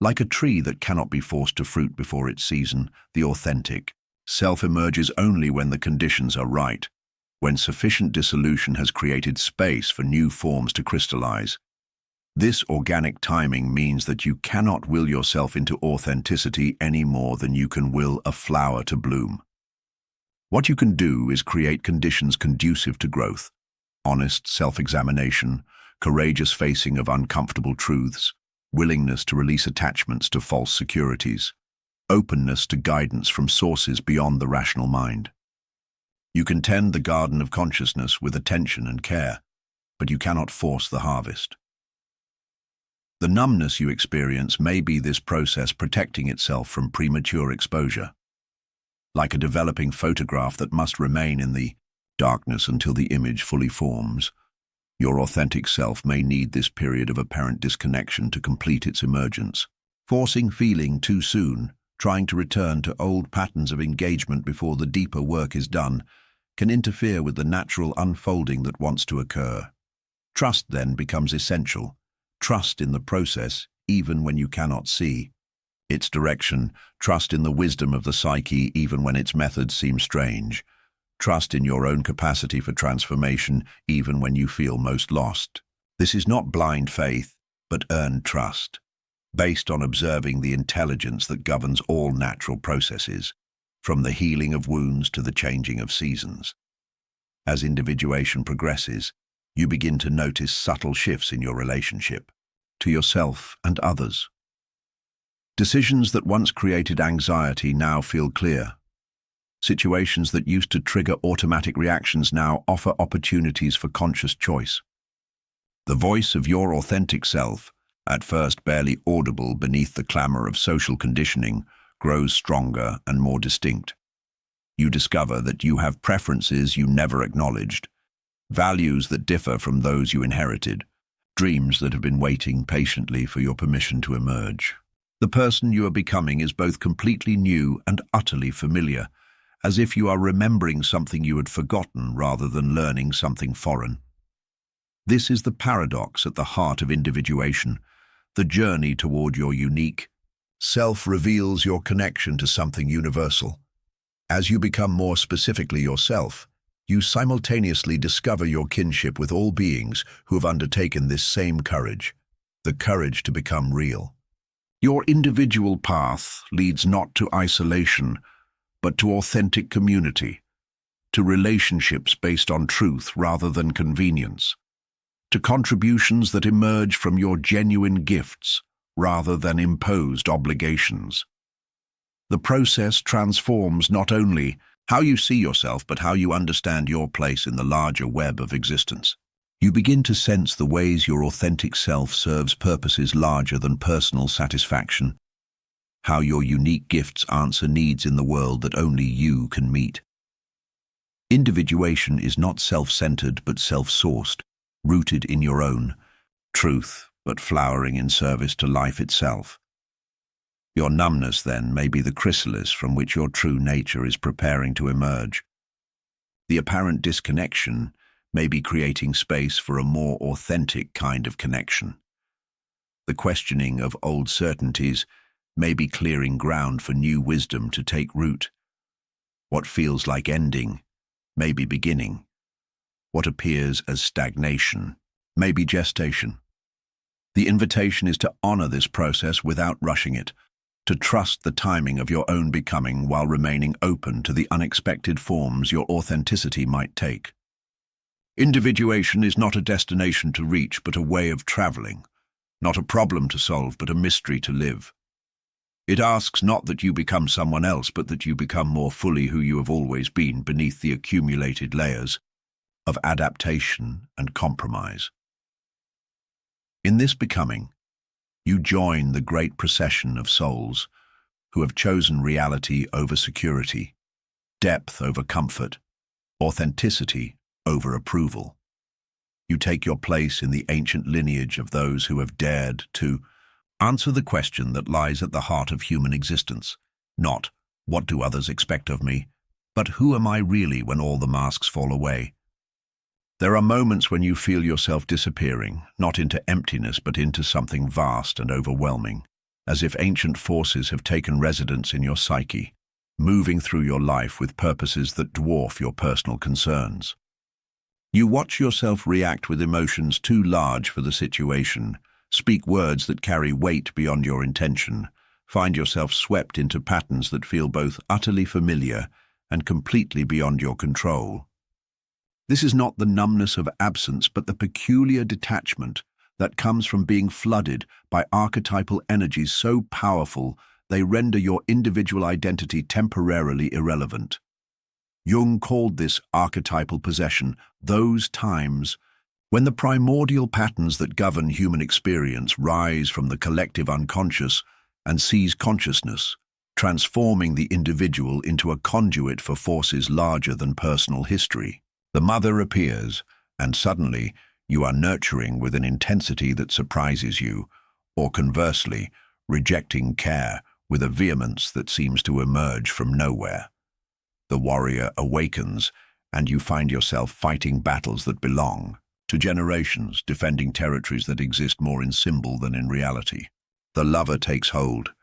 A: Like a tree that cannot be forced to fruit before its season, the authentic self emerges only when the conditions are right, when sufficient dissolution has created space for new forms to crystallize. This organic timing means that you cannot will yourself into authenticity any more than you can will a flower to bloom. What you can do is create conditions conducive to growth, honest self-examination, courageous facing of uncomfortable truths, willingness to release attachments to false securities, openness to guidance from sources beyond the rational mind. You can tend the garden of consciousness with attention and care, but you cannot force the harvest. The numbness you experience may be this process protecting itself from premature exposure. Like a developing photograph that must remain in the darkness until the image fully forms, your authentic self may need this period of apparent disconnection to complete its emergence. Forcing feeling too soon, trying to return to old patterns of engagement before the deeper work is done, can interfere with the natural unfolding that wants to occur. Trust then becomes essential. Trust in the process, even when you cannot see its direction. Trust in the wisdom of the psyche, even when its methods seem strange. Trust in your own capacity for transformation, even when you feel most lost. This is not blind faith, but earned trust, based on observing the intelligence that governs all natural processes, from the healing of wounds to the changing of seasons. As individuation progresses, you begin to notice subtle shifts in your relationship to yourself and others. Decisions that once created anxiety now feel clear. Situations that used to trigger automatic reactions now offer opportunities for conscious choice. The voice of your authentic self, at first barely audible beneath the clamor of social conditioning, grows stronger and more distinct. You discover that you have preferences you never acknowledged, values that differ from those you inherited, dreams that have been waiting patiently for your permission to emerge. The person you are becoming is both completely new and utterly familiar, as if you are remembering something you had forgotten rather than learning something foreign. This is the paradox at the heart of individuation. The journey toward your unique self reveals your connection to something universal. As you become more specifically yourself, you simultaneously discover your kinship with all beings who have undertaken this same courage, the courage to become real. Your individual path leads not to isolation, but to authentic community, to relationships based on truth rather than convenience, to contributions that emerge from your genuine gifts rather than imposed obligations. The process transforms not only how you see yourself, but how you understand your place in the larger web of existence. You begin to sense the ways your authentic self serves purposes larger than personal satisfaction, how your unique gifts answer needs in the world that only you can meet. Individuation is not self-centered but self-sourced, rooted in your own truth, but flowering in service to life itself. Your numbness, then, may be the chrysalis from which your true nature is preparing to emerge. The apparent disconnection may be creating space for a more authentic kind of connection. The questioning of old certainties may be clearing ground for new wisdom to take root. What feels like ending may be beginning. What appears as stagnation may be gestation. The invitation is to honor this process without rushing it, to trust the timing of your own becoming while remaining open to the unexpected forms your authenticity might take. Individuation is not a destination to reach, but a way of traveling, not a problem to solve, but a mystery to live. It asks not that you become someone else, but that you become more fully who you have always been beneath the accumulated layers of adaptation and compromise. In this becoming, you join the great procession of souls who have chosen reality over security, depth over comfort, authenticity over approval. You take your place in the ancient lineage of those who have dared to answer the question that lies at the heart of human existence, not what do others expect of me, but who am I really when all the masks fall away? There are moments when you feel yourself disappearing, not into emptiness but into something vast and overwhelming. as if ancient forces have taken residence in your psyche, moving through your life with purposes that dwarf your personal concerns. You watch yourself react with emotions too large for the situation, speak words that carry weight beyond your intention, find yourself swept into patterns that feel both utterly familiar and completely beyond your control. This is not the numbness of absence, but the peculiar detachment that comes from being flooded by archetypal energies so powerful they render your individual identity temporarily irrelevant. Jung called this archetypal possession those times when the primordial patterns that govern human experience rise from the collective unconscious and seize consciousness, transforming the individual into a conduit for forces larger than personal history. The mother appears, and suddenly you are nurturing with an intensity that surprises you, or conversely, rejecting care with a vehemence that seems to emerge from nowhere. The warrior awakens, and you find yourself fighting battles that belong to generations, defending territories that exist more in symbol than in reality. The lover takes hold,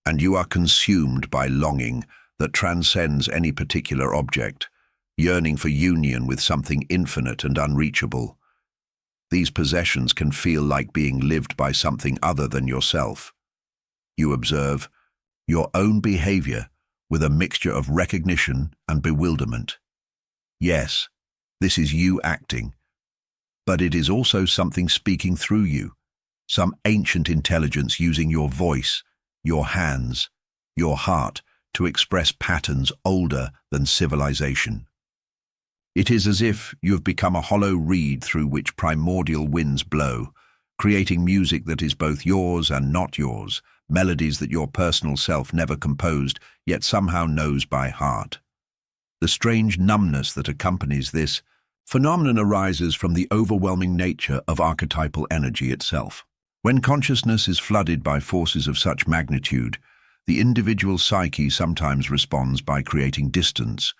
A: and you are consumed by longing that transcends any particular object, yearning for union with something infinite and unreachable. These possessions can feel like being lived by something other than yourself. You observe your own behavior with a mixture of recognition and bewilderment. Yes, this is you acting, but it is also something speaking through you, some ancient intelligence using your voice, your hands, your heart to express patterns older than civilization. It is as if you have become a hollow reed through which primordial winds blow, creating music that is both yours and not yours, melodies that your personal self never composed, yet somehow knows by heart. The strange numbness that accompanies this phenomenon arises from the overwhelming nature of archetypal energy itself. When consciousness is flooded by forces of such magnitude, the individual psyche sometimes responds by creating distance,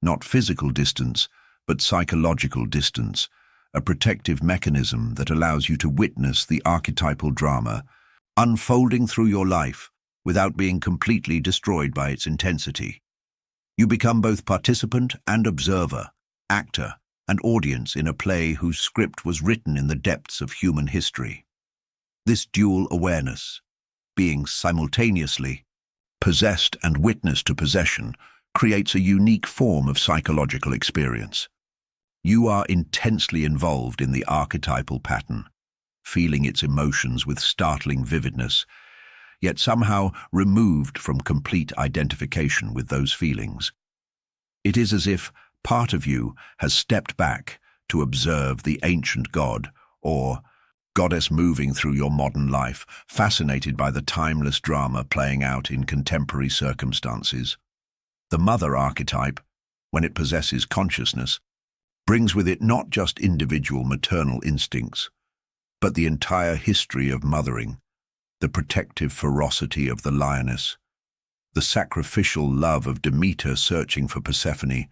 A: not physical distance, but psychological distance, a protective mechanism that allows you to witness the archetypal drama unfolding through your life without being completely destroyed by its intensity. You become both participant and observer, actor and audience in a play whose script was written in the depths of human history. This dual awareness, being simultaneously possessed and witness to possession, creates a unique form of psychological experience. You are intensely involved in the archetypal pattern, feeling its emotions with startling vividness, yet somehow removed from complete identification with those feelings. It is as if part of you has stepped back to observe the ancient god or goddess moving through your modern life, fascinated by the timeless drama playing out in contemporary circumstances. The mother archetype, when it possesses consciousness, brings with it not just individual maternal instincts, but the entire history of mothering, the protective ferocity of the lioness, the sacrificial love of Demeter searching for Persephone,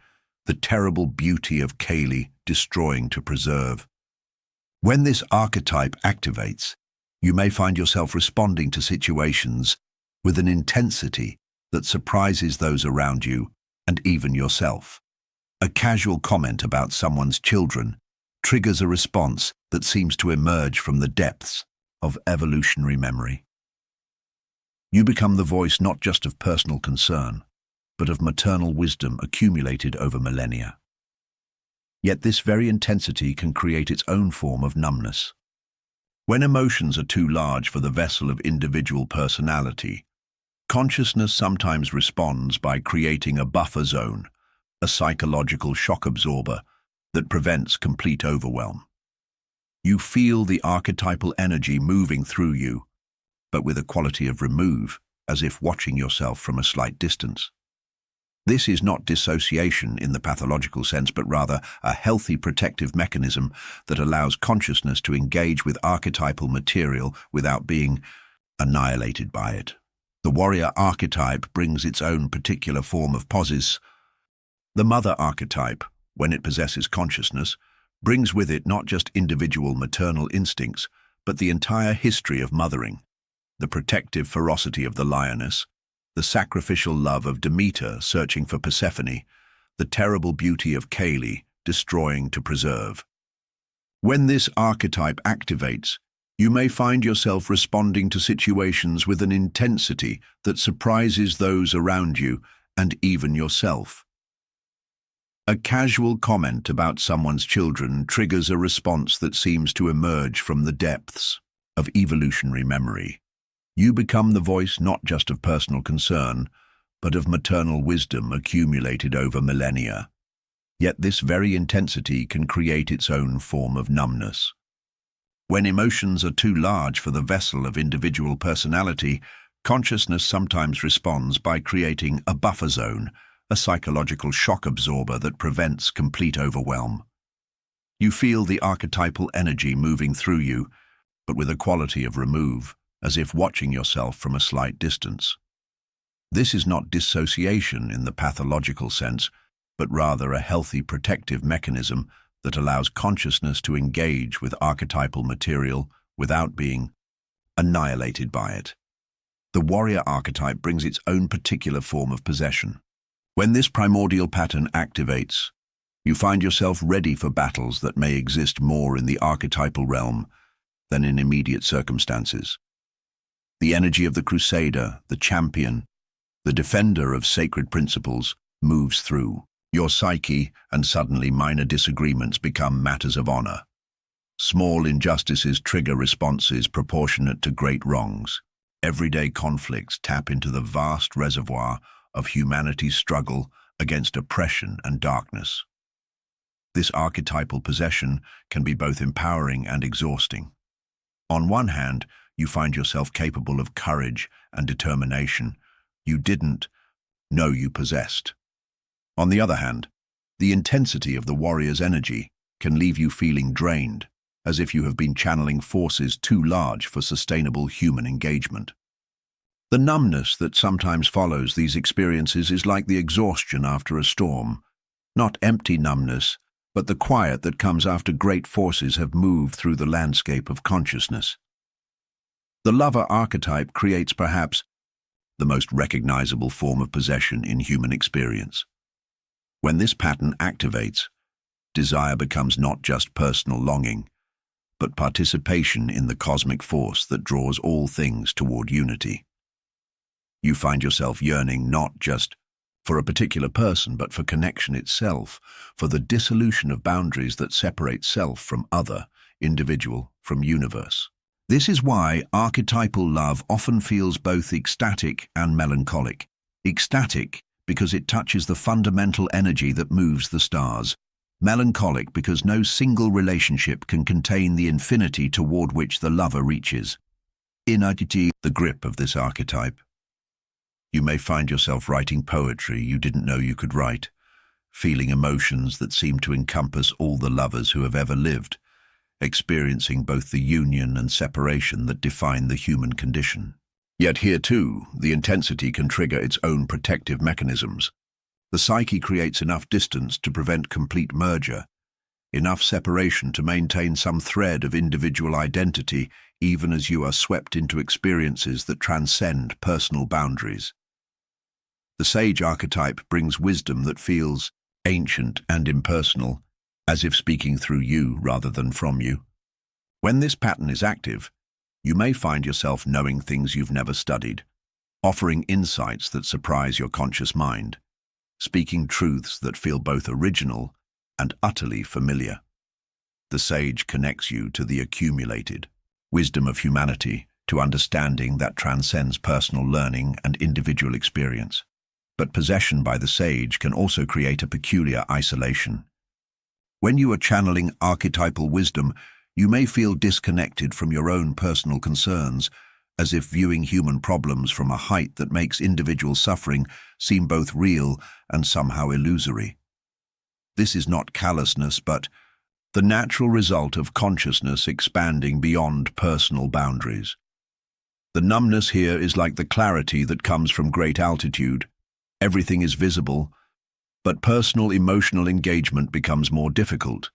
A: the terrible beauty of Kali destroying to preserve. When this archetype activates, you may find yourself responding to situations with an intensity that surprises those around you and even yourself. A casual comment about someone's children triggers a response that seems to emerge from the depths of evolutionary memory. You become the voice not just of personal concern, but of maternal wisdom accumulated over millennia. Yet this very intensity can create its own form of numbness. When emotions are too large for the vessel of individual personality, consciousness sometimes responds by creating a buffer zone, a psychological shock absorber that prevents complete overwhelm. You feel the archetypal energy moving through you, but with a quality of remove, as if watching yourself from a slight distance. This is not dissociation in the pathological sense, but rather a healthy protective mechanism that allows consciousness to engage with archetypal material without being annihilated by it. The warrior archetype brings its own particular form of posis. The mother archetype, when it possesses consciousness, brings with it not just individual maternal instincts, but the entire history of mothering, the protective ferocity of the lioness, the sacrificial love of Demeter searching for Persephone, the terrible beauty of Kali destroying to preserve. When this archetype activates, you may find yourself responding to situations with an intensity that surprises those around you and even yourself. A casual comment about someone's children triggers a response that seems to emerge from the depths of evolutionary memory. You become the voice not just of personal concern, but of maternal wisdom accumulated over millennia. Yet this very intensity can create its own form of numbness. When emotions are too large for the vessel of individual personality, consciousness sometimes responds by creating a buffer zone, a psychological shock absorber that prevents complete overwhelm. You feel the archetypal energy moving through you, but with a quality of remove, as if watching yourself from a slight distance. This is not dissociation in the pathological sense, but rather a healthy protective mechanism that allows consciousness to engage with archetypal material without being annihilated by it. The warrior archetype brings its own particular form of possession. When this primordial pattern activates, you find yourself ready for battles that may exist more in the archetypal realm than in immediate circumstances. The energy of the crusader, the champion, the defender of sacred principles moves through your psyche, and suddenly minor disagreements become matters of honor. Small injustices trigger responses proportionate to great wrongs. Everyday conflicts tap into the vast reservoir of humanity's struggle against oppression and darkness. This archetypal possession can be both empowering and exhausting. On one hand, you find yourself capable of courage and determination you didn't know you possessed. On the other hand, the intensity of the warrior's energy can leave you feeling drained, as if you have been channeling forces too large for sustainable human engagement. The numbness that sometimes follows these experiences is like the exhaustion after a storm, not empty numbness, but the quiet that comes after great forces have moved through the landscape of consciousness. The lover archetype creates perhaps the most recognizable form of possession in human experience. When this pattern activates, desire becomes not just personal longing, but participation in the cosmic force that draws all things toward unity. You find yourself yearning not just for a particular person, but for connection itself, for the dissolution of boundaries that separate self from other, individual from universe. This is why archetypal love often feels both ecstatic and melancholic. Ecstatic because it touches the fundamental energy that moves the stars. Melancholic because no single relationship can contain the infinity toward which the lover reaches. Enantiodromia, the grip of this archetype. You may find yourself writing poetry you didn't know you could write, feeling emotions that seem to encompass all the lovers who have ever lived, experiencing both the union and separation that define the human condition. Yet here too, the intensity can trigger its own protective mechanisms. The psyche creates enough distance to prevent complete merger, enough separation to maintain some thread of individual identity even as you are swept into experiences that transcend personal boundaries. The sage archetype brings wisdom that feels ancient and impersonal, as if speaking through you rather than from you. When this pattern is active, you may find yourself knowing things you've never studied, offering insights that surprise your conscious mind, speaking truths that feel both original and utterly familiar. The sage connects you to the accumulated wisdom of humanity, to understanding that transcends personal learning and individual experience. But possession by the sage can also create a peculiar isolation. When you are channeling archetypal wisdom, you may feel disconnected from your own personal concerns, as if viewing human problems from a height that makes individual suffering seem both real and somehow illusory. This is not callousness, but the natural result of consciousness expanding beyond personal boundaries. The numbness here is like the clarity that comes from great altitude. Everything is visible, but personal emotional engagement becomes more difficult.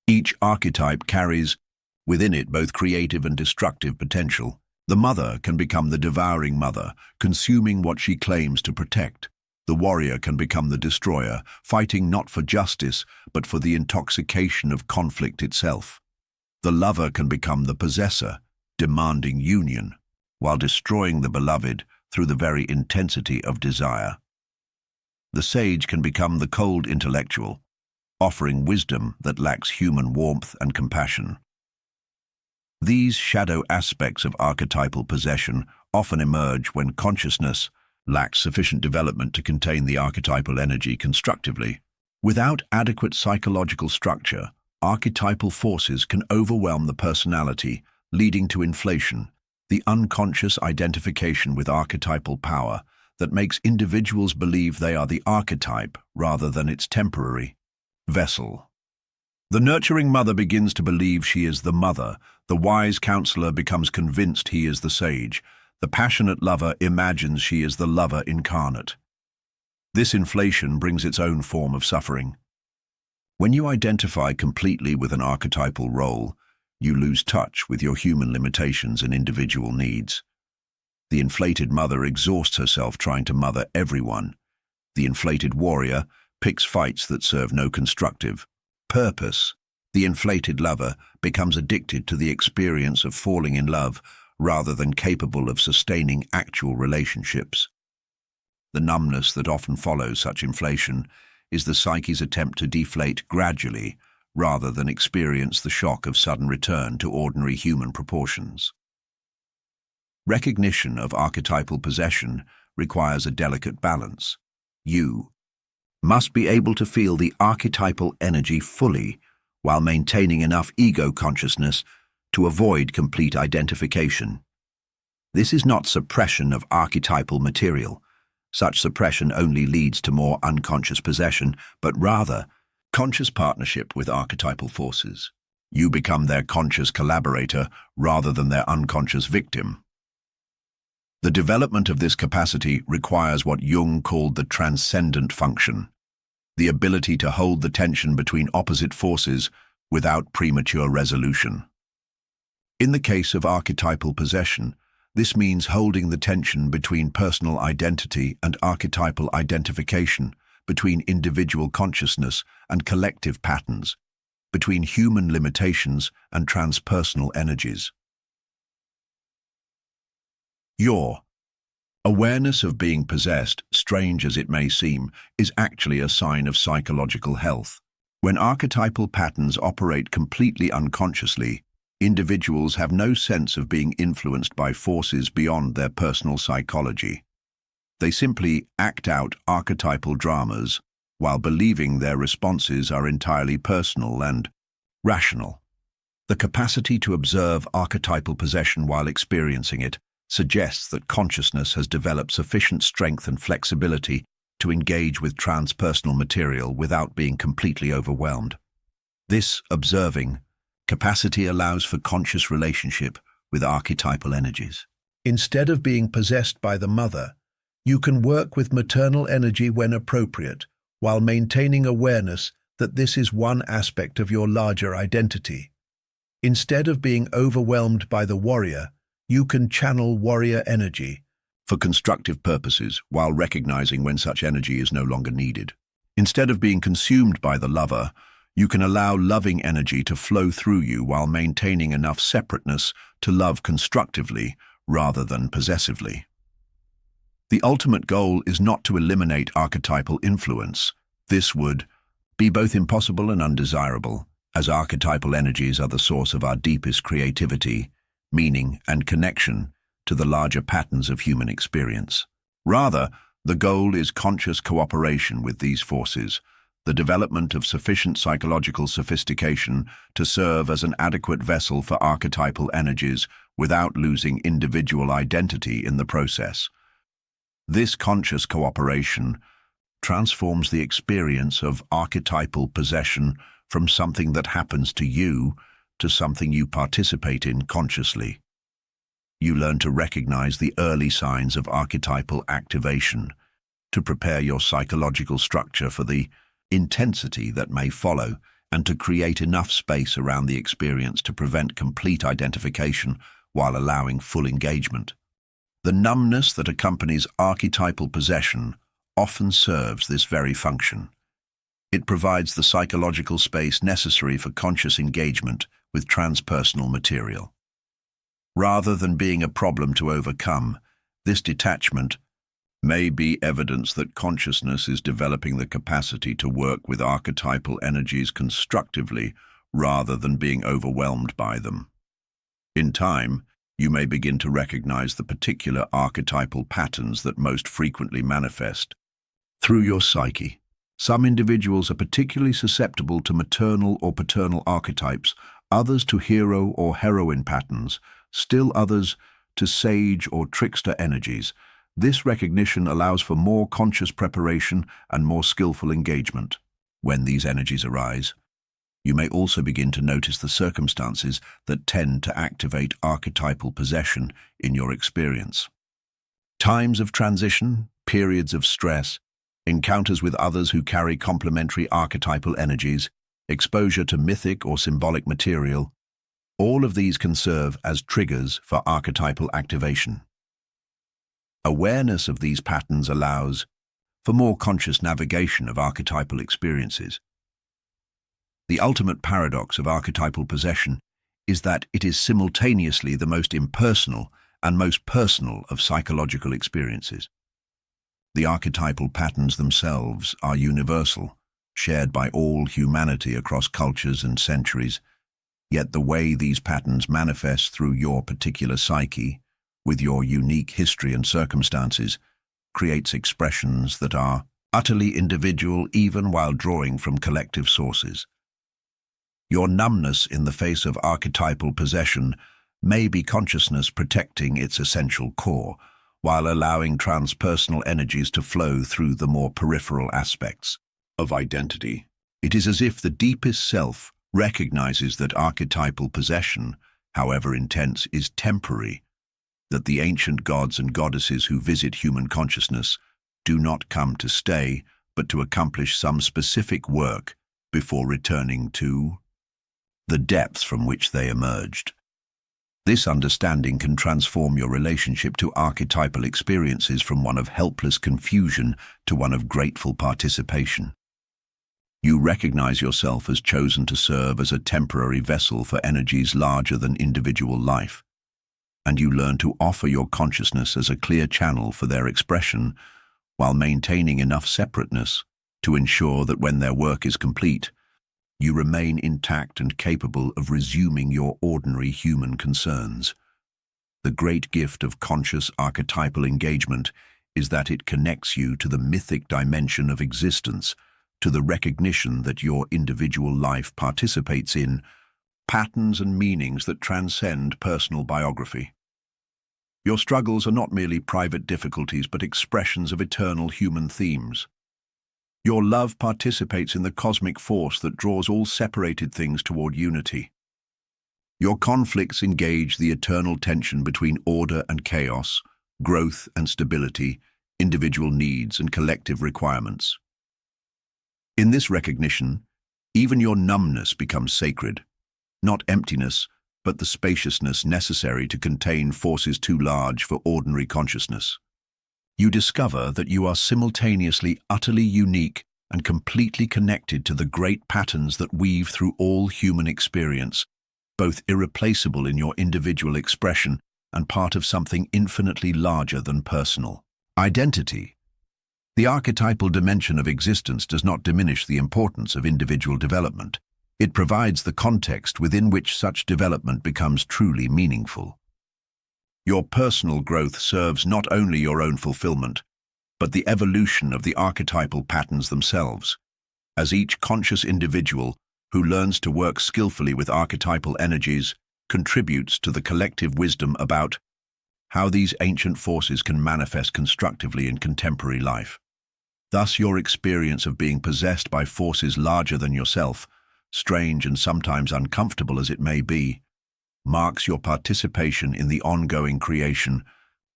A: Each archetype carries within it both creative and destructive potential. The mother can become the devouring mother, consuming what she claims to protect. The warrior can become the destroyer, fighting not for justice, but for the intoxication of conflict itself. The lover can become the possessor, demanding union, while destroying the beloved through the very intensity of desire. The sage can become the cold intellectual, offering wisdom that lacks human warmth and compassion. These shadow aspects of archetypal possession often emerge when consciousness lacks sufficient development to contain the archetypal energy constructively. Without adequate psychological structure, archetypal forces can overwhelm the personality, leading to inflation, the unconscious identification with archetypal power that makes individuals believe they are the archetype rather than its temporary vessel. The nurturing mother begins to believe she is the mother, the wise counselor becomes convinced he is the sage, the passionate lover imagines she is the lover incarnate. This inflation brings its own form of suffering. When you identify completely with an archetypal role, you lose touch with your human limitations and individual needs. The inflated mother exhausts herself trying to mother everyone. The inflated warrior picks fights that serve no constructive purpose. The inflated lover becomes addicted to the experience of falling in love rather than capable of sustaining actual relationships. The numbness that often follows such inflation is the psyche's attempt to deflate gradually rather than experience the shock of sudden return to ordinary human proportions. Recognition of archetypal possession requires a delicate balance. You must be able to feel the archetypal energy fully while maintaining enough ego consciousness to avoid complete identification. This is not suppression of archetypal material. Such suppression only leads to more unconscious possession, but rather conscious partnership with archetypal forces. You become their conscious collaborator rather than their unconscious victim. The development of this capacity requires what Jung called the transcendent function, the ability to hold the tension between opposite forces without premature resolution. In the case of archetypal possession, this means holding the tension between personal identity and archetypal identification, between individual consciousness and collective patterns, between human limitations and transpersonal energies. Your awareness of being possessed, strange as it may seem, is actually a sign of psychological health. When archetypal patterns operate completely unconsciously, individuals have no sense of being influenced by forces beyond their personal psychology. They simply act out archetypal dramas while believing their responses are entirely personal and rational. The capacity to observe archetypal possession while experiencing it suggests that consciousness has developed sufficient strength and flexibility to engage with transpersonal material without being completely overwhelmed. This observing capacity allows for conscious relationship with archetypal energies. Instead of being possessed by the mother, you can work with maternal energy when appropriate, while maintaining awareness that this is one aspect of your larger identity. Instead of being overwhelmed by the warrior, you can channel warrior energy for constructive purposes while recognizing when such energy is no longer needed. Instead of being consumed by the lover, you can allow loving energy to flow through you while maintaining enough separateness to love constructively rather than possessively. The ultimate goal is not to eliminate archetypal influence. This would be both impossible and undesirable, as archetypal energies are the source of our deepest creativity, meaning, and connection to the larger patterns of human experience. Rather, the goal is conscious cooperation with these forces, the development of sufficient psychological sophistication to serve as an adequate vessel for archetypal energies without losing individual identity in the process. This conscious cooperation transforms the experience of archetypal possession from something that happens to you to something you participate in consciously. You learn to recognize the early signs of archetypal activation, to prepare your psychological structure for the intensity that may follow, and to create enough space around the experience to prevent complete identification while allowing full engagement. The numbness that accompanies archetypal possession often serves this very function. It provides the psychological space necessary for conscious engagement with transpersonal material. Rather than being a problem to overcome, this detachment may be evidence that consciousness is developing the capacity to work with archetypal energies constructively rather than being overwhelmed by them. In time, you may begin to recognize the particular archetypal patterns that most frequently manifest through your psyche. Some individuals are particularly susceptible to maternal or paternal archetypes, others to hero or heroine patterns, still others to sage or trickster energies. This recognition allows for more conscious preparation and more skillful engagement. When these energies arise, you may also begin to notice the circumstances that tend to activate archetypal possession in your experience. Times of transition, periods of stress, encounters with others who carry complementary archetypal energies, exposure to mythic or symbolic material, all of these can serve as triggers for archetypal activation. Awareness of these patterns allows for more conscious navigation of archetypal experiences. The ultimate paradox of archetypal possession is that it is simultaneously the most impersonal and most personal of psychological experiences. The archetypal patterns themselves are universal, shared by all humanity across cultures and centuries, yet the way these patterns manifest through your particular psyche, with your unique history and circumstances, creates expressions that are utterly individual even while drawing from collective sources. Your numbness in the face of archetypal possession may be consciousness protecting its essential core, while allowing transpersonal energies to flow through the more peripheral aspects of identity. It is as if the deepest self recognizes that archetypal possession, however intense, is temporary, that the ancient gods and goddesses who visit human consciousness do not come to stay, but to accomplish some specific work before returning to the depths from which they emerged. This understanding can transform your relationship to archetypal experiences from one of helpless confusion to one of grateful participation. You recognize yourself as chosen to serve as a temporary vessel for energies larger than individual life, and you learn to offer your consciousness as a clear channel for their expression while maintaining enough separateness to ensure that when their work is complete, you remain intact and capable of resuming your ordinary human concerns. The great gift of conscious archetypal engagement is that it connects you to the mythic dimension of existence, to the recognition that your individual life participates in patterns and meanings that transcend personal biography. Your struggles are not merely private difficulties, but expressions of eternal human themes. Your love participates in the cosmic force that draws all separated things toward unity. Your conflicts engage the eternal tension between order and chaos, growth and stability, individual needs and collective requirements. In this recognition, even your numbness becomes sacred, not emptiness, but the spaciousness necessary to contain forces too large for ordinary consciousness. You discover that you are simultaneously utterly unique and completely connected to the great patterns that weave through all human experience, both irreplaceable in your individual expression and part of something infinitely larger than personal. Identity. The archetypal dimension of existence does not diminish the importance of individual development. It provides the context within which such development becomes truly meaningful. Your personal growth serves not only your own fulfillment, but the evolution of the archetypal patterns themselves. As each conscious individual who learns to work skillfully with archetypal energies contributes to the collective wisdom about how these ancient forces can manifest constructively in contemporary life. Thus, your experience of being possessed by forces larger than yourself, strange and sometimes uncomfortable as it may be, marks your participation in the ongoing creation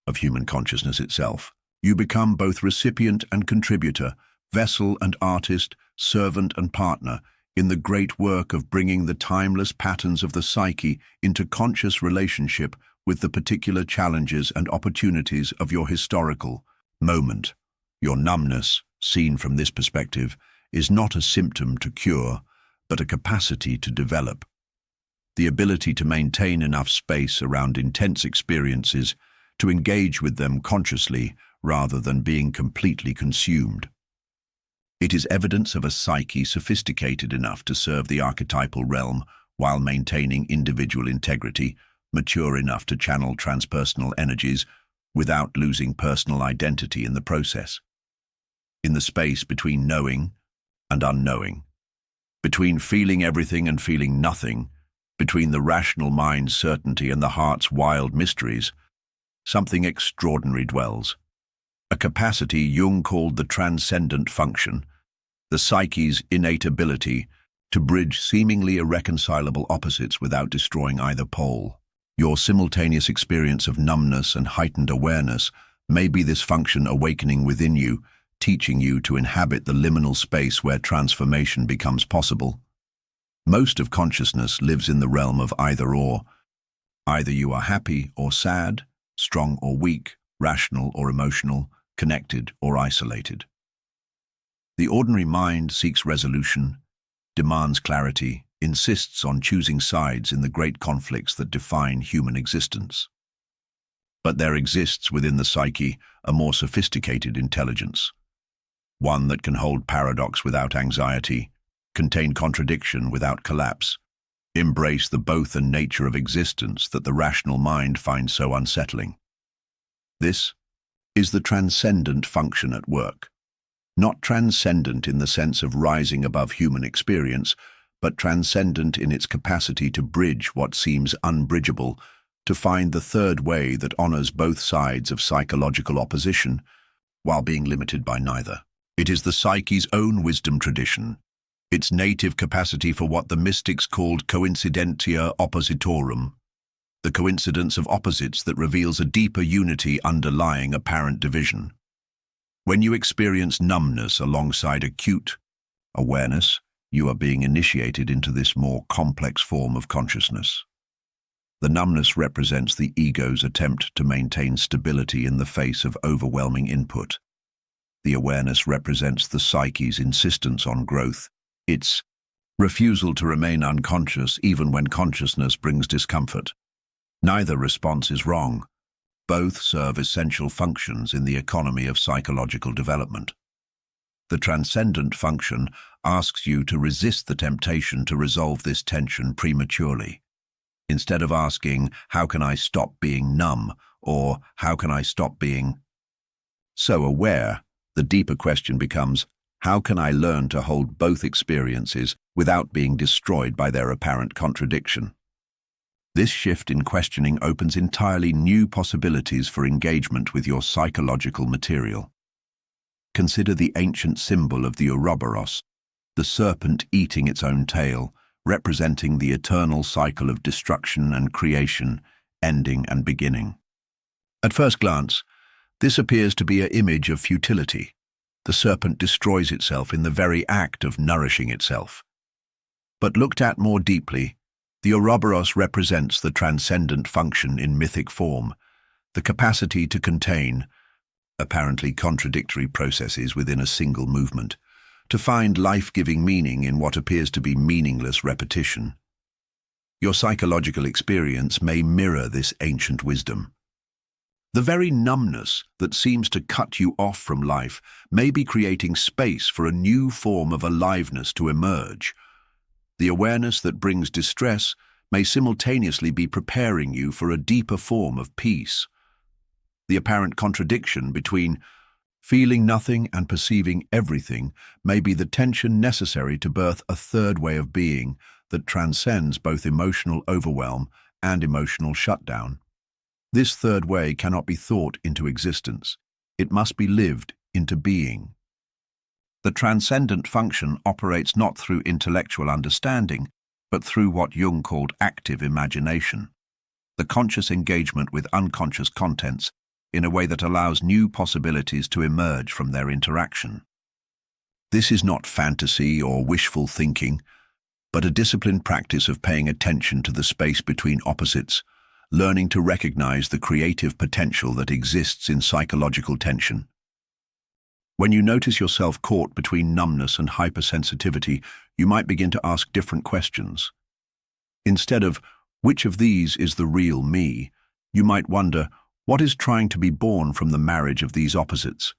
A: of human consciousness itself. You become both recipient and contributor, vessel and artist, servant and partner, in the great work of bringing the timeless patterns of the psyche into conscious relationship with the particular challenges and opportunities of your historical moment. Your numbness, seen from this perspective, is not a symptom to cure, but a capacity to develop. The ability to maintain enough space around intense experiences to engage with them consciously rather than being completely consumed. It is evidence of a psyche sophisticated enough to serve the archetypal realm while maintaining individual integrity, mature enough to channel transpersonal energies without losing personal identity in the process. In the space between knowing and unknowing, between feeling everything and feeling nothing, between the rational mind's certainty and the heart's wild mysteries, something extraordinary dwells. A capacity Jung called the transcendent function, the psyche's innate ability to bridge seemingly irreconcilable opposites without destroying either pole. Your simultaneous experience of numbness and heightened awareness may be this function awakening within you, teaching you to inhabit the liminal space where transformation becomes possible. Most of consciousness lives in the realm of either/or. Either you are happy or sad, strong or weak, rational or emotional, connected or isolated. The ordinary mind seeks resolution, demands clarity, insists on choosing sides in the great conflicts that define human existence. But there exists within the psyche a more sophisticated intelligence, one that can hold paradox without anxiety, contain contradiction without collapse, embrace the both and nature of existence that the rational mind finds so unsettling. This is the transcendent function at work. Not transcendent in the sense of rising above human experience, but transcendent in its capacity to bridge what seems unbridgeable, to find the third way that honors both sides of psychological opposition, while being limited by neither. It is the psyche's own wisdom tradition, its native capacity for what the mystics called coincidentia oppositorum, the coincidence of opposites that reveals a deeper unity underlying apparent division. When you experience numbness alongside acute awareness, you are being initiated into this more complex form of consciousness. The numbness represents the ego's attempt to maintain stability in the face of overwhelming input. The awareness represents the psyche's insistence on growth, its refusal to remain unconscious even when consciousness brings discomfort. Neither response is wrong. Both serve essential functions in the economy of psychological development. The transcendent function asks you to resist the temptation to resolve this tension prematurely. Instead of asking, how can I stop being numb, or how can I stop being so aware, the deeper question becomes, how can I learn to hold both experiences without being destroyed by their apparent contradiction? This shift in questioning opens entirely new possibilities for engagement with your psychological material. Consider the ancient symbol of the Ouroboros, the serpent eating its own tail, representing the eternal cycle of destruction and creation, ending and beginning. At first glance, this appears to be an image of futility. The serpent destroys itself in the very act of nourishing itself. But looked at more deeply, the Ouroboros represents the transcendent function in mythic form, the capacity to contain apparently contradictory processes within a single movement, to find life-giving meaning in what appears to be meaningless repetition. Your psychological experience may mirror this ancient wisdom. The very numbness that seems to cut you off from life may be creating space for a new form of aliveness to emerge. The awareness that brings distress may simultaneously be preparing you for a deeper form of peace. The apparent contradiction between feeling nothing and perceiving everything may be the tension necessary to birth a third way of being that transcends both emotional overwhelm and emotional shutdown. This third way cannot be thought into existence. It must be lived into being. The transcendent function operates not through intellectual understanding, but through what Jung called active imagination, the conscious engagement with unconscious contents in a way that allows new possibilities to emerge from their interaction. This is not fantasy or wishful thinking, but a disciplined practice of paying attention to the space between opposites, learning to recognize the creative potential that exists in psychological tension. When you notice yourself caught between numbness and hypersensitivity, you might begin to ask different questions. Instead of, which of these is the real me, you might wonder, what is trying to be born from the marriage of these opposites?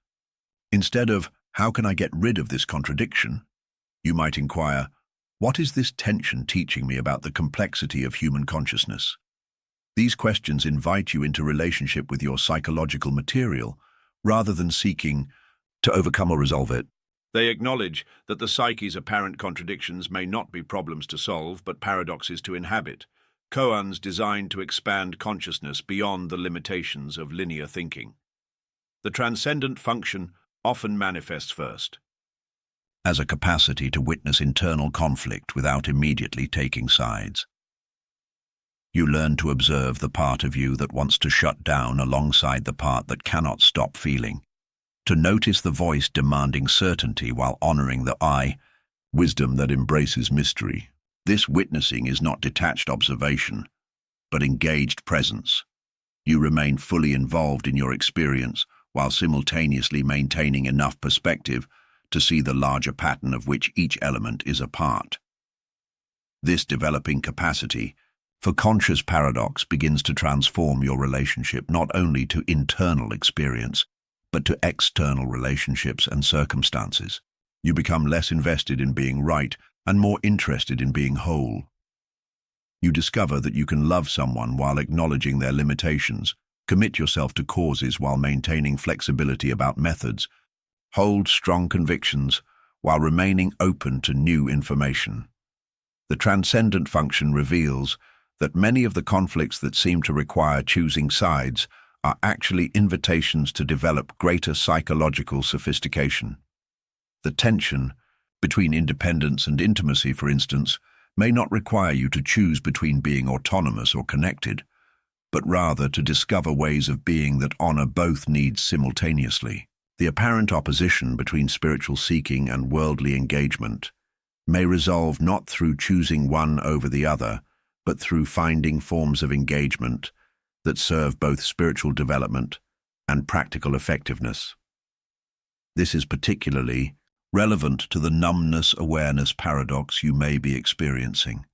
A: Instead of, how can I get rid of this contradiction? You might inquire, what is this tension teaching me about the complexity of human consciousness? These questions invite you into relationship with your psychological material, rather than seeking to overcome or resolve it. They acknowledge that the psyche's apparent contradictions may not be problems to solve, but paradoxes to inhabit, koans designed to expand consciousness beyond the limitations of linear thinking. The transcendent function often manifests first as a capacity to witness internal conflict without immediately taking sides. You learn to observe the part of you that wants to shut down alongside the part that cannot stop feeling, to notice the voice demanding certainty while honoring the I, wisdom that embraces mystery. This witnessing is not detached observation, but engaged presence. You remain fully involved in your experience while simultaneously maintaining enough perspective to see the larger pattern of which each element is a part. This developing capacity for conscious paradox begins to transform your relationship not only to internal experience, but to external relationships and circumstances. You become less invested in being right and more interested in being whole. You discover that you can love someone while acknowledging their limitations, commit yourself to causes while maintaining flexibility about methods, hold strong convictions while remaining open to new information. The transcendent function reveals that many of the conflicts that seem to require choosing sides are actually invitations to develop greater psychological sophistication. The tension between independence and intimacy, for instance, may not require you to choose between being autonomous or connected, but rather to discover ways of being that honor both needs simultaneously. The apparent opposition between spiritual seeking and worldly engagement may resolve not through choosing one over the other, but through finding forms of engagement that serve both spiritual development and practical effectiveness. This is particularly relevant to the numbness-awareness paradox you may be experiencing.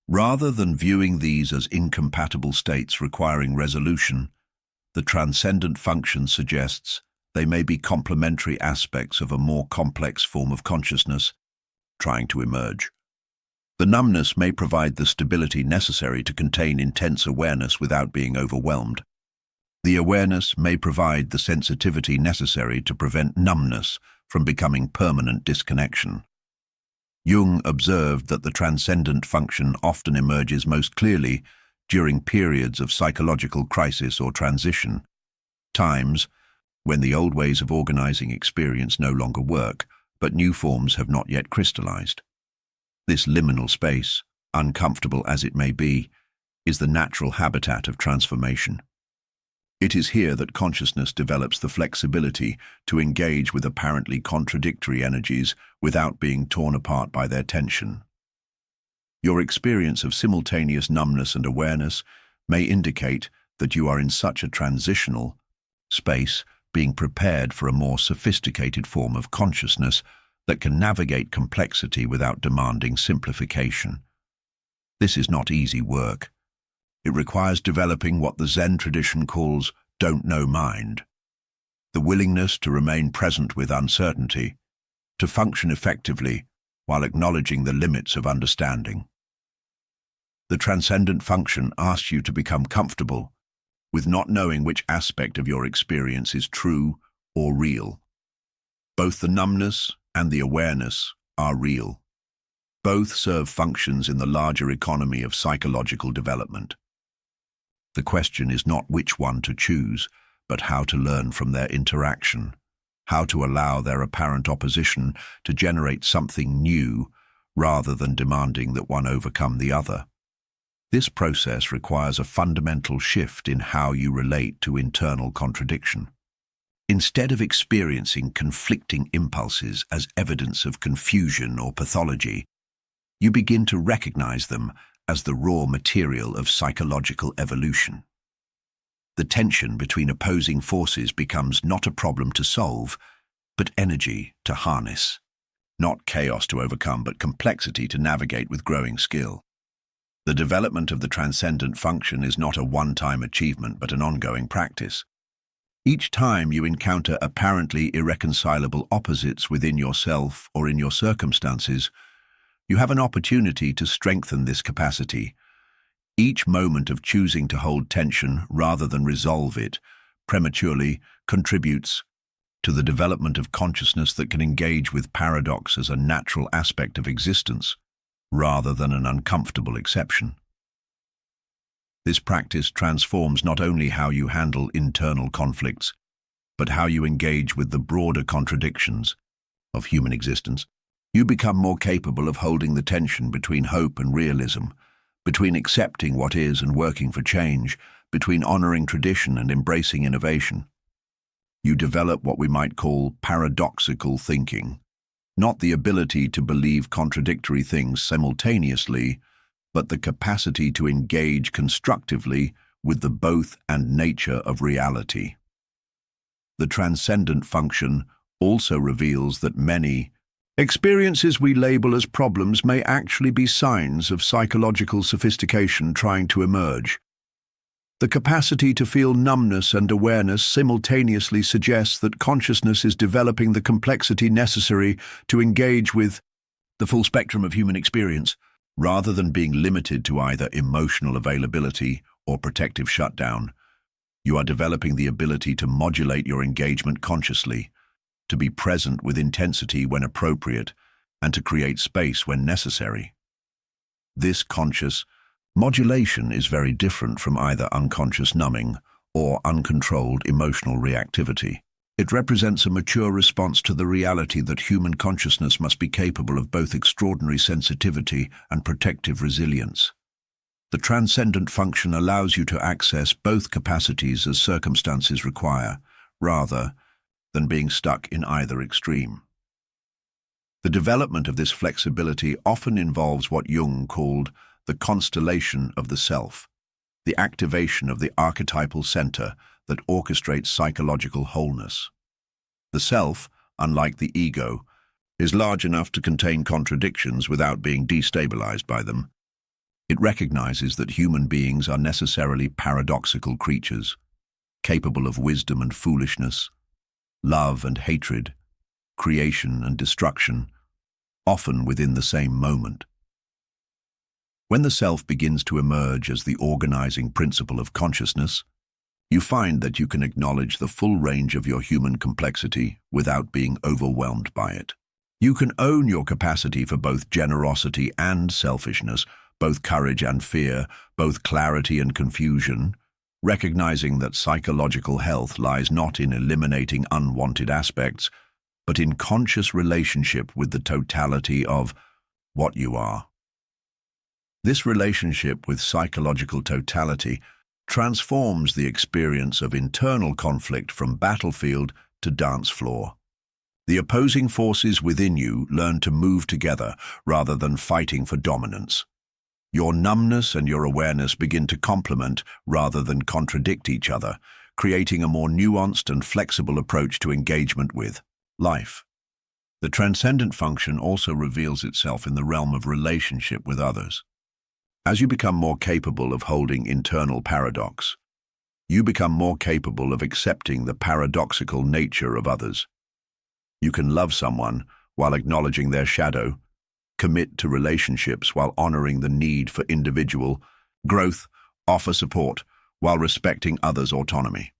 A: Rather than viewing these as incompatible states requiring resolution, the transcendent function suggests they may be complementary aspects of a more complex form of consciousness trying to emerge. The numbness may provide the stability necessary to contain intense awareness without being overwhelmed. The awareness may provide the sensitivity necessary to prevent numbness from becoming permanent disconnection. Jung observed that the transcendent function often emerges most clearly during periods of psychological crisis or transition, times when the old ways of organizing experience no longer work, but new forms have not yet crystallized. This liminal space, uncomfortable as it may be, is the natural habitat of transformation. It is here that consciousness develops the flexibility to engage with apparently contradictory energies without being torn apart by their tension. Your experience of simultaneous numbness and awareness may indicate that you are in such a transitional space, being prepared for a more sophisticated form of consciousness that can navigate complexity without demanding simplification. This is not easy work. It requires developing what the Zen tradition calls don't-know mind, the willingness to remain present with uncertainty, to function effectively while acknowledging the limits of understanding. The transcendent function asks you to become comfortable with not knowing which aspect of your experience is true or real. Both the numbness and the awareness are real. Both serve functions in the larger economy of psychological development. The question is not which one to choose, but how to learn from their interaction, how to allow their apparent opposition to generate something new rather than demanding that one overcome the other. This process requires a fundamental shift in how you relate to internal contradiction. Instead of experiencing conflicting impulses as evidence of confusion or pathology, you begin to recognize them as the raw material of psychological evolution. The tension between opposing forces becomes not a problem to solve, but energy to harness. Not chaos to overcome, but complexity to navigate with growing skill. The development of the transcendent function is not a one-time achievement, but an ongoing practice. Each time you encounter apparently irreconcilable opposites within yourself or in your circumstances, you have an opportunity to strengthen this capacity. Each moment of choosing to hold tension rather than resolve it prematurely contributes to the development of consciousness that can engage with paradox as a natural aspect of existence, rather than an uncomfortable exception. This practice transforms not only how you handle internal conflicts, but how you engage with the broader contradictions of human existence. You become more capable of holding the tension between hope and realism, between accepting what is and working for change, between honoring tradition and embracing innovation. You develop what we might call paradoxical thinking, not the ability to believe contradictory things simultaneously, but the capacity to engage constructively with the both and nature of reality. The transcendent function also reveals that many experiences we label as problems may actually be signs of psychological sophistication trying to emerge. The capacity to feel numbness and awareness simultaneously suggests that consciousness is developing the complexity necessary to engage with the full spectrum of human experience, rather than being limited to either emotional availability or protective shutdown. You are developing the ability to modulate your engagement consciously, to be present with intensity when appropriate, and to create space when necessary. This conscious modulation is very different from either unconscious numbing or uncontrolled emotional reactivity. It represents a mature response to the reality that human consciousness must be capable of both extraordinary sensitivity and protective resilience. The transcendent function allows you to access both capacities as circumstances require, rather than being stuck in either extreme. The development of this flexibility often involves what Jung called the constellation of the self, the activation of the archetypal center that orchestrates psychological wholeness. The self, unlike the ego, is large enough to contain contradictions without being destabilized by them. It recognizes that human beings are necessarily paradoxical creatures, capable of wisdom and foolishness, love and hatred, creation and destruction, often within the same moment. When the self begins to emerge as the organizing principle of consciousness, you find that you can acknowledge the full range of your human complexity without being overwhelmed by it. You can own your capacity for both generosity and selfishness, both courage and fear, both clarity and confusion, recognizing that psychological health lies not in eliminating unwanted aspects, but in conscious relationship with the totality of what you are. This relationship with psychological totality transforms the experience of internal conflict from battlefield to dance floor. The opposing forces within you learn to move together rather than fighting for dominance. Your numbness and your awareness begin to complement rather than contradict each other, creating a more nuanced and flexible approach to engagement with life. The transcendent function also reveals itself in the realm of relationship with others. As you become more capable of holding internal paradox, you become more capable of accepting the paradoxical nature of others. You can love someone while acknowledging their shadow, commit to relationships while honoring the need for individual growth, offer support while respecting others' autonomy.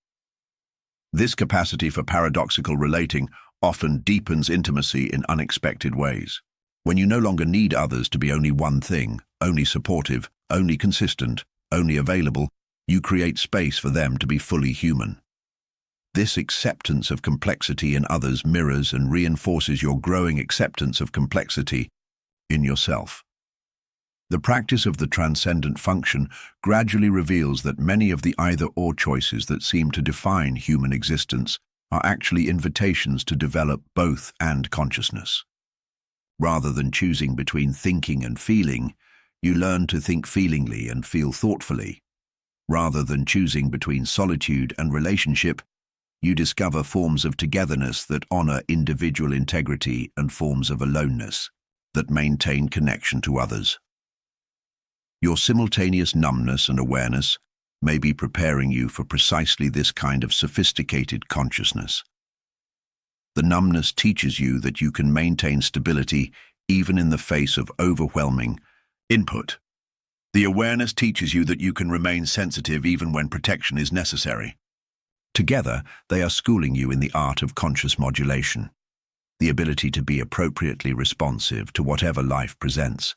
A: This capacity for paradoxical relating often deepens intimacy in unexpected ways. When you no longer need others to be only one thing, only supportive, only consistent, only available, you create space for them to be fully human. This acceptance of complexity in others mirrors and reinforces your growing acceptance of complexity in yourself. The practice of the transcendent function gradually reveals that many of the either-or choices that seem to define human existence are actually invitations to develop both and consciousness. Rather than choosing between thinking and feeling, You learn to think feelingly and feel thoughtfully. Rather than choosing between solitude and relationship, you discover forms of togetherness that honor individual integrity and forms of aloneness that maintain connection to others. Your simultaneous numbness and awareness may be preparing you for precisely this kind of sophisticated consciousness. The numbness teaches you that you can maintain stability even in the face of overwhelming input. The awareness teaches you that you can remain sensitive even when protection is necessary. Together, they are schooling you in the art of conscious modulation, the ability to be appropriately responsive to whatever life presents.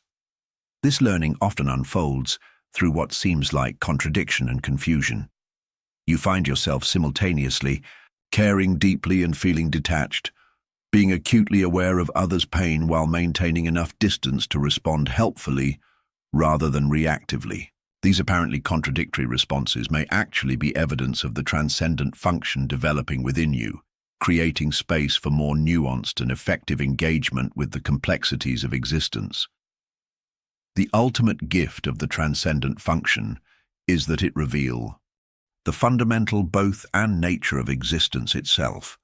A: This learning often unfolds through what seems like contradiction and confusion. You find yourself simultaneously caring deeply and feeling detached, being acutely aware of others' pain while maintaining enough distance to respond helpfully rather than reactively. These apparently contradictory responses may actually be evidence of the transcendent function developing within you, creating space for more nuanced and effective engagement with the complexities of existence. The ultimate gift of the transcendent function is that it reveals the fundamental both and nature of existence itself.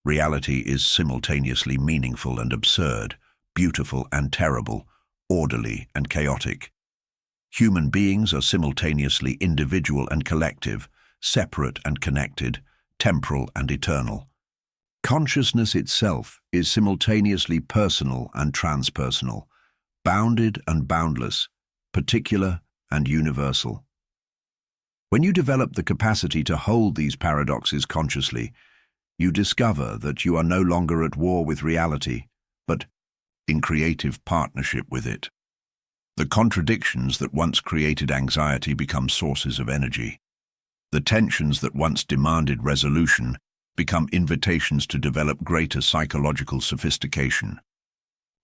A: Reality is simultaneously meaningful and absurd, beautiful and terrible, orderly and chaotic. Human beings are simultaneously individual and collective, separate and connected, temporal and eternal. Consciousness itself is simultaneously personal and transpersonal, bounded and boundless, particular and universal. When you develop the capacity to hold these paradoxes consciously, you discover that you are no longer at war with reality, but in creative partnership with it. The contradictions that once created anxiety become sources of energy. The tensions that once demanded resolution become invitations to develop greater psychological sophistication.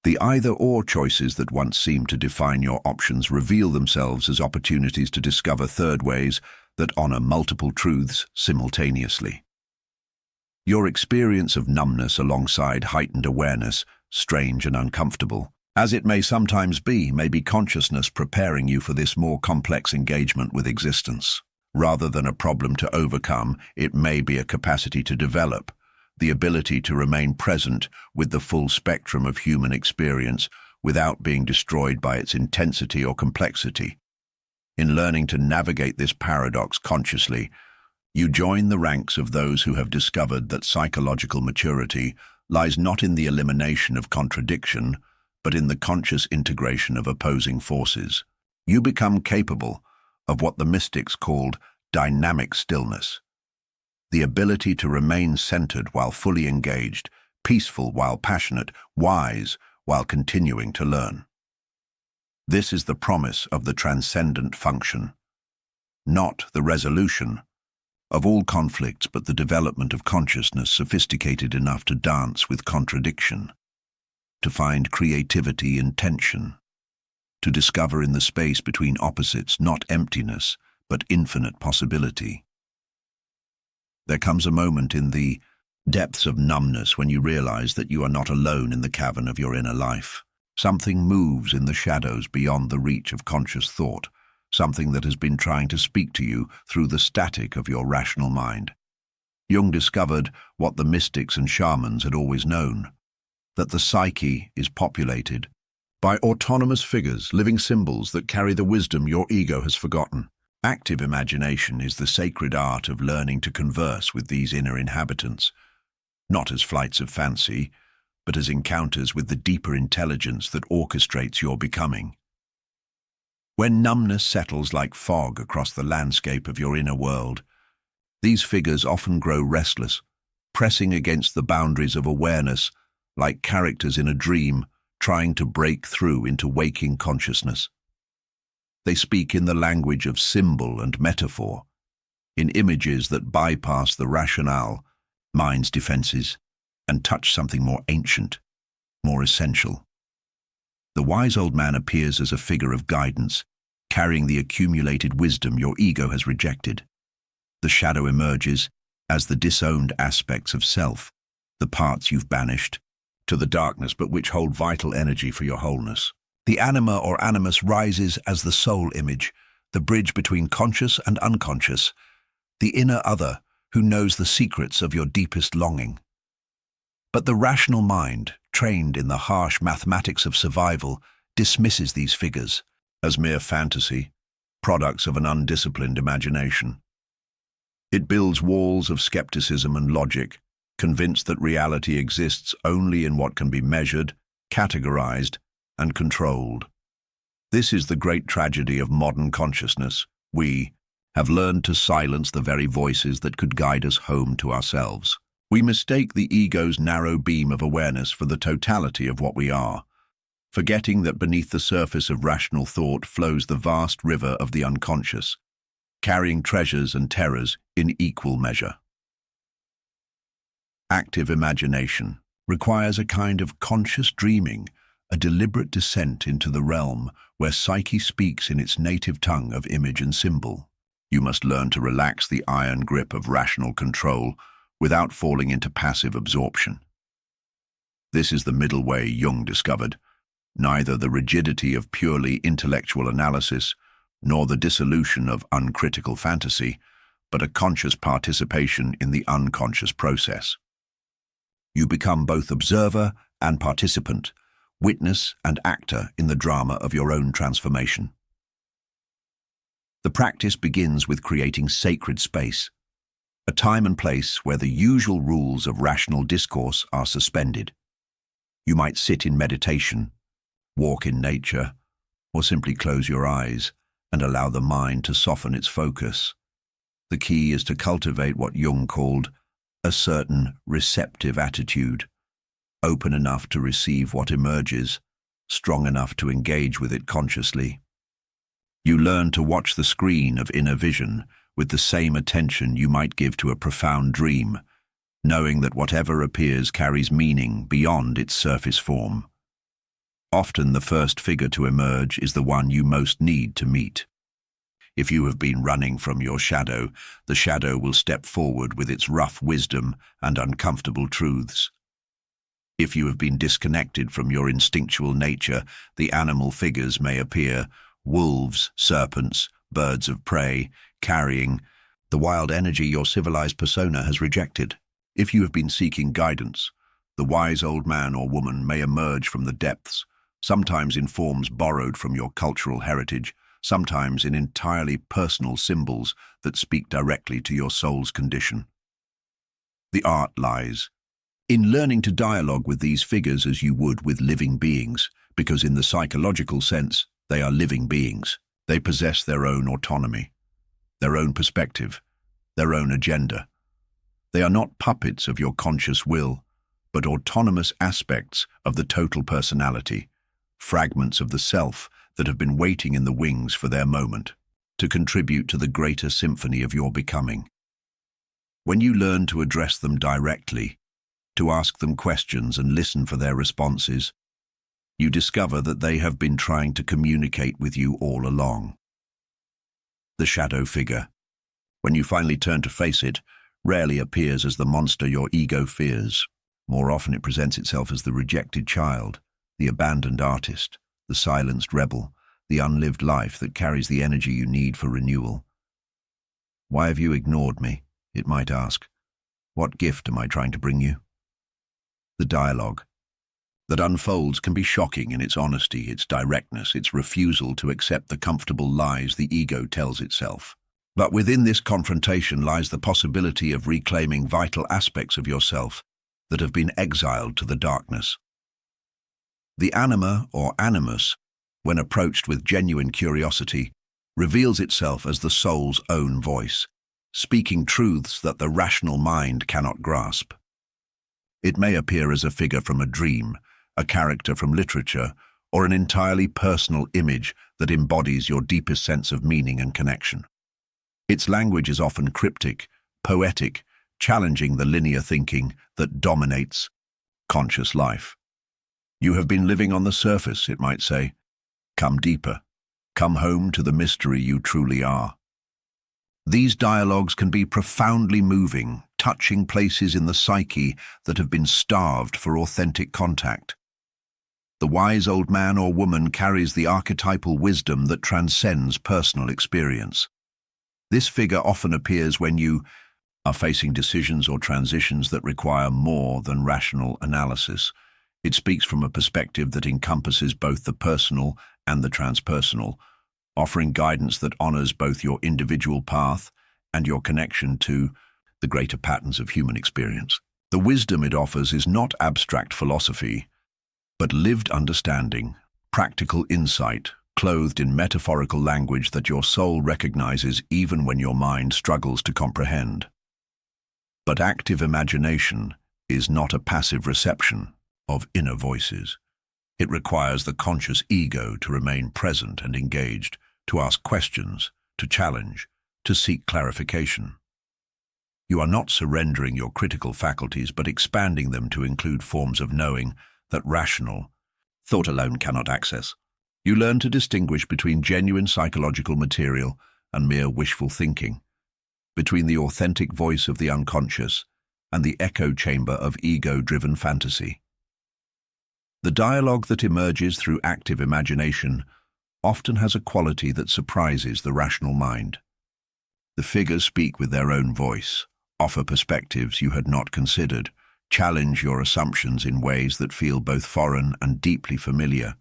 A: The either-or choices that once seemed to define your options reveal themselves as opportunities to discover third ways that honor multiple truths simultaneously. Your experience of numbness alongside heightened awareness, strange and uncomfortable, as it may sometimes be, may be consciousness preparing you for this more complex engagement with existence. Rather than a problem to overcome, it may be a capacity to develop, the ability to remain present with the full spectrum of human experience without being destroyed by its intensity or complexity. In learning to navigate this paradox consciously, you join the ranks of those who have discovered that psychological maturity lies not in the elimination of contradiction, but in the conscious integration of opposing forces. You become capable of what the mystics called dynamic stillness, the ability to remain centered while fully engaged, peaceful while passionate, wise while continuing to learn. This is the promise of the transcendent function, not the resolution of all conflicts, but the development of consciousness sophisticated enough to dance with contradiction, to find creativity in tension, to discover in the space between opposites not emptiness, but infinite possibility. There comes a moment in the depths of numbness when you realize that you are not alone in the cavern of your inner life. Something moves in the shadows beyond the reach of conscious thought, something that has been trying to speak to you through the static of your rational mind. Jung discovered what the mystics and shamans had always known, that the psyche is populated by autonomous figures, living symbols that carry the wisdom your ego has forgotten. Active imagination is the sacred art of learning to converse with these inner inhabitants, not as flights of fancy, but as encounters with the deeper intelligence that orchestrates your becoming. When numbness settles like fog across the landscape of your inner world, these figures often grow restless, pressing against the boundaries of awareness like characters in a dream trying to break through into waking consciousness. They speak in the language of symbol and metaphor, in images that bypass the rationale, mind's defenses, and touch something more ancient, more essential. The wise old man appears as a figure of guidance, carrying the accumulated wisdom your ego has rejected. The shadow emerges as the disowned aspects of self, the parts you've banished, to the darkness but which hold vital energy for your wholeness. The anima or animus rises as the soul image, the bridge between conscious and unconscious, the inner other who knows the secrets of your deepest longing. But the rational mind, trained in the harsh mathematics of survival, dismisses these figures as mere fantasy, products of an undisciplined imagination. It builds walls of skepticism and logic, convinced that reality exists only in what can be measured, categorized, and controlled. This is the great tragedy of modern consciousness. We have learned to silence the very voices that could guide us home to ourselves. We mistake the ego's narrow beam of awareness for the totality of what we are, forgetting that beneath the surface of rational thought flows the vast river of the unconscious, carrying treasures and terrors in equal measure. Active imagination requires a kind of conscious dreaming, a deliberate descent into the realm where psyche speaks in its native tongue of image and symbol. You must learn to relax the iron grip of rational control without falling into passive absorption. This is the middle way Jung discovered, neither the rigidity of purely intellectual analysis nor the dissolution of uncritical fantasy, but a conscious participation in the unconscious process. You become both observer and participant, witness and actor in the drama of your own transformation. The practice begins with creating sacred space, a time and place where the usual rules of rational discourse are suspended. You might sit in meditation, walk in nature, or simply close your eyes and allow the mind to soften its focus. The key is to cultivate what Jung called a certain receptive attitude, open enough to receive what emerges, strong enough to engage with it consciously. You learn to watch the screen of inner vision with the same attention you might give to a profound dream, knowing that whatever appears carries meaning beyond its surface form. Often the first figure to emerge is the one you most need to meet. If you have been running from your shadow, the shadow will step forward with its rough wisdom and uncomfortable truths. If you have been disconnected from your instinctual nature, the animal figures may appear, wolves, serpents, birds of prey, carrying the wild energy your civilized persona has rejected. If you have been seeking guidance, the wise old man or woman may emerge from the depths, sometimes in forms borrowed from your cultural heritage, sometimes in entirely personal symbols that speak directly to your soul's condition. The art lies in learning to dialogue with these figures as you would with living beings, because in the psychological sense, they are living beings. They possess their own autonomy, their own perspective, their own agenda. They are not puppets of your conscious will, but autonomous aspects of the total personality, fragments of the self that have been waiting in the wings for their moment, to contribute to the greater symphony of your becoming. When you learn to address them directly, to ask them questions and listen for their responses, you discover that they have been trying to communicate with you all along. The shadow figure, when you finally turn to face it, rarely appears as the monster your ego fears. More often it presents itself as the rejected child, the abandoned artist, the silenced rebel, the unlived life that carries the energy you need for renewal. Why have you ignored me? It might ask. What gift am I trying to bring you? The dialogue that unfolds can be shocking in its honesty, its directness, its refusal to accept the comfortable lies the ego tells itself. But within this confrontation lies the possibility of reclaiming vital aspects of yourself that have been exiled to the darkness. The anima or animus, when approached with genuine curiosity, reveals itself as the soul's own voice, speaking truths that the rational mind cannot grasp. It may appear as a figure from a dream, a character from literature, or an entirely personal image that embodies your deepest sense of meaning and connection. Its language is often cryptic, poetic, challenging the linear thinking that dominates conscious life. You have been living on the surface, it might say. Come deeper. Come home to the mystery you truly are. These dialogues can be profoundly moving, touching places in the psyche that have been starved for authentic contact. The wise old man or woman carries the archetypal wisdom that transcends personal experience. This figure often appears when you are facing decisions or transitions that require more than rational analysis. It speaks from a perspective that encompasses both the personal and the transpersonal, offering guidance that honors both your individual path and your connection to the greater patterns of human experience. The wisdom it offers is not abstract philosophy, but lived understanding, practical insight, clothed in metaphorical language that your soul recognizes even when your mind struggles to comprehend. But active imagination is not a passive reception of inner voices. It requires the conscious ego to remain present and engaged, to ask questions, to challenge, to seek clarification. You are not surrendering your critical faculties, but expanding them to include forms of knowing that rational thought alone cannot access. You learn to distinguish between genuine psychological material and mere wishful thinking, between the authentic voice of the unconscious and the echo chamber of ego-driven fantasy. The dialogue that emerges through active imagination often has a quality that surprises the rational mind. The figures speak with their own voice, offer perspectives you had not considered, challenge your assumptions in ways that feel both foreign and deeply familiar.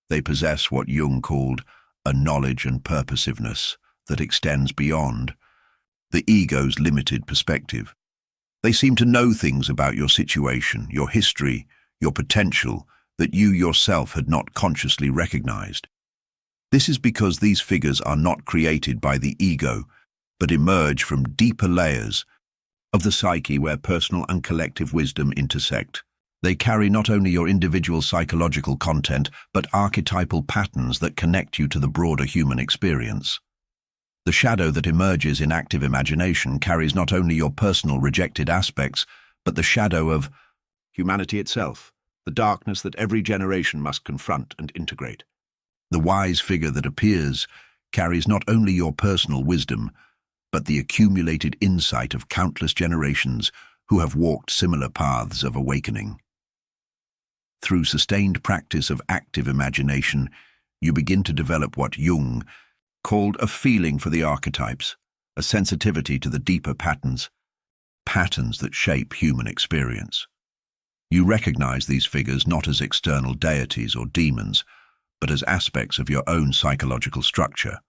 A: They possess what Jung called a knowledge and purposiveness that extends beyond the ego's limited perspective. They seem to know things about your situation, your history, your potential that you yourself had not consciously recognized. This is because these figures are not created by the ego, but emerge from deeper layers of the psyche where personal and collective wisdom intersect. They carry not only your individual psychological content, but archetypal patterns that connect you to the broader human experience. The shadow that emerges in active imagination carries not only your personal rejected aspects, but the shadow of humanity itself, the darkness that every generation must confront and integrate. The wise figure that appears carries not only your personal wisdom, but the accumulated insight of countless generations who have walked similar paths of awakening. Through sustained practice of active imagination, you begin to develop what Jung called a feeling for the archetypes, a sensitivity to the deeper patterns that shape human experience. You recognize these figures not as external deities or demons, but as aspects of your own psychological structure,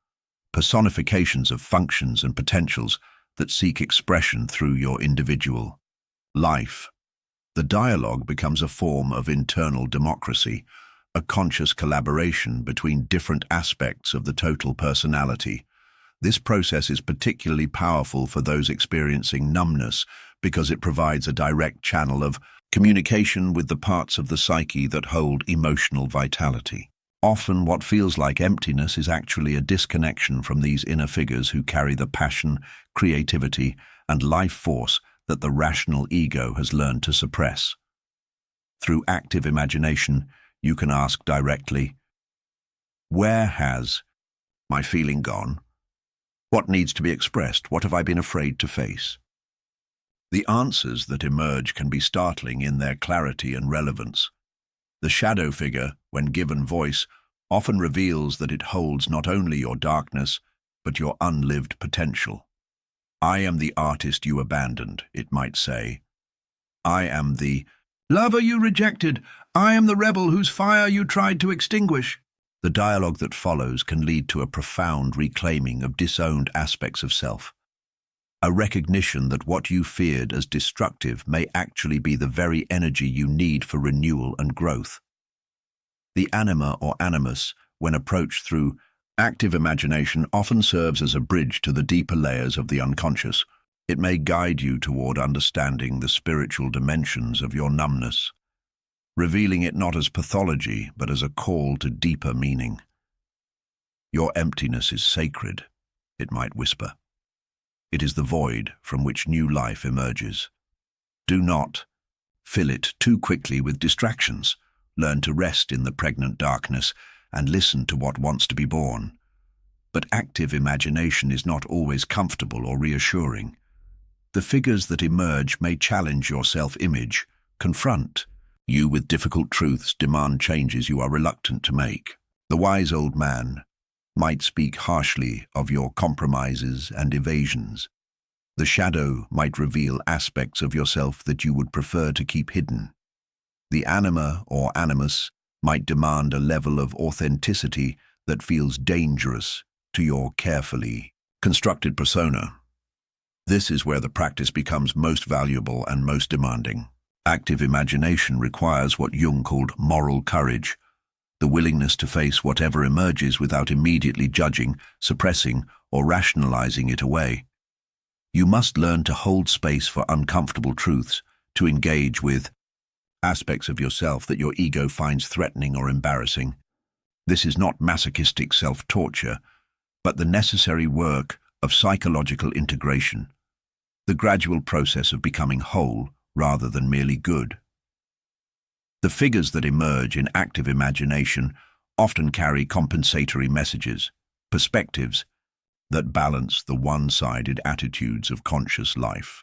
A: personifications of functions and potentials that seek expression through your individual life. The dialogue becomes a form of internal democracy, a conscious collaboration between different aspects of the total personality. This process is particularly powerful for those experiencing numbness because it provides a direct channel of communication with the parts of the psyche that hold emotional vitality. Often what feels like emptiness is actually a disconnection from these inner figures who carry the passion, creativity, and life force that the rational ego has learned to suppress. Through active imagination, you can ask directly, where has my feeling gone? What needs to be expressed? What have I been afraid to face? The answers that emerge can be startling in their clarity and relevance. The shadow figure, when given voice, often reveals that it holds not only your darkness, but your unlived potential. I am the artist you abandoned, it might say. I am the lover you rejected. I am the rebel whose fire you tried to extinguish. The dialogue that follows can lead to a profound reclaiming of disowned aspects of self. A recognition that what you feared as destructive may actually be the very energy you need for renewal and growth. The anima or animus, when approached through active imagination, often serves as a bridge to the deeper layers of the unconscious. It may guide you toward understanding the spiritual dimensions of your numbness, revealing it not as pathology, but as a call to deeper meaning. Your emptiness is sacred, it might whisper. It is the void from which new life emerges. Do not fill it too quickly with distractions. Learn to rest in the pregnant darkness and listen to what wants to be born. But active imagination is not always comfortable or reassuring. The figures that emerge may challenge your self-image, confront You with difficult truths demand changes you are reluctant to make. The wise old man might speak harshly of your compromises and evasions. The shadow might reveal aspects of yourself that you would prefer to keep hidden. The anima or animus might demand a level of authenticity that feels dangerous to your carefully constructed persona. This is where the practice becomes most valuable and most demanding. Active imagination requires what Jung called moral courage, the willingness to face whatever emerges without immediately judging, suppressing, or rationalizing it away. You must learn to hold space for uncomfortable truths, to engage with aspects of yourself that your ego finds threatening or embarrassing. This is not masochistic self-torture, but the necessary work of psychological integration, the gradual process of becoming whole rather than merely good. The figures that emerge in active imagination often carry compensatory messages, perspectives that balance the one-sided attitudes of conscious life.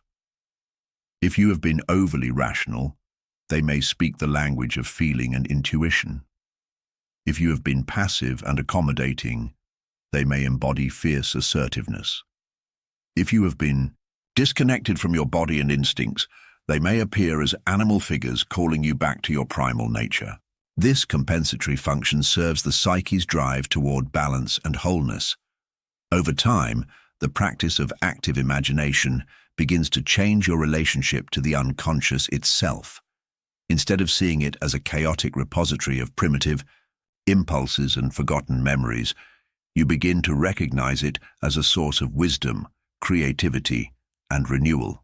A: If you have been overly rational, they may speak the language of feeling and intuition. If you have been passive and accommodating, they may embody fierce assertiveness. If you have been disconnected from your body and instincts, they may appear as animal figures calling you back to your primal nature. This compensatory function serves the psyche's drive toward balance and wholeness. Over time, the practice of active imagination begins to change your relationship to the unconscious itself. Instead of seeing it as a chaotic repository of primitive impulses and forgotten memories, you begin to recognize it as a source of wisdom, creativity, and renewal.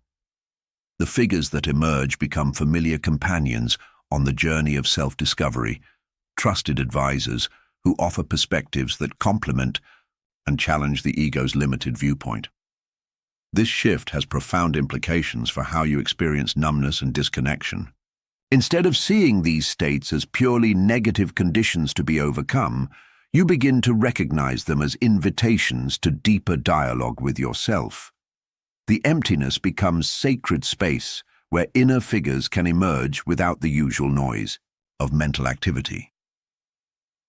A: The figures that emerge become familiar companions on the journey of self-discovery, trusted advisors who offer perspectives that complement and challenge the ego's limited viewpoint. This shift has profound implications for how you experience numbness and disconnection. Instead of seeing these states as purely negative conditions to be overcome, you begin to recognize them as invitations to deeper dialogue with yourself. The emptiness becomes sacred space where inner figures can emerge without the usual noise of mental activity.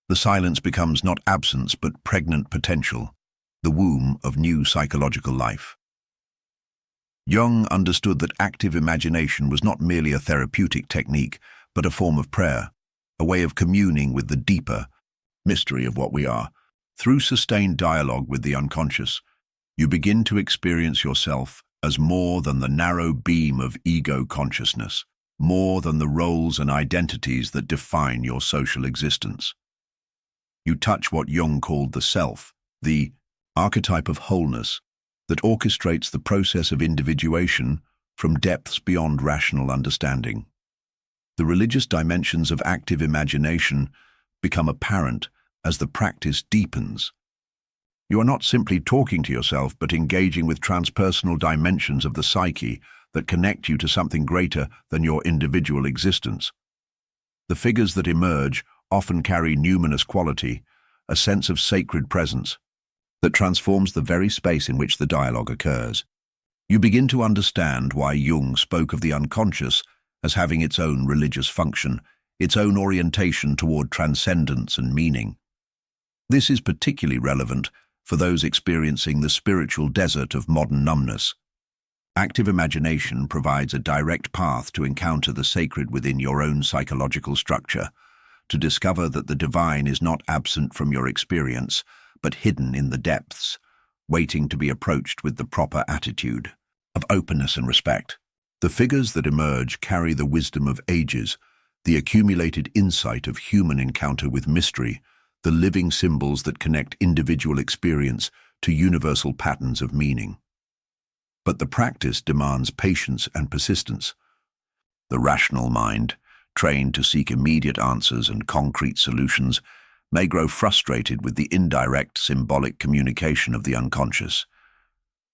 A: The silence becomes not absence but pregnant potential, the womb of new psychological life. Jung understood that active imagination was not merely a therapeutic technique, but a form of prayer, a way of communing with the deeper mystery of what we are. Through sustained dialogue with the unconscious, you begin to experience yourself as more than the narrow beam of ego consciousness, more than the roles and identities that define your social existence. You touch what Jung called the self, the archetype of wholeness that orchestrates the process of individuation from depths beyond rational understanding. The religious dimensions of active imagination become apparent as the practice deepens. You are not simply talking to yourself, but engaging with transpersonal dimensions of the psyche that connect you to something greater than your individual existence. The figures that emerge often carry numinous quality, a sense of sacred presence that transforms the very space in which the dialogue occurs. You begin to understand why Jung spoke of the unconscious as having its own religious function, its own orientation toward transcendence and meaning. This is particularly relevant for those experiencing the spiritual desert of modern numbness. Active imagination provides a direct path to encounter the sacred within your own psychological structure, to discover that the divine is not absent from your experience, but hidden in the depths, waiting to be approached with the proper attitude of openness and respect. The figures that emerge carry the wisdom of ages, the accumulated insight of human encounter with mystery, the living symbols that connect individual experience to universal patterns of meaning. But the practice demands patience and persistence. The rational mind, trained to seek immediate answers and concrete solutions, may grow frustrated with the indirect symbolic communication of the unconscious.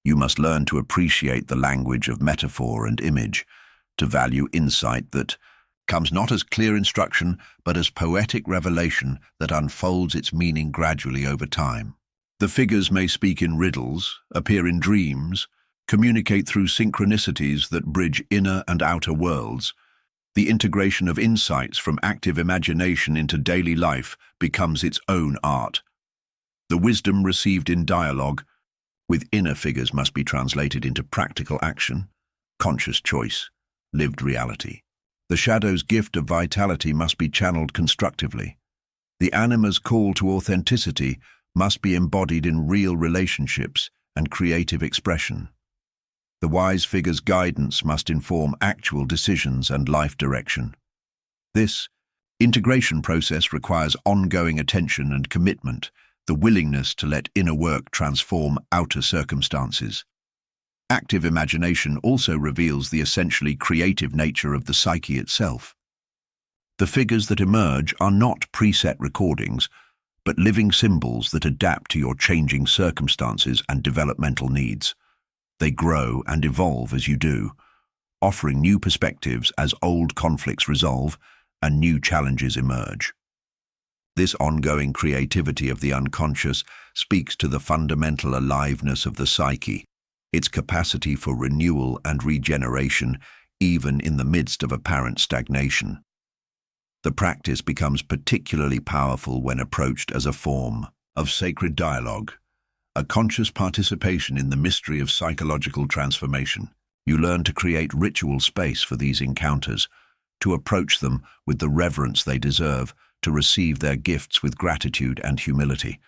A: You must learn to appreciate the language of metaphor and image, to value insight that comes not as clear instruction, but as poetic revelation that unfolds its meaning gradually over time. The figures may speak in riddles, appear in dreams, communicate through synchronicities that bridge inner and outer worlds, The integration of insights from active imagination into daily life becomes its own art. The wisdom received in dialogue with inner figures must be translated into practical action, conscious choice, lived reality. The shadow's gift of vitality must be channeled constructively. The anima's call to authenticity must be embodied in real relationships and creative expression. The wise figure's guidance must inform actual decisions and life direction. This integration process requires ongoing attention and commitment, the willingness to let inner work transform outer circumstances. Active imagination also reveals the essentially creative nature of the psyche itself. The figures that emerge are not preset recordings, but living symbols that adapt to your changing circumstances and developmental needs. They grow and evolve as you do, offering new perspectives as old conflicts resolve and new challenges emerge. This ongoing creativity of the unconscious speaks to the fundamental aliveness of the psyche, its capacity for renewal and regeneration, even in the midst of apparent stagnation. The practice becomes particularly powerful when approached as a form of sacred dialogue, a conscious participation in the mystery of psychological transformation. You learn to create ritual space for these encounters, to approach them with the reverence they deserve, to receive their gifts with gratitude and humility.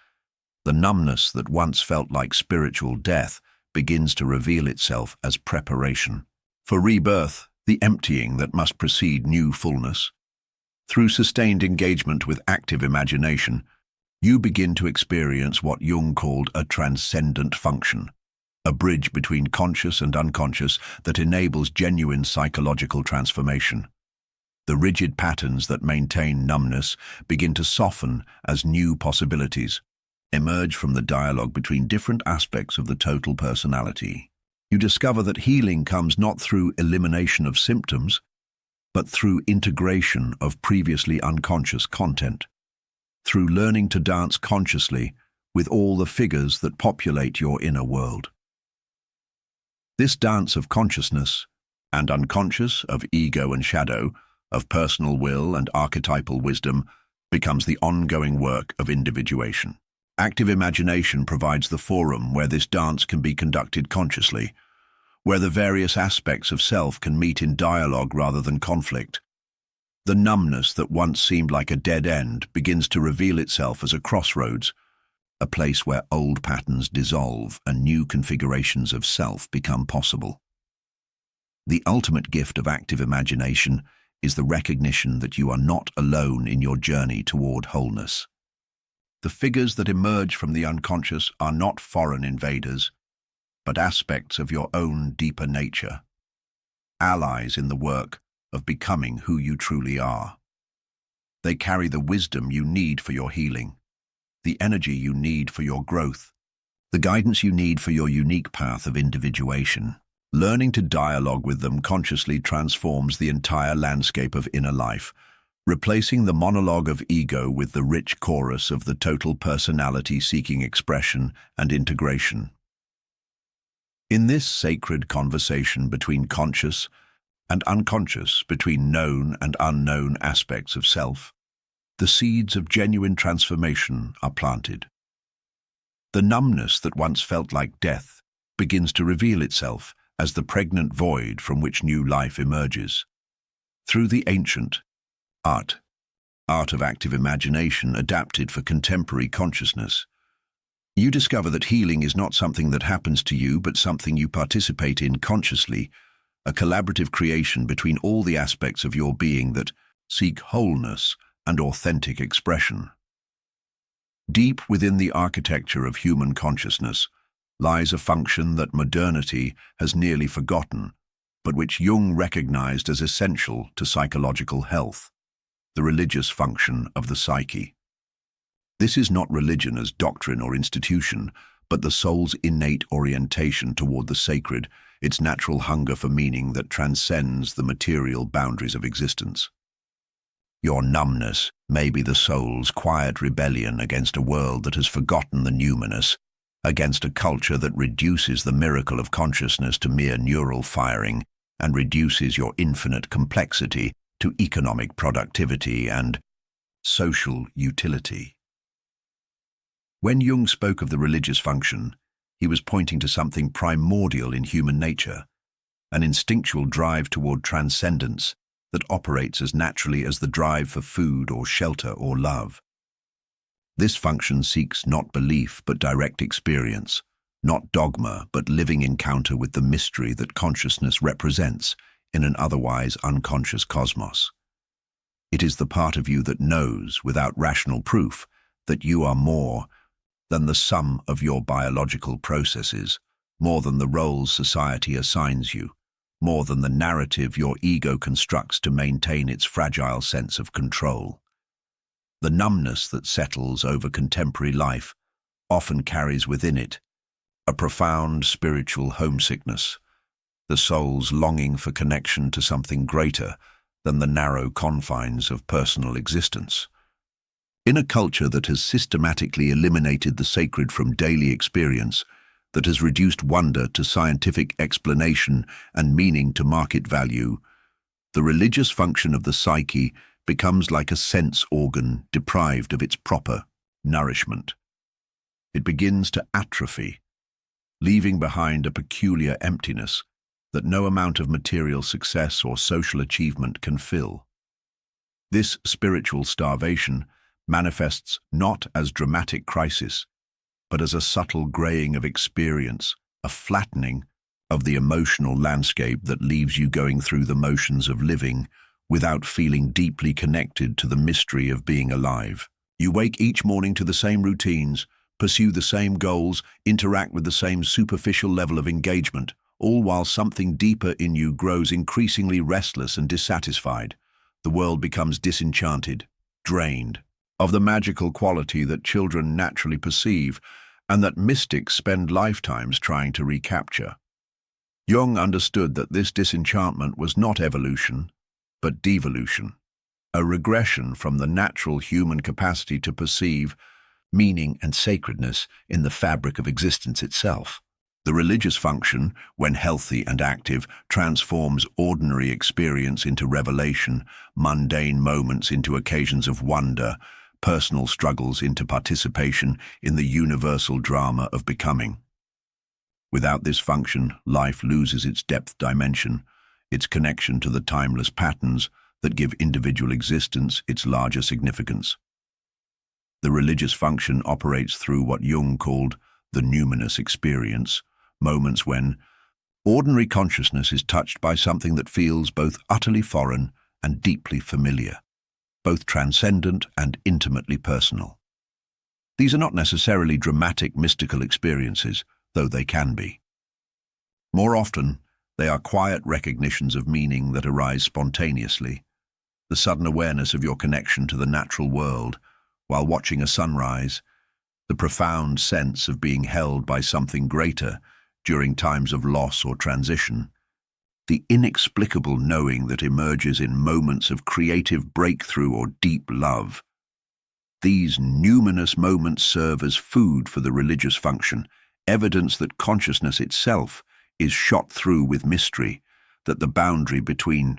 A: The numbness that once felt like spiritual death begins to reveal itself as preparation for rebirth, the emptying that must precede new fullness. Through sustained engagement with active imagination, you begin to experience what Jung called a transcendent function, a bridge between conscious and unconscious that enables genuine psychological transformation. The rigid patterns that maintain numbness begin to soften as new possibilities emerge from the dialogue between different aspects of the total personality. You discover that healing comes not through elimination of symptoms, but through integration of previously unconscious content, through learning to dance consciously with all the figures that populate your inner world. This dance of consciousness and unconscious, of ego and shadow, of personal will and archetypal wisdom, becomes the ongoing work of individuation. Active imagination provides the forum where this dance can be conducted consciously, where the various aspects of self can meet in dialogue rather than conflict. The numbness that once seemed like a dead end begins to reveal itself as a crossroads, a place where old patterns dissolve and new configurations of self become possible. The ultimate gift of active imagination is the recognition that you are not alone in your journey toward wholeness. The figures that emerge from the unconscious are not foreign invaders, but aspects of your own deeper nature, allies in the work of becoming who you truly are. They carry the wisdom you need for your healing, the energy you need for your growth, the guidance you need for your unique path of individuation. Learning to dialogue with them consciously transforms the entire landscape of inner life, replacing the monologue of ego with the rich chorus of the total personality seeking expression and integration. In this sacred conversation between conscious and unconscious, between known and unknown aspects of self, the seeds of genuine transformation are planted. The numbness that once felt like death begins to reveal itself as the pregnant void from which new life emerges. Through the ancient art of active imagination adapted for contemporary consciousness, you discover that healing is not something that happens to you, but something you participate in consciously, a collaborative creation between all the aspects of your being that seek wholeness and authentic expression. Deep within the architecture of human consciousness lies a function that modernity has nearly forgotten, but which Jung recognized as essential to psychological health: the religious function of the psyche. This is not religion as doctrine or institution, but the soul's innate orientation toward the sacred, its natural hunger for meaning that transcends the material boundaries of existence. Your numbness may be the soul's quiet rebellion against a world that has forgotten the numinous, against a culture that reduces the miracle of consciousness to mere neural firing and reduces your infinite complexity to economic productivity and social utility. When Jung spoke of the religious function, he was pointing to something primordial in human nature, an instinctual drive toward transcendence that operates as naturally as the drive for food or shelter or love. This function seeks not belief but direct experience, not dogma but living encounter with the mystery that consciousness represents in an otherwise unconscious cosmos. It is the part of you that knows, without rational proof, that you are more than the sum of your biological processes, more than the roles society assigns you, more than the narrative your ego constructs to maintain its fragile sense of control. The numbness that settles over contemporary life often carries within it a profound spiritual homesickness, the soul's longing for connection to something greater than the narrow confines of personal existence. In a culture that has systematically eliminated the sacred from daily experience, that has reduced wonder to scientific explanation and meaning to market value, the religious function of the psyche becomes like a sense organ deprived of its proper nourishment. It begins to atrophy, leaving behind a peculiar emptiness that no amount of material success or social achievement can fill. This spiritual starvation manifests not as dramatic crisis, but as a subtle graying of experience, a flattening of the emotional landscape that leaves you going through the motions of living without feeling deeply connected to the mystery of being alive. You wake each morning to the same routines, pursue the same goals, interact with the same superficial level of engagement, all while something deeper in you grows increasingly restless and dissatisfied. The world becomes disenchanted, drained of the magical quality that children naturally perceive and that mystics spend lifetimes trying to recapture. Jung understood that this disenchantment was not evolution, but devolution, a regression from the natural human capacity to perceive meaning and sacredness in the fabric of existence itself. The religious function, when healthy and active, transforms ordinary experience into revelation, mundane moments into occasions of wonder, personal struggles into participation in the universal drama of becoming. Without this function, life loses its depth dimension, its connection to the timeless patterns that give individual existence its larger significance. The religious function operates through what Jung called the numinous experience, moments when ordinary consciousness is touched by something that feels both utterly foreign and deeply familiar, both transcendent and intimately personal. These are not necessarily dramatic mystical experiences, though they can be. More often, they are quiet recognitions of meaning that arise spontaneously, the sudden awareness of your connection to the natural world while watching a sunrise, the profound sense of being held by something greater during times of loss or transition, the inexplicable knowing that emerges in moments of creative breakthrough or deep love. These numinous moments serve as food for the religious function, evidence that consciousness itself is shot through with mystery, that the boundary between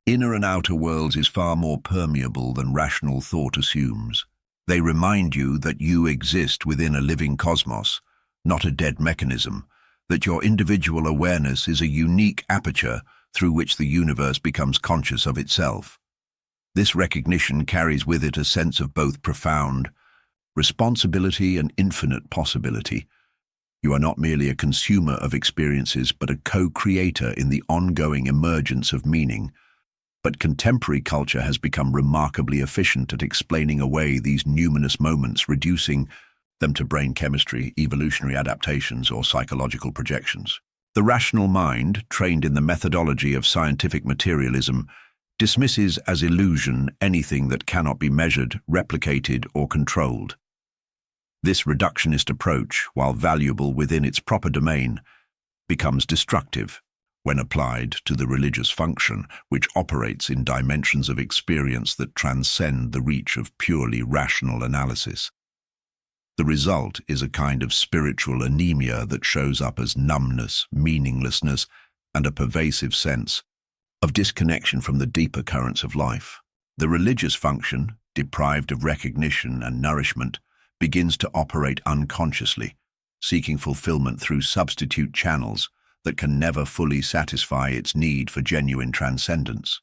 A: inner and outer worlds is far more permeable than rational thought assumes. They remind you that you exist within a living cosmos, not a dead mechanism, that your individual awareness is a unique aperture through which the universe becomes conscious of itself. This recognition carries with it a sense of both profound responsibility and infinite possibility. You are not merely a consumer of experiences, but a co-creator in the ongoing emergence of meaning. But contemporary culture has become remarkably efficient at explaining away these numinous moments, reducing them to brain chemistry, evolutionary adaptations, or psychological projections. The rational mind, trained in the methodology of scientific materialism, dismisses as illusion anything that cannot be measured, replicated, or controlled. This reductionist approach, while valuable within its proper domain, becomes destructive when applied to the religious function, which operates in dimensions of experience that transcend the reach of purely rational analysis. The result is a kind of spiritual anemia that shows up as numbness, meaninglessness, and a pervasive sense of disconnection from the deeper currents of life. The religious function, deprived of recognition and nourishment, begins to operate unconsciously, seeking fulfillment through substitute channels that can never fully satisfy its need for genuine transcendence.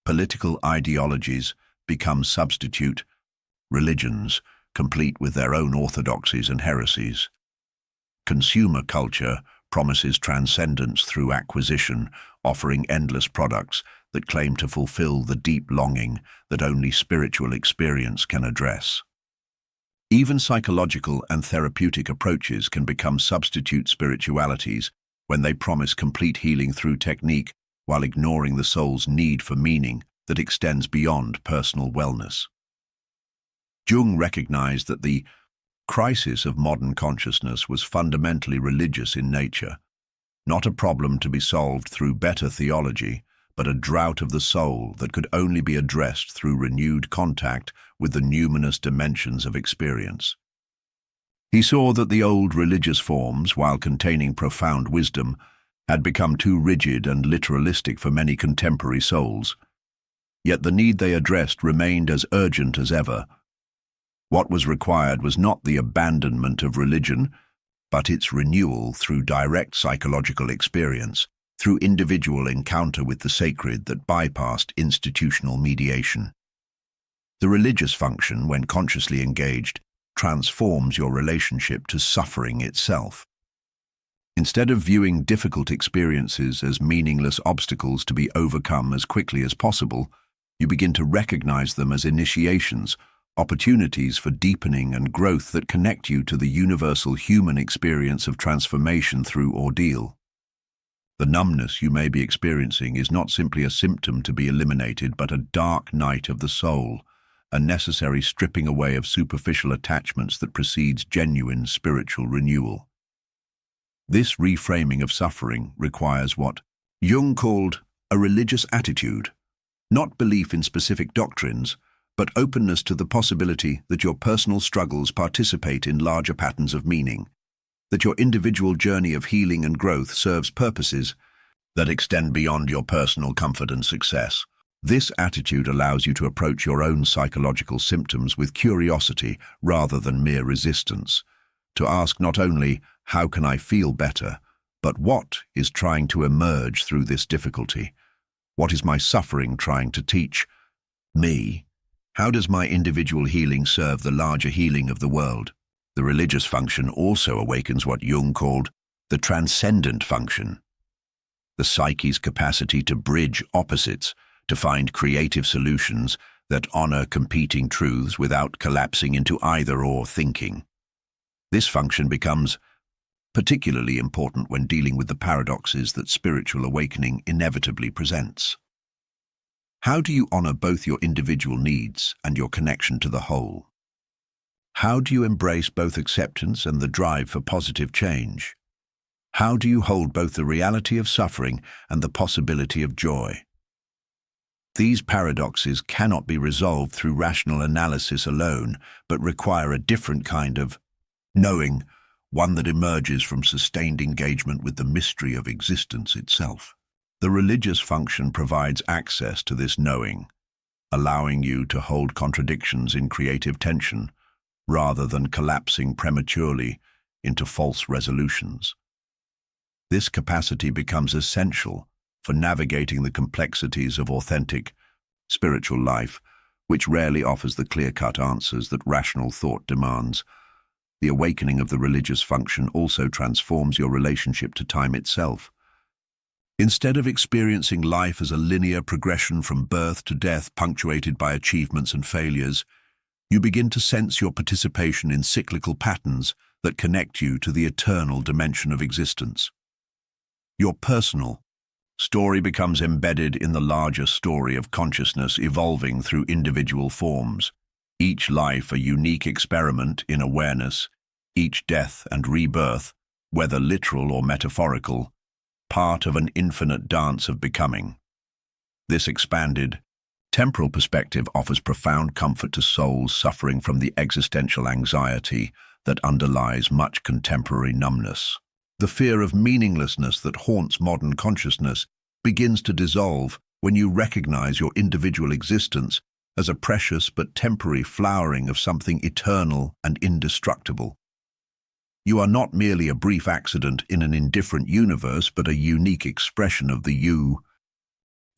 A: Political ideologies become substitute religions, complete with their own orthodoxies and heresies. Consumer culture promises transcendence through acquisition, offering endless products that claim to fulfill the deep longing that only spiritual experience can address. Even psychological and therapeutic approaches can become substitute spiritualities when they promise complete healing through technique while ignoring the soul's need for meaning that extends beyond personal wellness. Jung recognized that the crisis of modern consciousness was fundamentally religious in nature, not a problem to be solved through better theology, but a drought of the soul that could only be addressed through renewed contact with the numinous dimensions of experience. He saw that the old religious forms, while containing profound wisdom, had become too rigid and literalistic for many contemporary souls. Yet the need they addressed remained as urgent as ever. What was required was not the abandonment of religion, but its renewal through direct psychological experience, through individual encounter with the sacred that bypassed institutional mediation. The religious function, when consciously engaged, transforms your relationship to suffering itself. Instead of viewing difficult experiences as meaningless obstacles to be overcome as quickly as possible, you begin to recognize them as initiations, opportunities for deepening and growth that connect you to the universal human experience of transformation through ordeal. The numbness you may be experiencing is not simply a symptom to be eliminated, but a dark night of the soul, a necessary stripping away of superficial attachments that precedes genuine spiritual renewal. This reframing of suffering requires what Jung called a religious attitude, not belief in specific doctrines, but openness to the possibility that your personal struggles participate in larger patterns of meaning, that your individual journey of healing and growth serves purposes that extend beyond your personal comfort and success. This attitude allows you to approach your own psychological symptoms with curiosity rather than mere resistance, to ask not only, how can I feel better, but what is trying to emerge through this difficulty? What is my suffering trying to teach me? How does my individual healing serve the larger healing of the world? The religious function also awakens what Jung called the transcendent function, the psyche's capacity to bridge opposites, to find creative solutions that honor competing truths without collapsing into either-or thinking. This function becomes particularly important when dealing with the paradoxes that spiritual awakening inevitably presents. How do you honor both your individual needs and your connection to the whole? How do you embrace both acceptance and the drive for positive change? How do you hold both the reality of suffering and the possibility of joy? These paradoxes cannot be resolved through rational analysis alone, but require a different kind of knowing, one that emerges from sustained engagement with the mystery of existence itself. The religious function provides access to this knowing, allowing you to hold contradictions in creative tension, rather than collapsing prematurely into false resolutions. This capacity becomes essential for navigating the complexities of authentic, spiritual life, which rarely offers the clear-cut answers that rational thought demands. The awakening of the religious function also transforms your relationship to time itself. Instead of experiencing life as a linear progression from birth to death punctuated by achievements and failures, you begin to sense your participation in cyclical patterns that connect you to the eternal dimension of existence. Your personal story becomes embedded in the larger story of consciousness evolving through individual forms, each life a unique experiment in awareness, each death and rebirth, whether literal or metaphorical, part of an infinite dance of becoming. This expanded, temporal perspective offers profound comfort to souls suffering from the existential anxiety that underlies much contemporary numbness. The fear of meaninglessness that haunts modern consciousness begins to dissolve when you recognize your individual existence as a precious but temporary flowering of something eternal and indestructible. You are not merely a brief accident in an indifferent universe, but a unique expression of the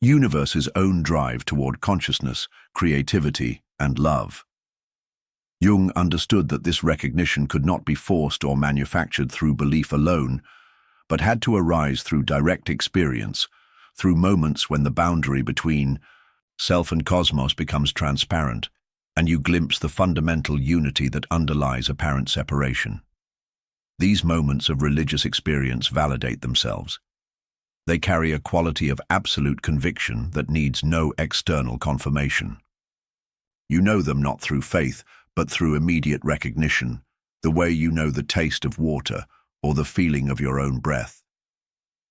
A: universe's own drive toward consciousness, creativity, and love. Jung understood that this recognition could not be forced or manufactured through belief alone, but had to arise through direct experience, through moments when the boundary between self and cosmos becomes transparent, and you glimpse the fundamental unity that underlies apparent separation. These moments of religious experience validate themselves. They carry a quality of absolute conviction that needs no external confirmation. You know them not through faith, but through immediate recognition, the way you know the taste of water or the feeling of your own breath.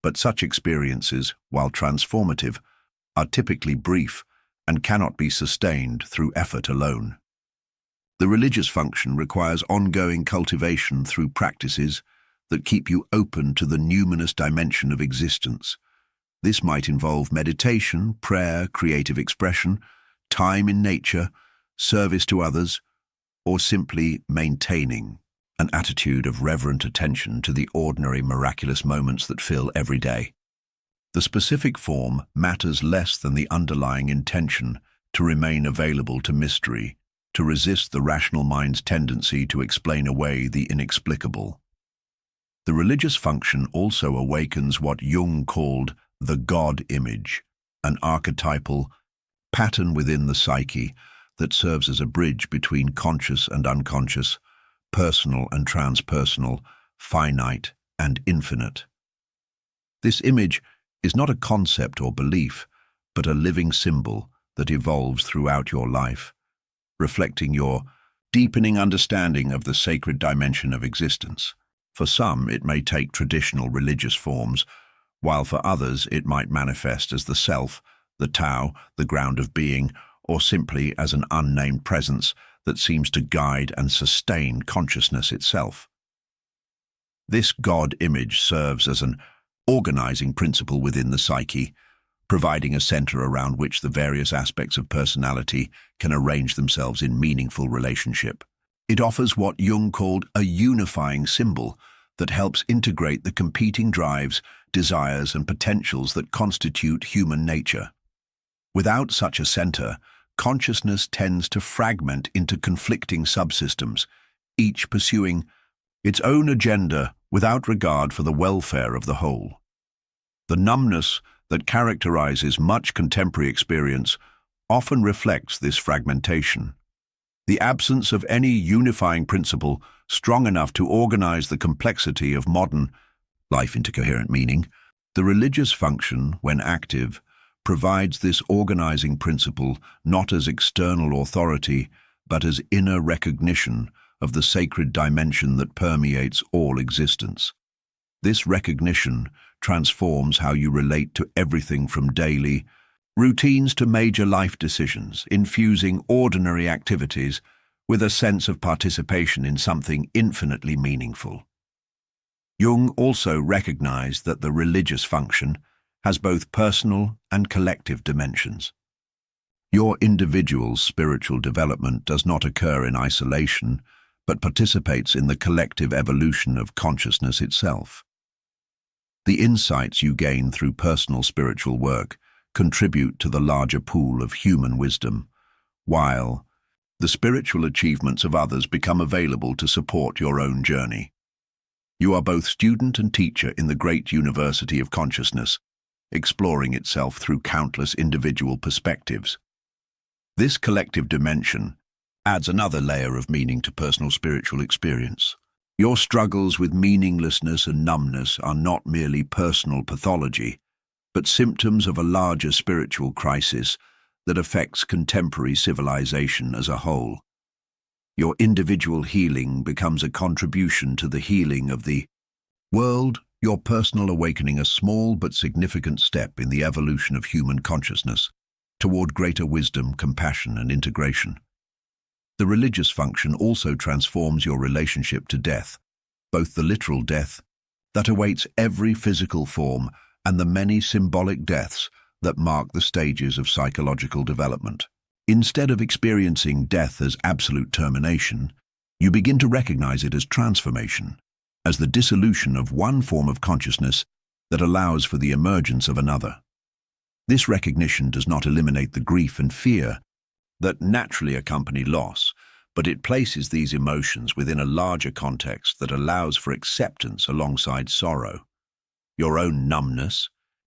A: But such experiences, while transformative, are typically brief and cannot be sustained through effort alone. The religious function requires ongoing cultivation through practices that keep you open to the numinous dimension of existence. This might involve meditation, prayer, creative expression, time in nature, service to others, or simply maintaining an attitude of reverent attention to the ordinary miraculous moments that fill every day. The specific form matters less than the underlying intention to remain available to mystery, to resist the rational mind's tendency to explain away the inexplicable. The religious function also awakens what Jung called the God image, an archetypal pattern within the psyche that serves as a bridge between conscious and unconscious, personal and transpersonal, finite and infinite. This image is not a concept or belief, but a living symbol that evolves throughout your life, reflecting your deepening understanding of the sacred dimension of existence. For some, it may take traditional religious forms, while for others it might manifest as the self, the Tao, the ground of being, or simply as an unnamed presence that seems to guide and sustain consciousness itself. This God image serves as an organizing principle within the psyche, providing a center around which the various aspects of personality can arrange themselves in meaningful relationship. It offers what Jung called a unifying symbol that helps integrate the competing drives, desires, and potentials that constitute human nature. Without such a center, consciousness tends to fragment into conflicting subsystems, each pursuing its own agenda without regard for the welfare of the whole. The numbness that characterizes much contemporary experience often reflects this fragmentation. The absence of any unifying principle strong enough to organize the complexity of modern life into coherent meaning. The religious function, when active, provides this organizing principle not as external authority, but as inner recognition of the sacred dimension that permeates all existence. This recognition transforms how you relate to everything from daily routines to major life decisions, infusing ordinary activities with a sense of participation in something infinitely meaningful. Jung also recognized that the religious function has both personal and collective dimensions. Your individual's spiritual development does not occur in isolation, but participates in the collective evolution of consciousness itself. The insights you gain through personal spiritual work contribute to the larger pool of human wisdom, while the spiritual achievements of others become available to support your own journey. You are both student and teacher in the great university of consciousness, exploring itself through countless individual perspectives. This collective dimension adds another layer of meaning to personal spiritual experience. Your struggles with meaninglessness and numbness are not merely personal pathology, but symptoms of a larger spiritual crisis that affects contemporary civilization as a whole. Your individual healing becomes a contribution to the healing of the world, your personal awakening a small but significant step in the evolution of human consciousness toward greater wisdom, compassion, and integration. The religious function also transforms your relationship to death, both the literal death that awaits every physical form and the many symbolic deaths that mark the stages of psychological development. Instead of experiencing death as absolute termination, you begin to recognize it as transformation, as the dissolution of one form of consciousness that allows for the emergence of another. This recognition does not eliminate the grief and fear that naturally accompany loss, but it places these emotions within a larger context that allows for acceptance alongside sorrow. Your own numbness,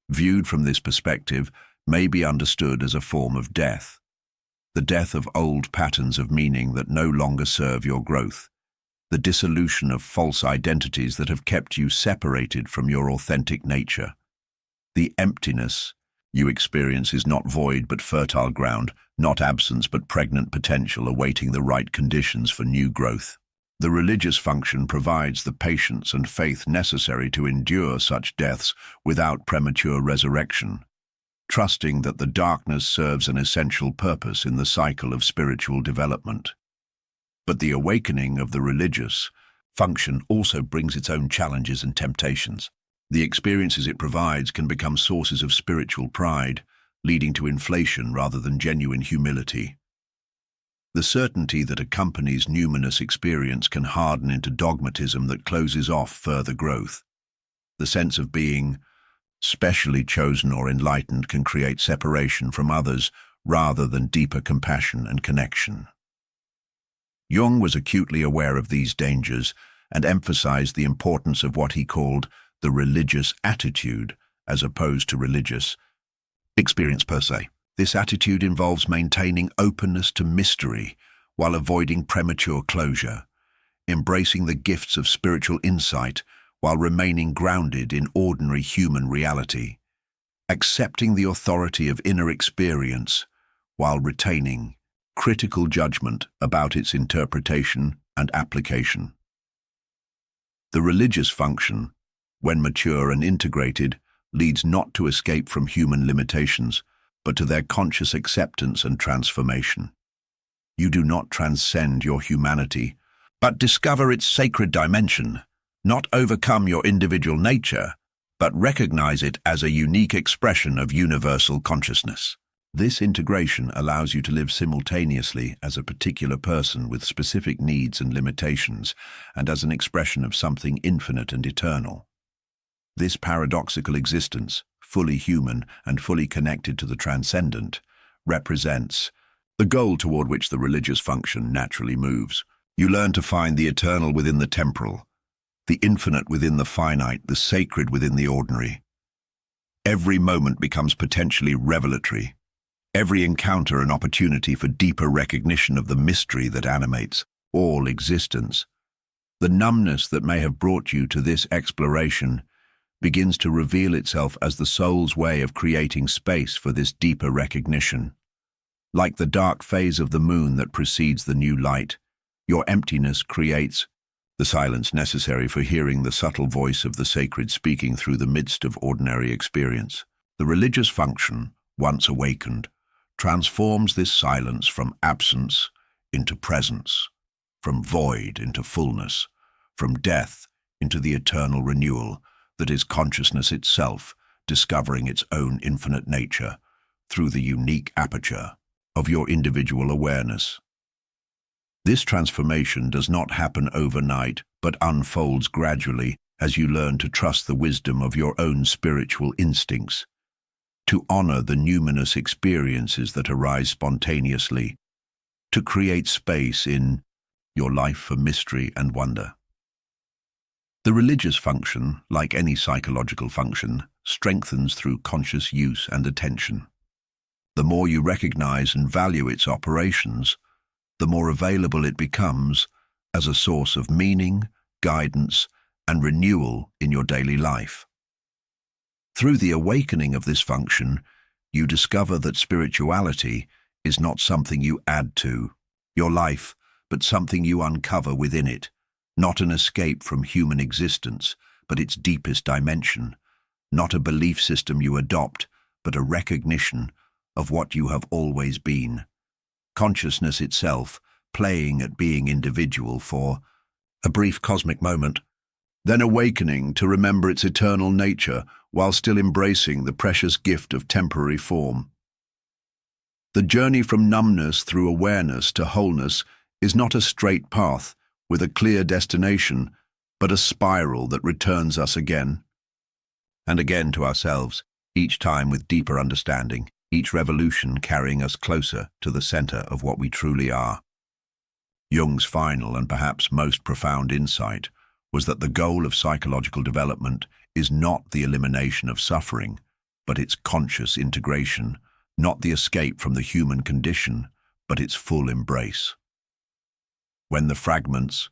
A: viewed from this perspective, may be understood as a form of death. The death of old patterns of meaning that no longer serve your growth. The dissolution of false identities that have kept you separated from your authentic nature. The emptiness you experience is not void but fertile ground, not absence but pregnant potential awaiting the right conditions for new growth. The religious function provides the patience and faith necessary to endure such deaths without premature resurrection, trusting that the darkness serves an essential purpose in the cycle of spiritual development. But the awakening of the religious function also brings its own challenges and temptations. The experiences it provides can become sources of spiritual pride, leading to inflation rather than genuine humility. The certainty that accompanies numinous experience can harden into dogmatism that closes off further growth. The sense of being specially chosen or enlightened can create separation from others rather than deeper compassion and connection. Jung was acutely aware of these dangers and emphasized the importance of what he called the religious attitude as opposed to religious experience per se. This attitude involves maintaining openness to mystery while avoiding premature closure, embracing the gifts of spiritual insight while remaining grounded in ordinary human reality, accepting the authority of inner experience while retaining critical judgment about its interpretation and application. The religious function, when mature and integrated, leads not to escape from human limitations, but to their conscious acceptance and transformation. You do not transcend your humanity, but discover its sacred dimension, not overcome your individual nature, but recognize it as a unique expression of universal consciousness. This integration allows you to live simultaneously as a particular person with specific needs and limitations, and as an expression of something infinite and eternal. This paradoxical existence, fully human and fully connected to the transcendent, represents the goal toward which the religious function naturally moves. You learn to find the eternal within the temporal, the infinite within the finite, the sacred within the ordinary. Every moment becomes potentially revelatory, every encounter an opportunity for deeper recognition of the mystery that animates all existence. The numbness that may have brought you to this exploration begins to reveal itself as the soul's way of creating space for this deeper recognition. Like the dark phase of the moon that precedes the new light, your emptiness creates the silence necessary for hearing the subtle voice of the sacred speaking through the midst of ordinary experience. The religious function, once awakened, transforms this silence from absence into presence, from void into fullness, from death into the eternal renewal that is consciousness itself, discovering its own infinite nature through the unique aperture of your individual awareness. This transformation does not happen overnight, but unfolds gradually as you learn to trust the wisdom of your own spiritual instincts, to honor the numinous experiences that arise spontaneously, to create space in your life for mystery and wonder. The religious function, like any psychological function, strengthens through conscious use and attention. The more you recognize and value its operations, the more available it becomes as a source of meaning, guidance, and renewal in your daily life. Through the awakening of this function, you discover that spirituality is not something you add to your life, but something you uncover within it, not an escape from human existence, but its deepest dimension, not a belief system you adopt, but a recognition of what you have always been. Consciousness itself, playing at being individual for a brief cosmic moment, then awakening to remember its eternal nature while still embracing the precious gift of temporary form. The journey from numbness through awareness to wholeness is not a straight path with a clear destination, but a spiral that returns us again and again to ourselves, each time with deeper understanding, each revolution carrying us closer to the center of what we truly are. Jung's final and perhaps most profound insight was that the goal of psychological development is not the elimination of suffering, but its conscious integration, not the escape from the human condition, but its full embrace. When the fragments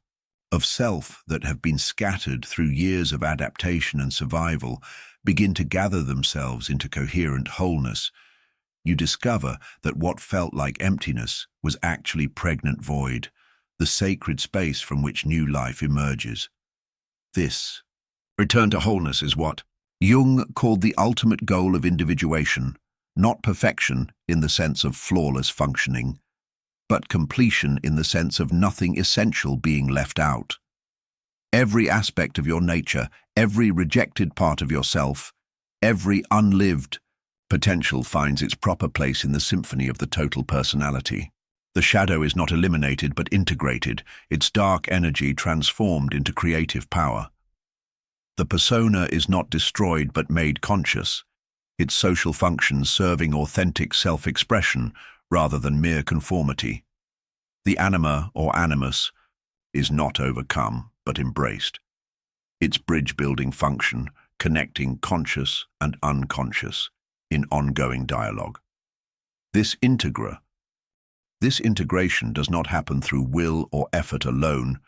A: of self that have been scattered through years of adaptation and survival begin to gather themselves into coherent wholeness, you discover that what felt like emptiness was actually pregnant void, the sacred space from which new life emerges. This return to wholeness is what Jung called the ultimate goal of individuation, not perfection in the sense of flawless functioning, but completion in the sense of nothing essential being left out. Every aspect of your nature, every rejected part of yourself, every unlived potential finds its proper place in the symphony of the total personality. The shadow is not eliminated but integrated, its dark energy transformed into creative power. The persona is not destroyed but made conscious, its social functions serving authentic self-expression rather than mere conformity. The anima or animus is not overcome but embraced, its bridge-building function connecting conscious and unconscious in ongoing dialogue. This integration does not happen through will or effort alone,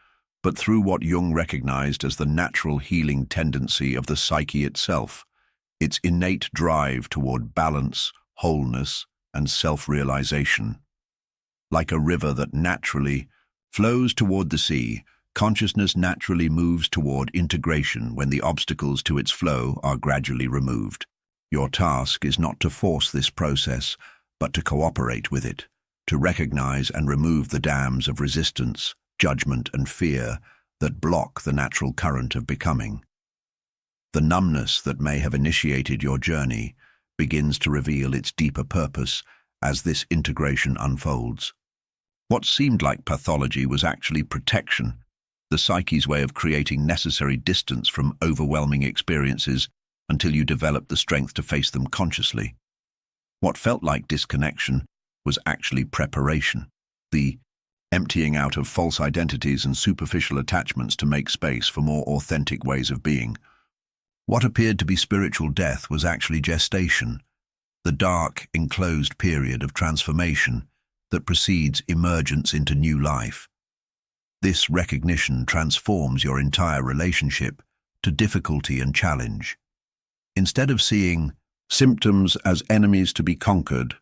A: but through what Jung recognized as the natural healing tendency of the psyche itself, its innate drive toward balance, wholeness, and self-realization. Like a river that naturally flows toward the sea, consciousness naturally moves toward integration when the obstacles to its flow are gradually removed. Your task is not to force this process, but to cooperate with it, to recognize and remove the dams of resistance, judgment, and fear that block the natural current of becoming. The numbness that may have initiated your journey begins to reveal its deeper purpose as this integration unfolds. What seemed like pathology was actually protection, the psyche's way of creating necessary distance from overwhelming experiences until you develop the strength to face them consciously. What felt like disconnection was actually preparation, the emptying out of false identities and superficial attachments to make space for more authentic ways of being. What appeared to be spiritual death was actually gestation, the dark, enclosed period of transformation that precedes emergence into new life. This recognition transforms your entire relationship to difficulty and challenge. Instead of seeing symptoms as enemies to be conquered,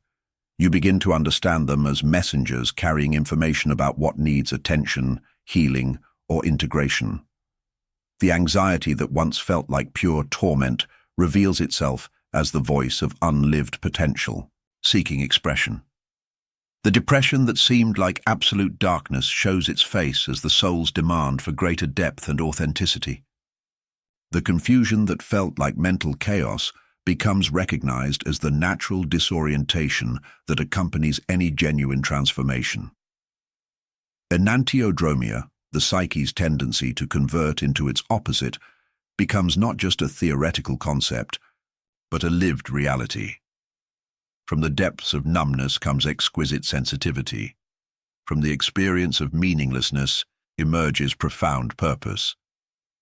A: you begin to understand them as messengers carrying information about what needs attention, healing, or integration. The anxiety that once felt like pure torment reveals itself as the voice of unlived potential, seeking expression. The depression that seemed like absolute darkness shows its face as the soul's demand for greater depth and authenticity. The confusion that felt like mental chaos becomes recognized as the natural disorientation that accompanies any genuine transformation. Enantiodromia, the psyche's tendency to convert into its opposite, becomes not just a theoretical concept, but a lived reality. From the depths of numbness comes exquisite sensitivity. From the experience of meaninglessness emerges profound purpose.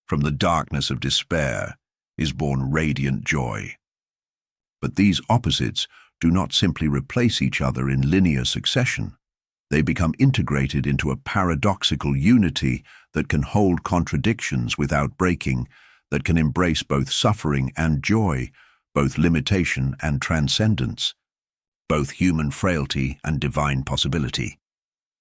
A: From the darkness of despair is born radiant joy. But these opposites do not simply replace each other in linear succession. They become integrated into a paradoxical unity that can hold contradictions without breaking, that can embrace both suffering and joy, both limitation and transcendence, both human frailty and divine possibility.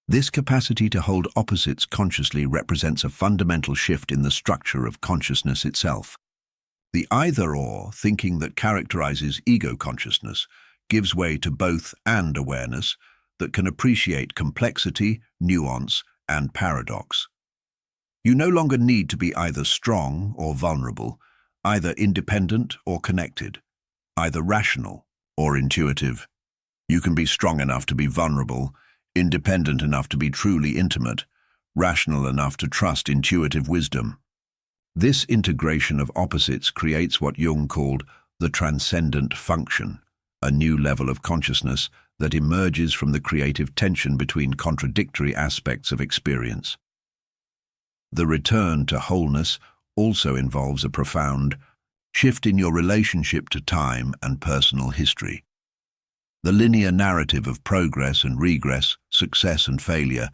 A: This capacity to hold opposites consciously represents a fundamental shift in the structure of consciousness itself. The either-or thinking that characterizes ego consciousness gives way to both and awareness that can appreciate complexity, nuance, and paradox. You no longer need to be either strong or vulnerable, either independent or connected, either rational or intuitive. You can be strong enough to be vulnerable, independent enough to be truly intimate, rational enough to trust intuitive wisdom. This integration of opposites creates what Jung called the transcendent function, a new level of consciousness that emerges from the creative tension between contradictory aspects of experience. The return to wholeness also involves a profound shift in your relationship to time and personal history. The linear narrative of progress and regress, success and failure,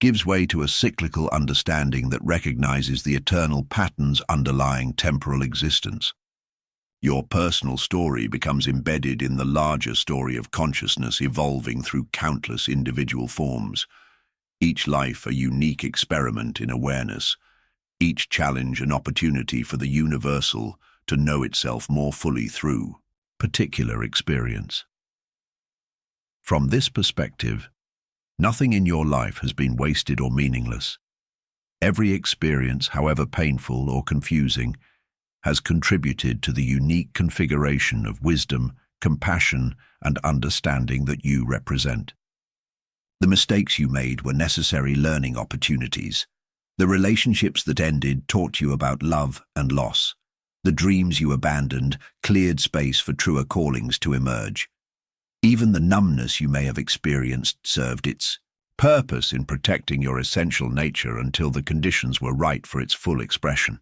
A: gives way to a cyclical understanding that recognizes the eternal patterns underlying temporal existence. Your personal story becomes embedded in the larger story of consciousness evolving through countless individual forms, each life a unique experiment in awareness, each challenge an opportunity for the universal to know itself more fully through particular experience. From this perspective, nothing in your life has been wasted or meaningless. Every experience, however painful or confusing, has contributed to the unique configuration of wisdom, compassion, and understanding that you represent. The mistakes you made were necessary learning opportunities. The relationships that ended taught you about love and loss. The dreams you abandoned cleared space for truer callings to emerge. Even the numbness you may have experienced served its purpose in protecting your essential nature until the conditions were right for its full expression.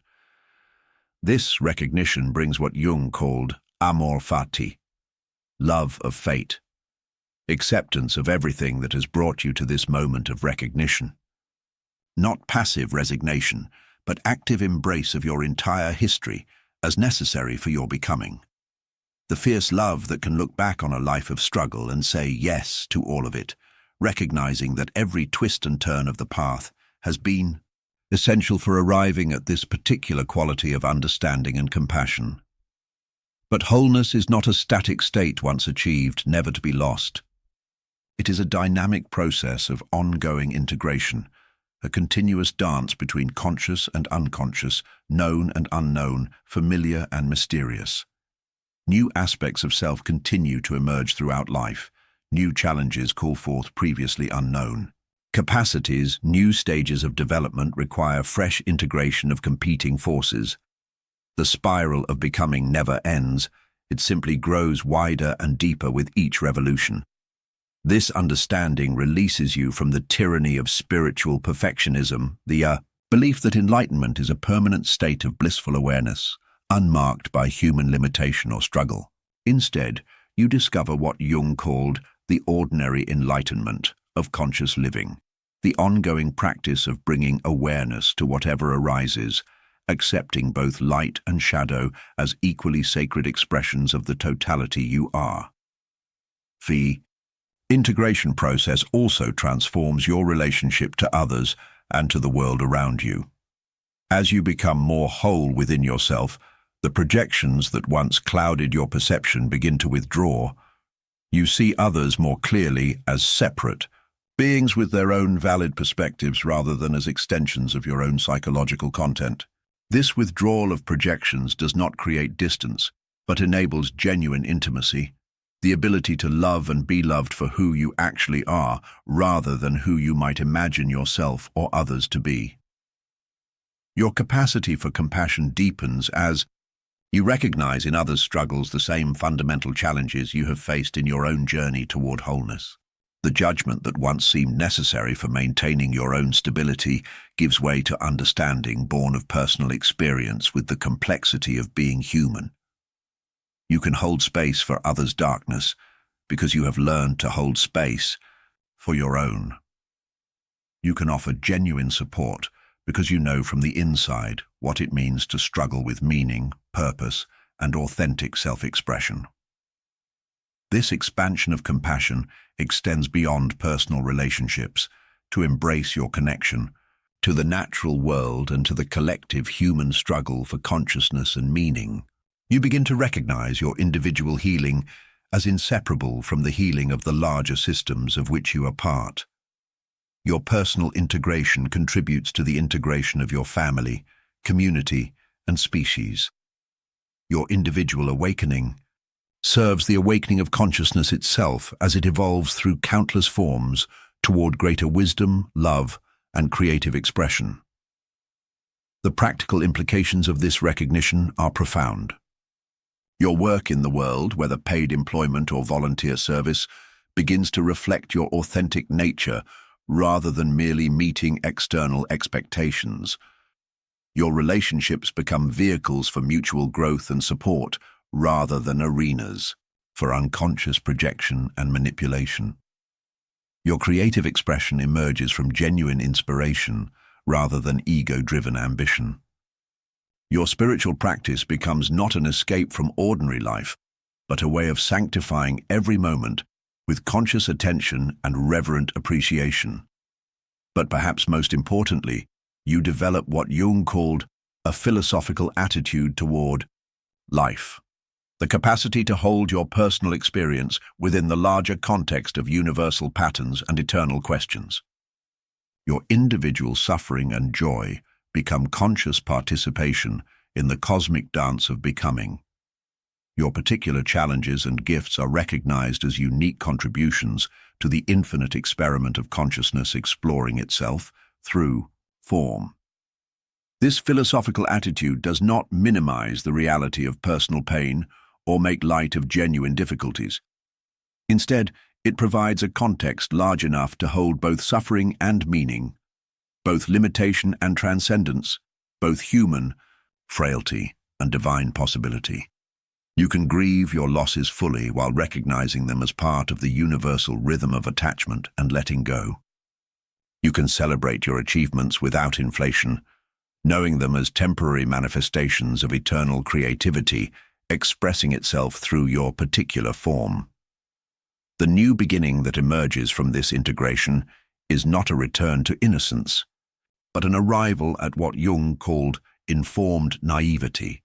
A: This recognition brings what Jung called amor fati, love of fate, acceptance of everything that has brought you to this moment of recognition. Not passive resignation, but active embrace of your entire history as necessary for your becoming. The fierce love that can look back on a life of struggle and say yes to all of it, recognizing that every twist and turn of the path has been essential for arriving at this particular quality of understanding and compassion. But wholeness is not a static state once achieved, never to be lost. It is a dynamic process of ongoing integration, a continuous dance between conscious and unconscious, known and unknown, familiar and mysterious. New aspects of self continue to emerge throughout life. New challenges call forth previously unknown capacities. New stages of development require fresh integration of competing forces. The spiral of becoming never ends. It simply grows wider and deeper with each revolution. This understanding releases you from the tyranny of spiritual perfectionism, the belief that enlightenment is a permanent state of blissful awareness, unmarked by human limitation or struggle. Instead, you discover what Jung called the ordinary enlightenment of conscious living, the ongoing practice of bringing awareness to whatever arises, accepting both light and shadow as equally sacred expressions of the totality you are. The integration process also transforms your relationship to others and to the world around you. As you become more whole within yourself, the projections that once clouded your perception begin to withdraw. You see others more clearly as separate, beings with their own valid perspectives rather than as extensions of your own psychological content. This withdrawal of projections does not create distance, but enables genuine intimacy, the ability to love and be loved for who you actually are rather than who you might imagine yourself or others to be. Your capacity for compassion deepens as you recognize in others' struggles the same fundamental challenges you have faced in your own journey toward wholeness. The judgment that once seemed necessary for maintaining your own stability gives way to understanding born of personal experience with the complexity of being human. You can hold space for others' darkness because you have learned to hold space for your own. You can offer genuine support because you know from the inside what it means to struggle with meaning, purpose, and authentic self-expression. This expansion of compassion extends beyond personal relationships to embrace your connection to the natural world and to the collective human struggle for consciousness and meaning. You begin to recognize your individual healing as inseparable from the healing of the larger systems of which you are part. Your personal integration contributes to the integration of your family, community, and species. Your individual awakening serves the awakening of consciousness itself as it evolves through countless forms toward greater wisdom, love, and creative expression. The practical implications of this recognition are profound. Your work in the world, whether paid employment or volunteer service, begins to reflect your authentic nature rather than merely meeting external expectations. Your relationships become vehicles for mutual growth and support rather than arenas for unconscious projection and manipulation. Your creative expression emerges from genuine inspiration rather than ego-driven ambition. Your spiritual practice becomes not an escape from ordinary life, but a way of sanctifying every moment with conscious attention and reverent appreciation. But perhaps most importantly, you develop what Jung called a philosophical attitude toward life, the capacity to hold your personal experience within the larger context of universal patterns and eternal questions. Your individual suffering and joy become conscious participation in the cosmic dance of becoming. Your particular challenges and gifts are recognized as unique contributions to the infinite experiment of consciousness exploring itself through form. This philosophical attitude does not minimize the reality of personal pain or make light of genuine difficulties. Instead, it provides a context large enough to hold both suffering and meaning, both limitation and transcendence, both human frailty and divine possibility. You can grieve your losses fully while recognizing them as part of the universal rhythm of attachment and letting go. You can celebrate your achievements without inflation, knowing them as temporary manifestations of eternal creativity expressing itself through your particular form. The new beginning that emerges from this integration is not a return to innocence, but an arrival at what Jung called informed naivety,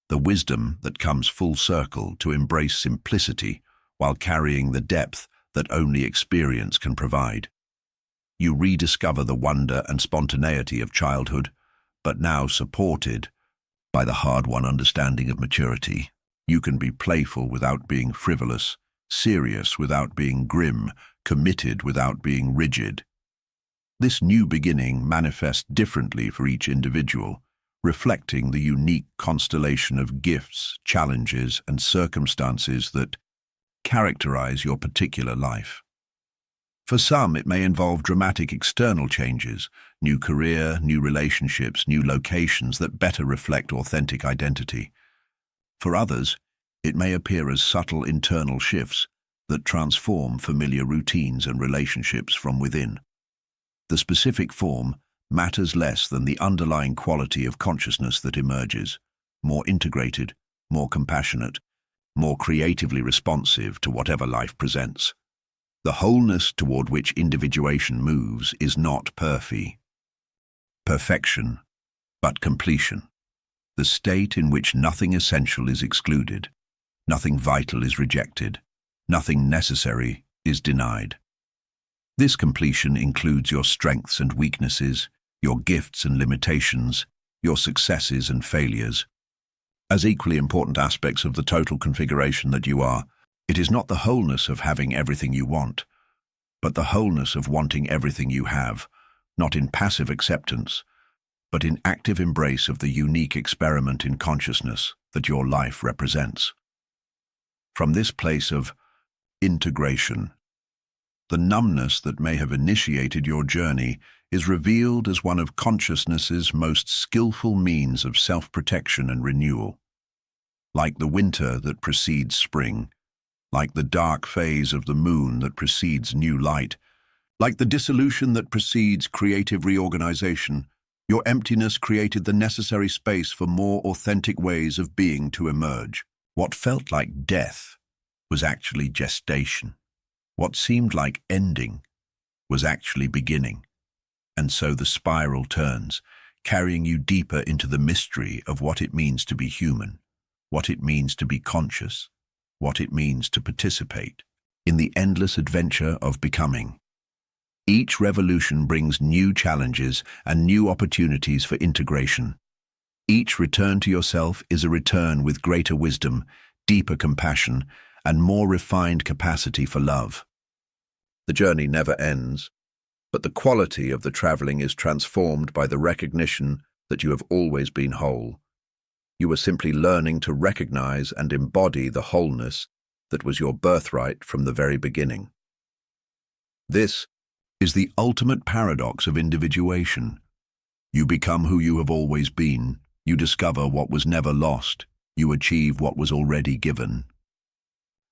A: the wisdom that comes full circle to embrace simplicity while carrying the depth that only experience can provide. You rediscover the wonder and spontaneity of childhood, but now supported by the hard-won understanding of maturity. You can be playful without being frivolous, serious without being grim, committed without being rigid. This new beginning manifests differently for each individual, reflecting the unique constellation of gifts, challenges, and circumstances that characterize your particular life. For some, it may involve dramatic external changes, new career, new relationships, new locations that better reflect authentic identity. For others, it may appear as subtle internal shifts that transform familiar routines and relationships from within. The specific form matters less than the underlying quality of consciousness that emerges, more integrated, more compassionate, more creatively responsive to whatever life presents. The wholeness toward which individuation moves is not perfection, but completion. The state in which nothing essential is excluded, nothing vital is rejected, nothing necessary is denied. This completion includes your strengths and weaknesses, your gifts and limitations, your successes and failures. As equally important aspects of the total configuration that you are, it is not the wholeness of having everything you want, but the wholeness of wanting everything you have, not in passive acceptance, but in active embrace of the unique experiment in consciousness that your life represents. From this place of integration, the numbness that may have initiated your journey is revealed as one of consciousness's most skillful means of self-protection and renewal. Like the winter that precedes spring, like the dark phase of the moon that precedes new light, like the dissolution that precedes creative reorganization, your emptiness created the necessary space for more authentic ways of being to emerge. What felt like death was actually gestation. What seemed like ending was actually beginning. And so the spiral turns, carrying you deeper into the mystery of what it means to be human, what it means to be conscious, what it means to participate in the endless adventure of becoming. Each revolution brings new challenges and new opportunities for integration. Each return to yourself is a return with greater wisdom, deeper compassion, and more refined capacity for love. The journey never ends, but the quality of the traveling is transformed by the recognition that you have always been whole. You are simply learning to recognize and embody the wholeness that was your birthright from the very beginning. This is the ultimate paradox of individuation. You become who you have always been. You discover what was never lost. You achieve what was already given.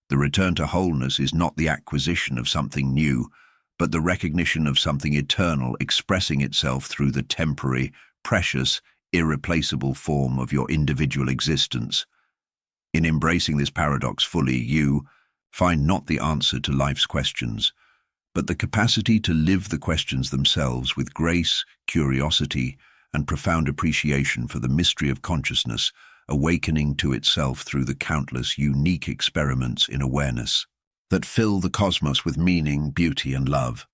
A: The return to wholeness is not the acquisition of something new, but the recognition of something eternal expressing itself through the temporary, precious, irreplaceable form of your individual existence. In embracing this paradox fully, you find not the answer to life's questions, but the capacity to live the questions themselves with grace, curiosity, and profound appreciation for the mystery of consciousness, awakening to itself through the countless unique experiments in awareness that fill the cosmos with meaning, beauty, and love.